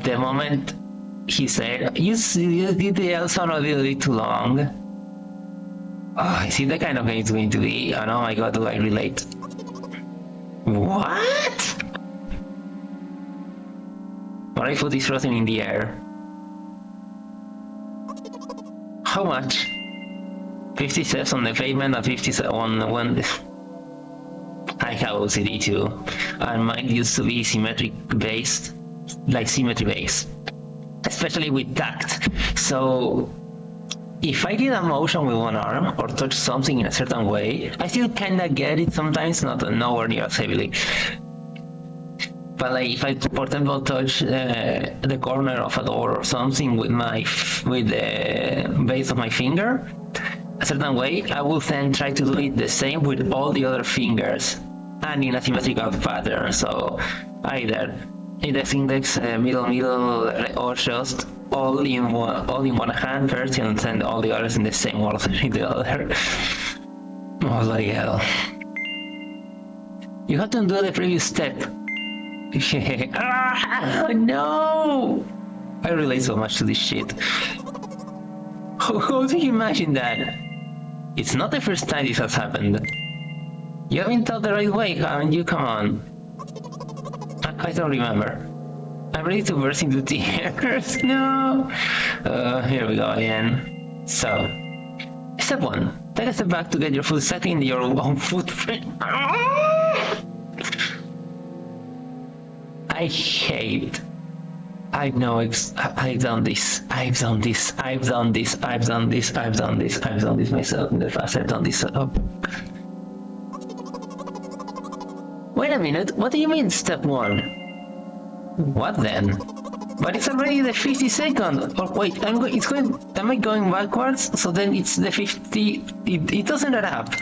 The moment he said, you did the L sound a little bit too long. Oh, is it the kind of game it's going to be? And oh my god, do I relate? What? My right foot is frozen in the air. How much? 50 steps on the pavement and 50 on one. I have OCD too, and mine used to be symmetry based, especially with tact. So if I did a motion with one arm or touch something in a certain way, I still kinda get it sometimes, not nowhere near as heavily. But like if I, for example, touch the corner of a door or something with the base of my finger, a certain way, I will then try to do it the same with all the other fingers and in a symmetrical pattern. So either index, middle, or just all in one hand first and then all the others in the same order in the other. Oh, bloody hell! You have to do the previous step. No! I relate so much to this shit. How do you imagine that? It's not the first time this has happened. You haven't thought the right way, haven't you? Come on. I don't remember. I'm ready to burst into tears. No! Here we go again. So, step 1. Take a step back to get your foot set in your own footprint. I hate. I know I've done this myself in the past. I've done this. Wait a minute, what do you mean step 1? What then? But it's already the 52nd. Oh wait, am I going backwards? So then it's the 50, it doesn't add up.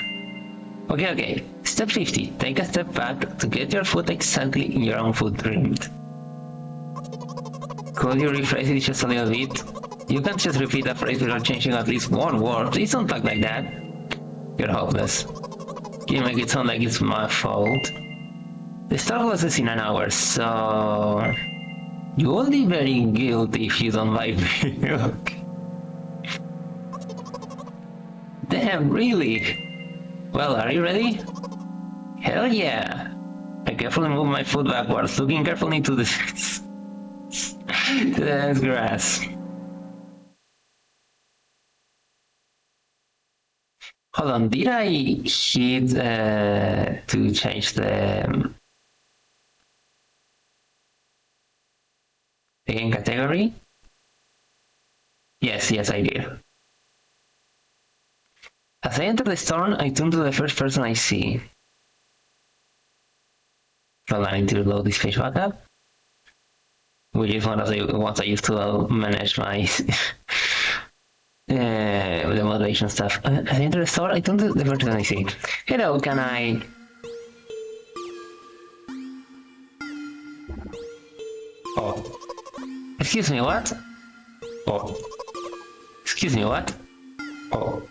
Okay. Step 50, take a step back to get your foot exactly in your own footprint. Could you rephrase it just a little bit? You can't just repeat a phrase without changing at least one word. Please don't talk like that. You're hopeless. You make it sound like it's my fault. The store closes in an hour, so... You will be very guilty if you don't buy milk. Damn, really? Well, are you ready? Hell yeah! I carefully move my foot backwards, looking carefully into the grass. Hold on, did I hit to change the game category? Yes, I did. As I enter the store, I turn to the first person I see. Well, I need to load this page back up, which is one of the ones I used to manage my The motivation stuff. Enter the store. I don't do the vertical. I see. Hello, can I? Oh. Excuse me, what? Oh. Excuse me, what? Oh.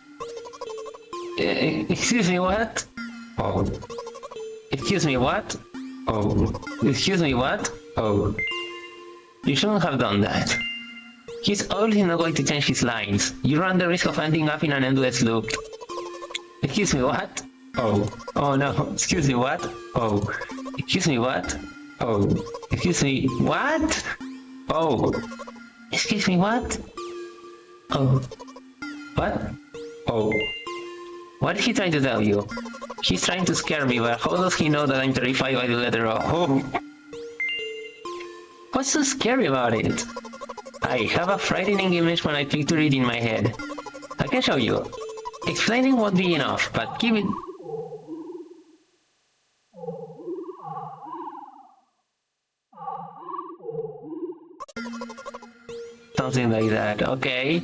Excuse me, what? Oh. Excuse me, what? Oh. Excuse me, what? Oh. You shouldn't have done that. He's obviously not going to change his lines. You run the risk of ending up in an endless loop. Excuse me, what? Oh. Oh no. Excuse me, what? Oh. Excuse me, what? Oh. Excuse me, what? Oh. Excuse me, what? Oh. What? Oh. What is he trying to tell you? He's trying to scare me, but how does he know that I'm terrified by the letter O? What's so scary about it? I have a frightening image when I picture it in my head. I can show you. Explaining won't be enough, but give it... Something like that, okay.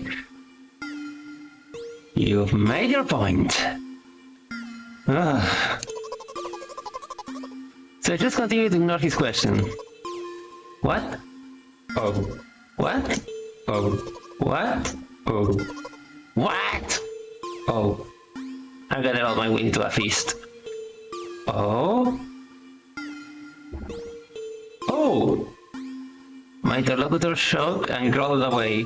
You've made your point. Ugh. So just continue to ignore his question. What? Oh. What? Oh. What? Oh. What? Oh. I'm gonna roll my way into a feast. Oh. Oh. My interlocutor shook and crawled away.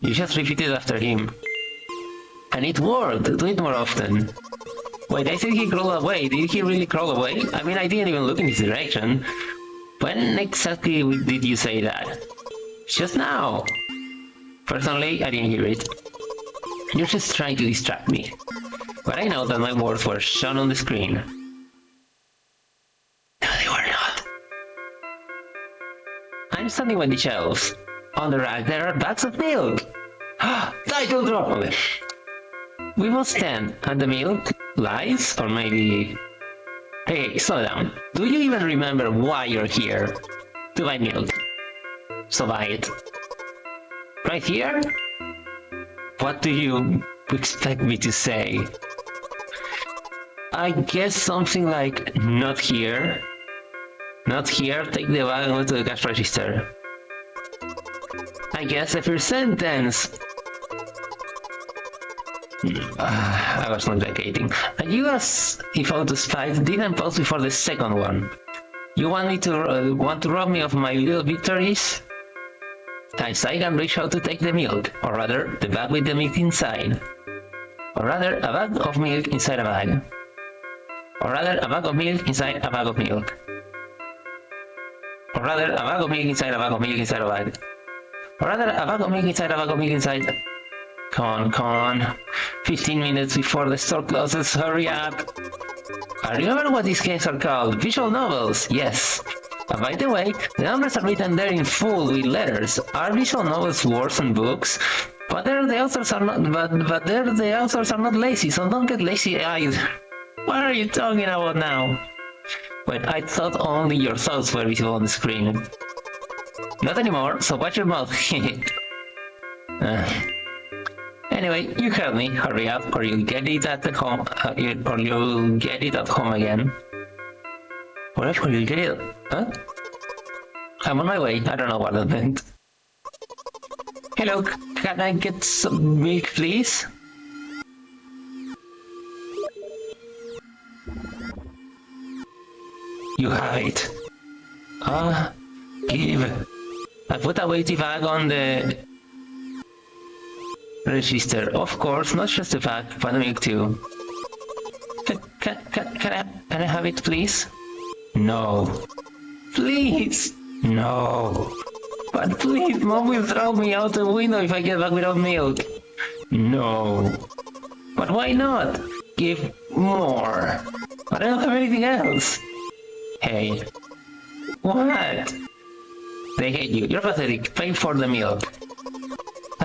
You just repeated after him. And it worked. Do it more often. Wait, I said he crawled away. Did he really crawl away? I mean, I didn't even look in his direction. When exactly did you say that? Just now. Personally, I didn't hear it. You're just trying to distract me. But I know that my words were shown on the screen. No, they were not. I'm standing by the shelves. On the rack, there are bags of milk. Title drop! We will stand, and the milk lies, or maybe... Hey, slow down. Do you even remember why you're here? To buy milk. So buy it. Right here? What do you expect me to say? I guess something like, not here. Not here, take the bag and go to the cash register. I guess a first sentence. I was not vacating. And you, as if out of spite, didn't pause before the second one. You want me to want to rob me of my little victories? I can reach out to take the milk, or rather, the bag with the milk inside. Or rather, a bag of milk inside a bag. Or rather, a bag of milk inside a bag of milk. Or rather, a bag of milk inside a bag of milk inside a bag. Or rather, a bag of milk inside a bag of milk inside... Come on. 15 minutes before the store closes, hurry up. I remember what these games are called. Visual novels, yes. By the way, the numbers are written there in full with letters. Are visual novels worse than books? But the authors are not. But the authors are not lazy, so don't get lazy either. What are you talking about now? Wait, I thought only your thoughts were visible on the screen. Not anymore. So watch your mouth. Anyway, you heard me. Hurry up, or you'll get it at the home. Or you'll get it at home again. What else will you get it? Huh? I'm on my way. I don't know what that meant. Hello, can I get some milk, please? You have it. Give. I put a weighty bag on the register. Of course, not just the bag, but the milk too. Can I have it, please? No. Please! No. But please, Mom will throw me out the window if I get back without milk. No. But why not? Give more. But I don't have anything else. Hey. What? They hate you. You're pathetic. Pay for the milk.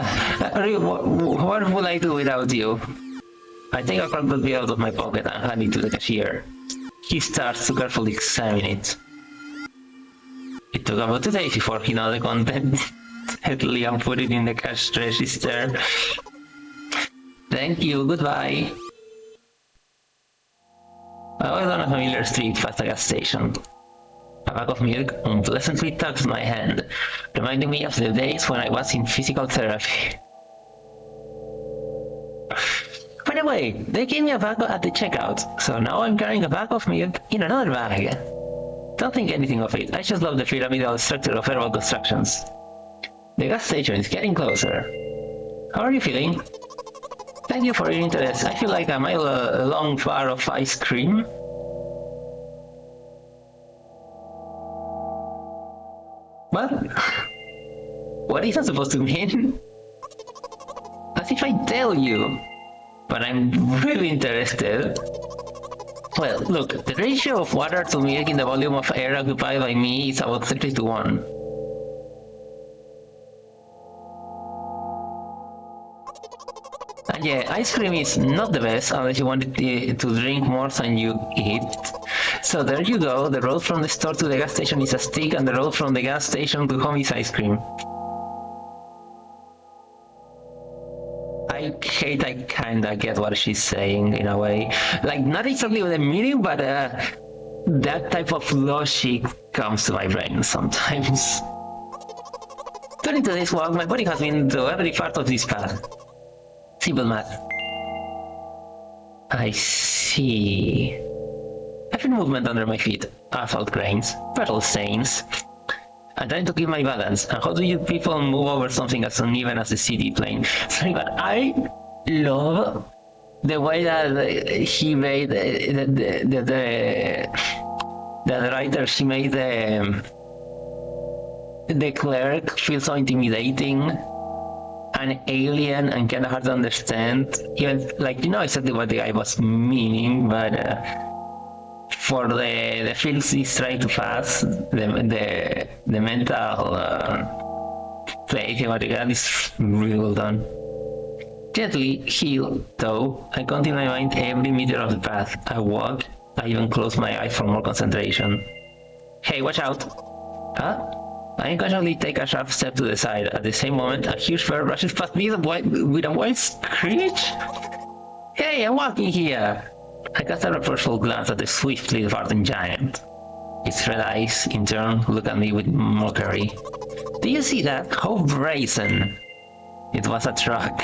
What would I do without you? I take a crumpled bill out of my pocket and hand it to the cashier. He starts to carefully examine it. It took about 2 days before he knew the content. At Liam put it in the cash register. Thank you, goodbye. I was on a familiar street past a gas station. A bag of milk unpleasantly tugs my hand, reminding me of the days when I was in physical therapy. By the way, they gave me a bag at the checkout, so now I'm carrying a bag of milk in another bag. Don't think anything of it, I just love the pyramidal structure of herbal constructions. The gas station is getting closer. How are you feeling? Thank you for your interest. I feel like a mile-long bar of ice cream. What? What is that supposed to mean? As if I tell you. But I'm really interested. Well, look, the ratio of water to milk in the volume of air occupied by me is about 30 to 1. And yeah, ice cream is not the best unless you want to drink more than you eat. So there you go, the road from the store to the gas station is a stick and the road from the gas station to home is ice cream. I kinda get what she's saying in a way. Like, not exactly the meaning, but that type of logic comes to my brain sometimes. During today's walk, my body has been through every part of this path. Simple math. I see. Every movement under my feet, asphalt grains, petal stains. I'm trying to keep my balance. And how do you people move over something as uneven as the city plane? Sorry, but I love the way that he made the writer, she made the clerk feel so intimidating, an alien and kind of hard to understand. Even, like, you know exactly what the guy was meaning, but for the feels he's trying to pass, the mental play what the is really well done. Gently, heel, toe, I continue my mind every meter of the path. I walk, I even close my eyes for more concentration. Hey, watch out! Huh? I unconsciously take a sharp step to the side. At the same moment, a huge bird rushes past me with a wild screech. Hey, I'm walking here! I cast a reproachful glance at the swiftly departing giant. Its red eyes, in turn, look at me with mockery. Do you see that? How brazen! It was a truck.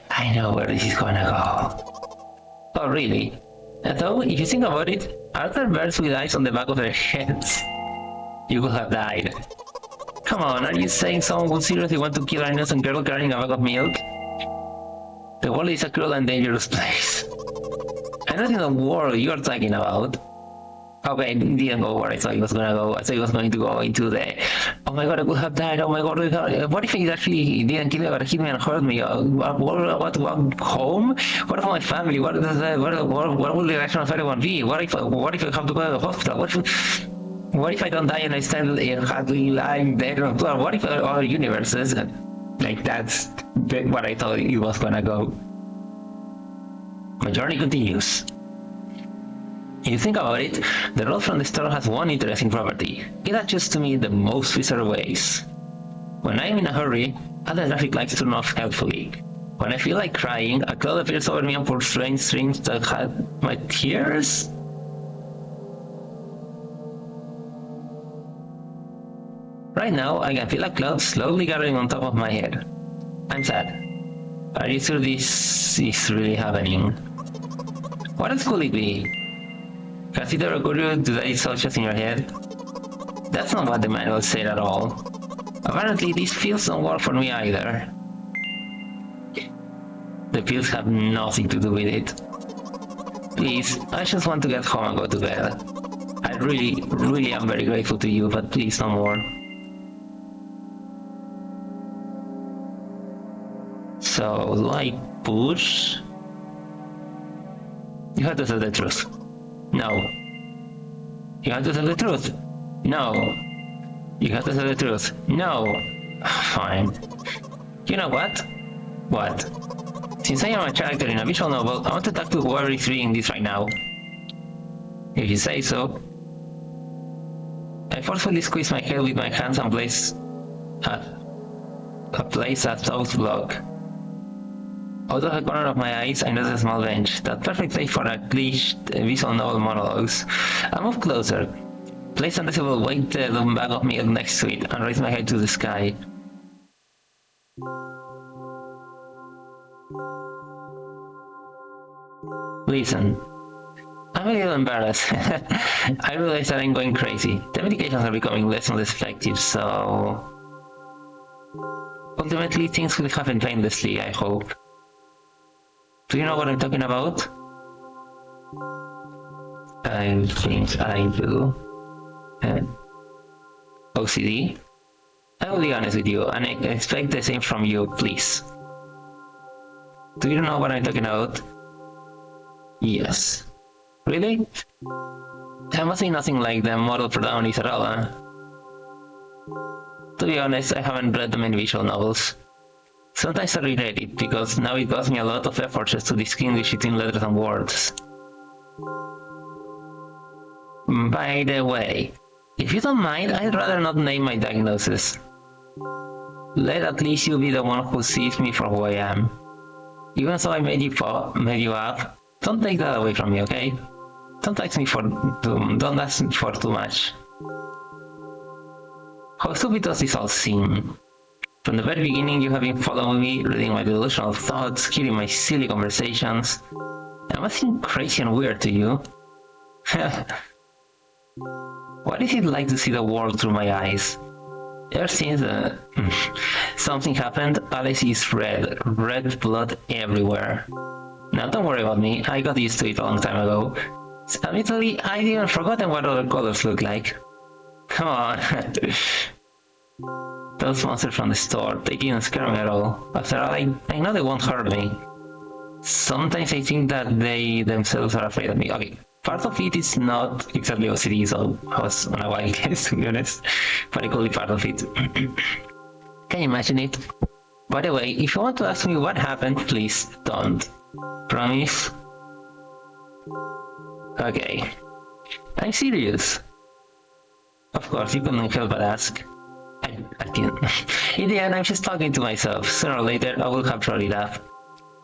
I know where this is gonna go. Oh, really? Though, if you think about it, are there birds with eyes on the back of their heads? You could have died. Come on, are you saying someone would seriously want to kill an innocent girl carrying a bag of milk? The world is a cruel and dangerous place. I'm not in the world you're talking about. Okay, it didn't go where I thought it was gonna go. I thought it was going to go into the, oh my god, I could have died, oh my god, what if it actually didn't kill me, but hit me and hurt me? What home? What about my family? What will the reaction of everyone be? What if I have to go to the hospital? What if I don't die and I stand lying dead on the floor? What if other universes? Like, that's what I thought it was gonna go. My journey continues. If you think about it, the road from the store has one interesting property. It adjusts to me the most bizarre ways. When I am in a hurry, other traffic lights turn off helpfully. When I feel like crying, a cloud appears over me and pours strange streams that hide my tears. Right now, I can feel a cloud slowly gathering on top of my head. I'm sad. Are you sure this is really happening? What else could it be? Consider occurring to that it's all just in your head? That's not what the manual said at all. Apparently, these pills don't work for me either. The pills have nothing to do with it. Please, I just want to get home and go to bed. I really am very grateful to you, but please no more. So, like, push? You have to tell the truth. No. You have to tell the truth. No. You have to tell the truth. No. Fine. You know what? What? Since I am a character in a visual novel, I want to talk to whoever is reading this right now. If you say so. I forcefully squeeze my head with my hands and place a toast block. Out of the corner of my eyes, I notice a small bench, that perfect place for a cliched visual novel monologues. I move closer, place a invisible weighted bag of milk next to it, and raise my head to the sky. Listen. I'm a little embarrassed. I realize that I'm going crazy. The medications are becoming less and less effective, so... Ultimately, things will happen painlessly, I hope. Do you know what I'm talking about? I think I do. OCD? I will be honest with you, and I expect the same from you, please. Do you know what I'm talking about? Yes. Really? I must be nothing like the model protagonist at all, huh? To be honest, I haven't read the many visual novels. Sometimes I regret it, because now it costs me a lot of effort just to distinguish between letters and words. By the way, if you don't mind, I'd rather not name my diagnosis. Let at least you be the one who sees me for who I am. Even though I made you up, don't take that away from me, okay? Don't ask me for too much. How stupid does this all seem? From the very beginning you have been following me, reading my delusional thoughts, hearing my silly conversations. Am I seem crazy and weird to you? What is it like to see the world through my eyes? Ever since something happened, all I see is red blood everywhere. Now don't worry about me, I got used to it a long time ago. Admittedly, I'd even forgotten what other colors look like. Come on. Those monsters from the store, they didn't scare me at all. After all, I know they won't hurt me. Sometimes I think that they themselves are afraid of me. Okay, part of it is not exactly OCD, so I was on a wild guess, to be honest. But it could be part of it. Can you imagine it? By the way, if you want to ask me what happened, please don't. Promise? Okay. I'm serious. Of course, you couldn't help but ask. I didn't. In the end, I'm just talking to myself. Sooner or later, I will have brought it up.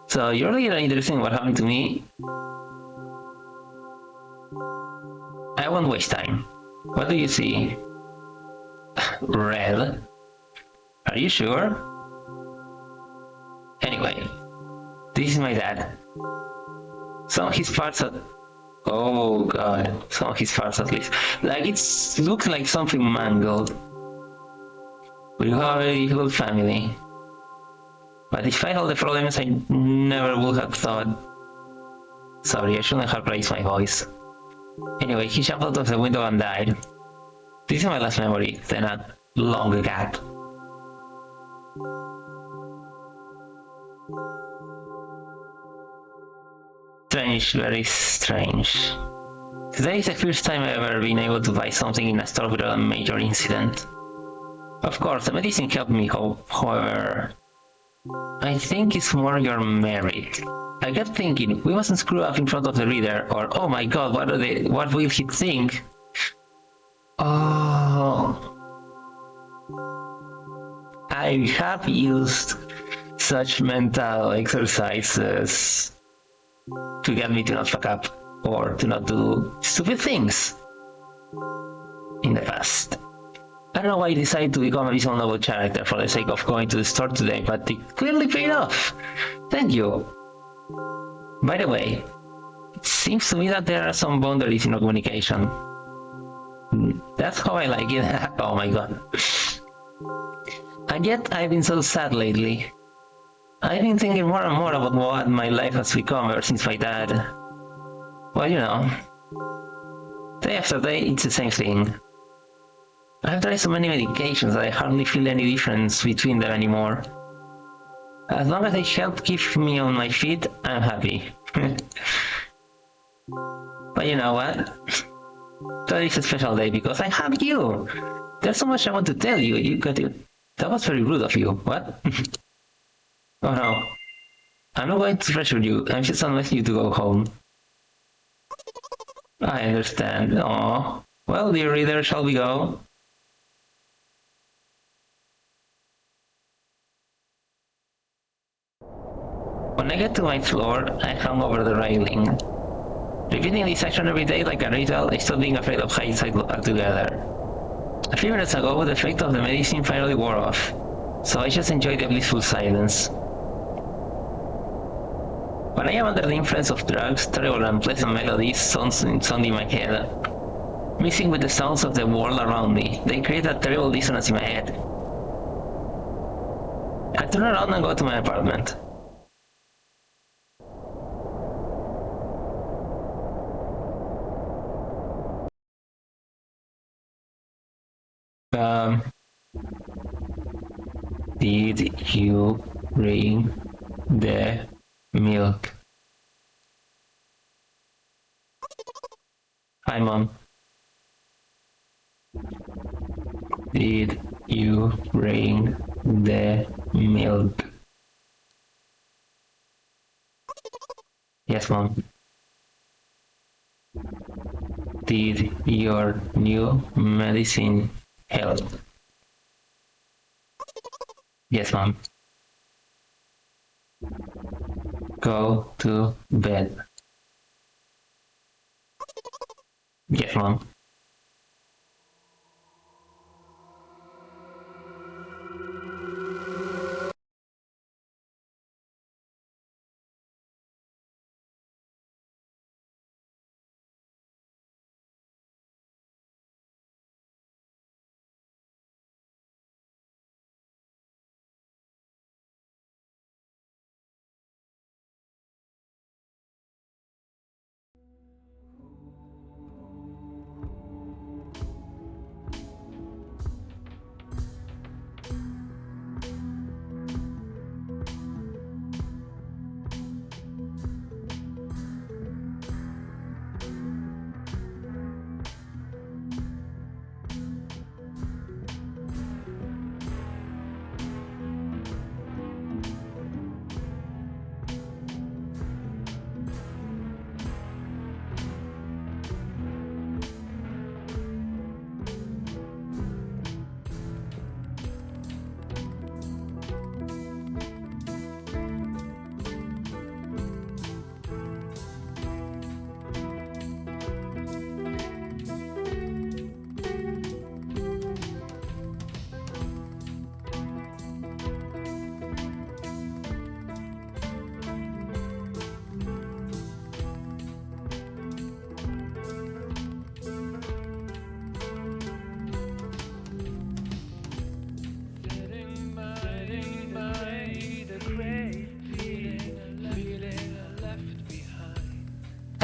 So, you're really interested in what happened to me? I won't waste time. What do you see? Red? Are you sure? Anyway, this is my dad. Some of his parts are... Oh god, some of his parts at least. Like, it looks like something mangled. We have a very good family. But despite all the problems, I never would have thought... Sorry, I shouldn't have raised my voice. Anyway, he jumped out of the window and died. This is my last memory, then a long gap. Strange, very strange. Today is the first time I've ever been able to buy something in a store without a major incident. Of course, the medicine helped me, however... I think it's more your merit. I kept thinking, we mustn't screw up in front of the reader, or oh my god, what will he think? Oh... I have used such mental exercises to get me to not fuck up, or to not do stupid things in the past. I don't know why I decided to become a visual novel character for the sake of going to the store today, but it clearly paid off. Thank you. By the way, it seems to me that there are some boundaries in our communication. That's how I like it. Oh my god. And yet, I've been so sad lately. I've been thinking more and more about what my life has become ever since my dad... Well, you know... Day after day, it's the same thing. I've tried so many medications that I hardly feel any difference between them anymore. As long as they help keep me on my feet, I'm happy. But you know what? Today is a special day because I have you! There's so much I want to tell you, That was very rude of you. What? Oh no. I'm not going to pressure you, I'm just asking you to go home. I understand. Aww. Well, dear reader, shall we go? When I get to my floor, I hung over the railing. Repeating this action every day like a ritual, I stopped being afraid of heights altogether. A few minutes ago, the effect of the medicine finally wore off, so I just enjoyed the blissful silence. When I am under the influence of drugs, terrible and unpleasant melodies sound in my head. Mixing with the sounds of the world around me, they create a terrible dissonance in my head. I turn around and go to my apartment. Did you bring the milk? Hi, Mom. Did you bring the milk? Yes, Mom. Did your new medicine help? Yes, Mom. Go to bed. Yes, Mom.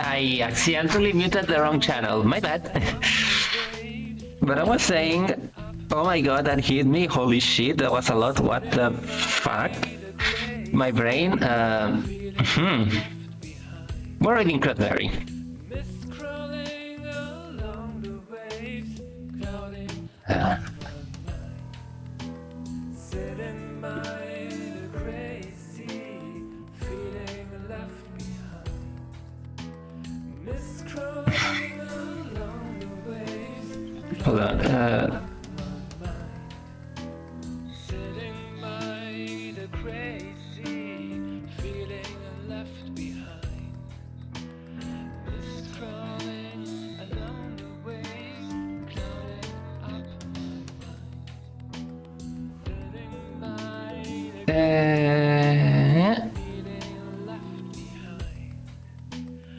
I accidentally muted the wrong channel, my bad. But I was saying, oh my god, that hit me, holy shit, that was a lot, what the fuck? My brain, We're reading Cranberry. Hold on,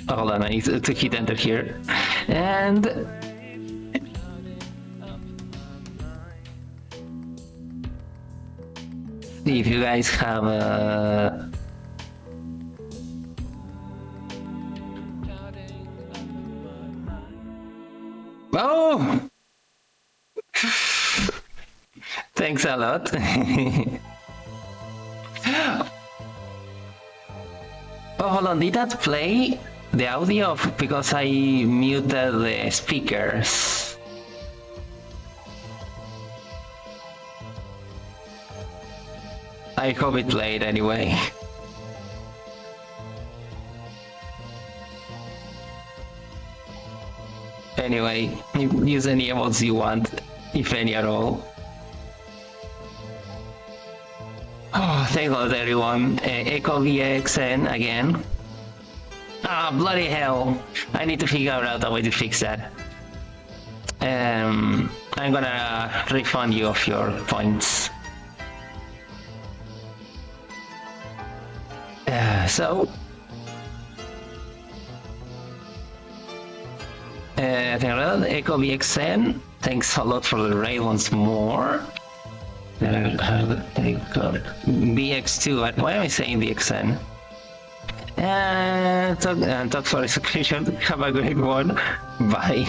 hold on, I need to hit enter here. And if you guys have Oh! Thanks a lot. Oh, hold on, did that play the audio because I muted the speakers? I hope it played anyway. Anyway, use any emotes you want, if any at all. Oh, thanks a lot everyone. Echo VXN again. Ah, bloody hell. I need to figure out a way to fix that. I'm gonna refund you of your points. So... Echo VXN, thanks a lot for the raid once more. BX2, why am I saying BXN? Talk for a screenshot, have a great one, bye.